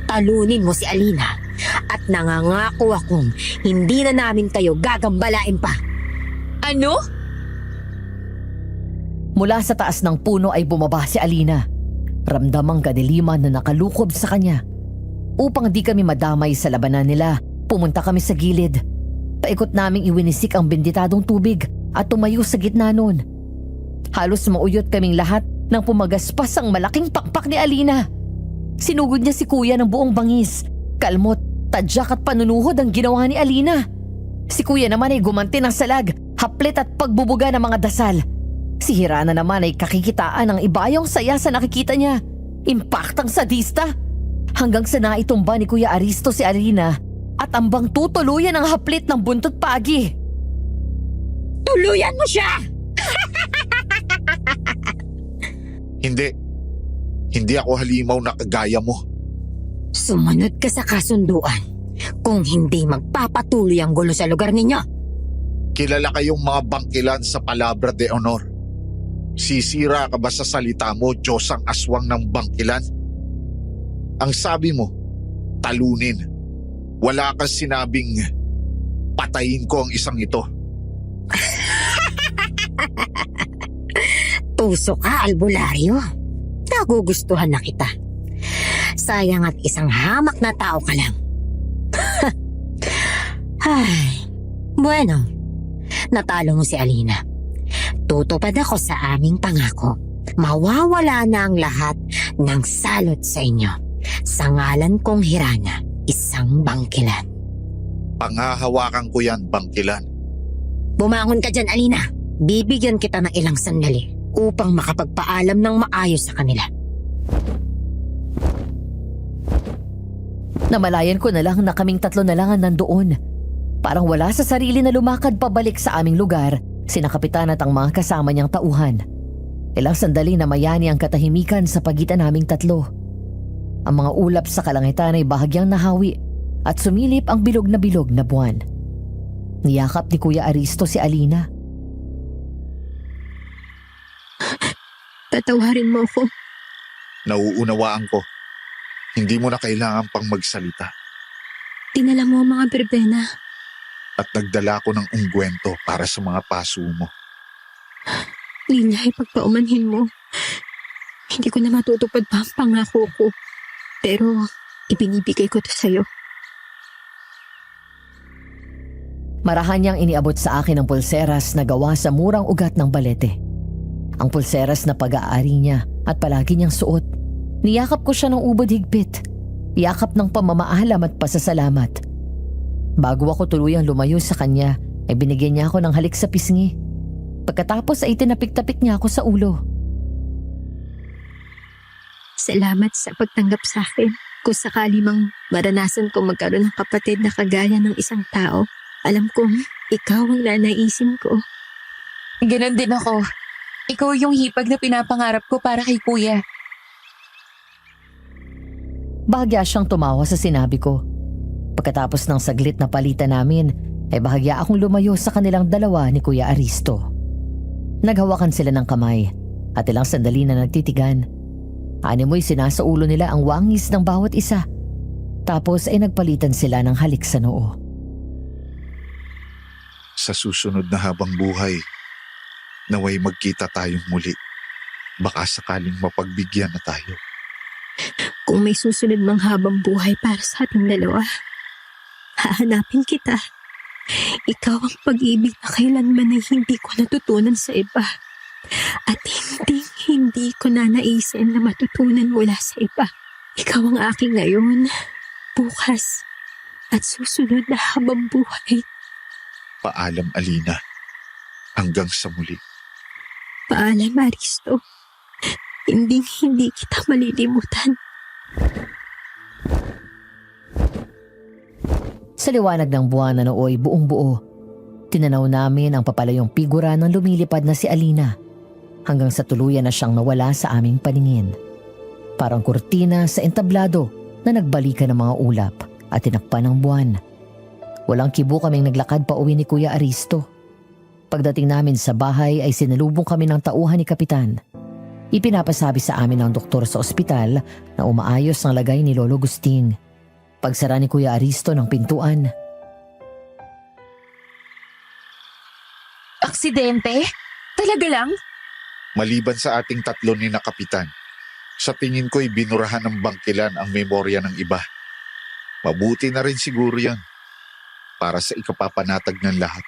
Talunin mo si Alina at nangangako akong hindi na namin kayo gagambalain pa. Ano? Mula sa taas ng puno ay bumaba si Alina. Ramdam ang kadiliman na nakalukob sa kanya. Upang di kami madamay sa labanan nila, pumunta kami sa gilid. Paikot naming iwinisik ang benditadong tubig at tumayo sa gitna nun. Halos mauyot kaming lahat nang pumagaspas ang malaking pakpak ni Alina. Sinugod niya si Kuya ng buong bangis. Kalmot, tadyak at panunuhod ang ginawa ni Alina. Si Kuya naman ay gumanti ng salag, haplit at pagbubuga ng mga dasal. Si Hirana naman ay kakikitaan ng ibayong saya sa nakikita niya. Impaktang sadista. Hanggang sa naitumba ni Kuya Aristo si Alina at ambang tutuluyan ang haplit ng buntot pagi. Tuluyan mo siya! Hindi ako halimaw na kagaya mo. Sumunod ka sa kasunduan kung hindi magpapatuloy ang gulo sa lugar ninyo. Kilala kayong mga bangkilan sa Palabra de Honor. Sisira ka ba sa salita mo, Diyosang aswang ng bangkilan? Ang sabi mo, talunin. Wala kang sinabing patayin ko ang isang ito. Tuso ka, albularyo. Nagugustuhan na kita. Sayang at isang hamak na tao ka lang. Ay, bueno, natalo mo si Alina. Tutupad ako sa aming pangako. Mawawala na ang lahat ng salot sa inyo. Sa ngalan kong Hirana, isang bangkilan. Panghahawakan ko yan, bangkilan. Bumangon ka dyan, Alina. Bibigyan kita ng ilang sandali upang makapagpaalam ng maayos sa kanila. Namalayan ko na lang na kaming tatlo na lang ang nandoon. Parang wala sa sarili na lumakad pabalik sa aming lugar, sina kapitan at ang mga kasama niyang tauhan. Ilang sandali na mayani ang katahimikan sa pagitan naming tatlo. Ang mga ulap sa kalangitan ay bahagyang nahawi at sumilip ang bilog na buwan. Niyakap ni Kuya Aristo si Alina. Patawarin mo ako. Nauunawaan ko. Hindi mo na kailangan pang magsalita. Dinala mo ang mga berbena. At nagdala ko ng ungkwento para sa mga paso mo. Linya, ipagpaumanhin mo. Hindi ko na matutupad pa ang pangako ko. Pero ibinibigay ko to sa'yo. Marahan niyang iniabot sa akin ang pulseras na gawa sa murang ugat ng balete. Ang pulseras na pag-aari niya at palagi niyang suot. Niyakap ko siya ng ubod higpit. Yakap ng pamamaalam at pasasalamat. Bago ako tuluyang lumayo sa kanya, ay binigyan niya ako ng halik sa pisngi. Pagkatapos ay tinapik-tapik niya ako sa ulo. Salamat sa pagtanggap sa akin. Kung sakali mang maranasan kong magkaroon ng kapatid na kagaya ng isang tao, alam kong ikaw ang nanaisin ko. Ganon din ako. Ikaw yung hipag na pinapangarap ko para kay Kuya. Bahagya siyang tumawa sa sinabi ko. Pagkatapos ng saglit na palitan namin, ay bahagya akong lumayo sa kanilang dalawa ni Kuya Aristo. Naghawakan sila ng kamay at ilang sandali na nagtitigan. Animoy sinasaulo nila ang wangis ng bawat isa. Tapos ay nagpalitan sila ng halik sa noo. Sa susunod na habang buhay, naway magkita tayong muli. Baka sakaling mapagbigyan na tayo. Kung may susunod mang habang buhay para sa ating dalawa, hahanapin kita. Ikaw ang pag-ibig na kailanman ay hindi ko natutunan sa iba. At hindi ko na naisin na matutunan mula sa iba. Ikaw ang aking ngayon, bukas, at susunod na habang buhay. Paalam, Alina. Hanggang sa muli. Paalam, Aristo. Hindi kita malilimutan. Sa liwanag ng buwan na nooy buong buo, tinanaw namin ang papalayong figura ng lumilipad na si Alina hanggang sa tuluyan na siyang nawala sa aming paningin. Parang kurtina sa entablado na nagbalikan ng mga ulap at tinakpan ng buwan. Walang kibo kaming naglakad pa uwi ni Kuya Aristo. Pagdating namin sa bahay ay sinalubong kami ng tauhan ni Kapitan. Ipinapasabi sa amin ng doktor sa ospital na umaayos ang lagay ni Lolo Gusting. Pagsara ni Kuya Aristo ng pintuan. Aksidente? Talaga lang? Maliban sa ating tatlo ni na Kapitan, sa tingin ko'y binurahan ng bangkilan ang memorya ng iba. Mabuti na rin siguro yan para sa ikapapanatag ng lahat.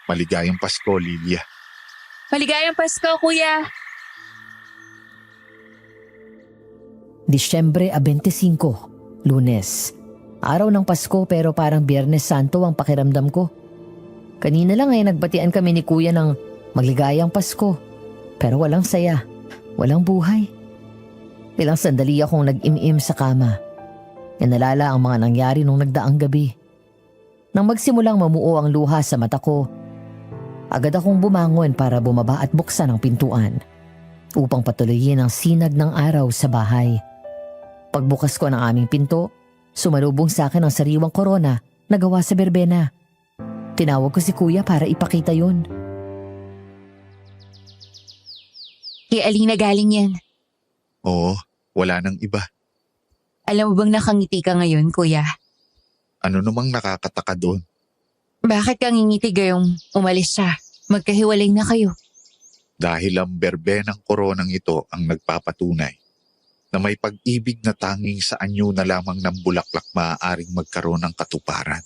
Maligayang Pasko, Lilia. Maligayang Pasko, Kuya! Disyembre 25, Lunes. Araw ng Pasko pero parang Biyernes Santo ang pakiramdam ko. Kanina lang ay nagbatian kami ni Kuya ng magligayang Pasko. Pero walang saya, walang buhay. Ilang sandali akong nag-im-im sa kama. Inalala ang mga nangyari nung nagdaang gabi. Nang magsimulang mamuo ang luha sa mata ko, agad akong bumangon para bumaba at buksan ang pintuan upang patuloyin ang sinag ng araw sa bahay. Pagbukas ko ng aming pinto, sumalubong sa akin ang sariwang korona na gawa sa berbena. Tinawag ko si Kuya para ipakita yun. Kay Alina galing yan. Oo, wala nang iba. Alam mo bang nakangiti ka ngayon, Kuya? Ano namang nakakataka doon? Bakit kang ngingiti gayong umalis siya? Magkahiwalay na kayo. Dahil ang berbenang koronang ito ang nagpapatunay na may pag-ibig na tanging sa anyo na lamang ng bulaklak maaaring magkaroon ng katuparan.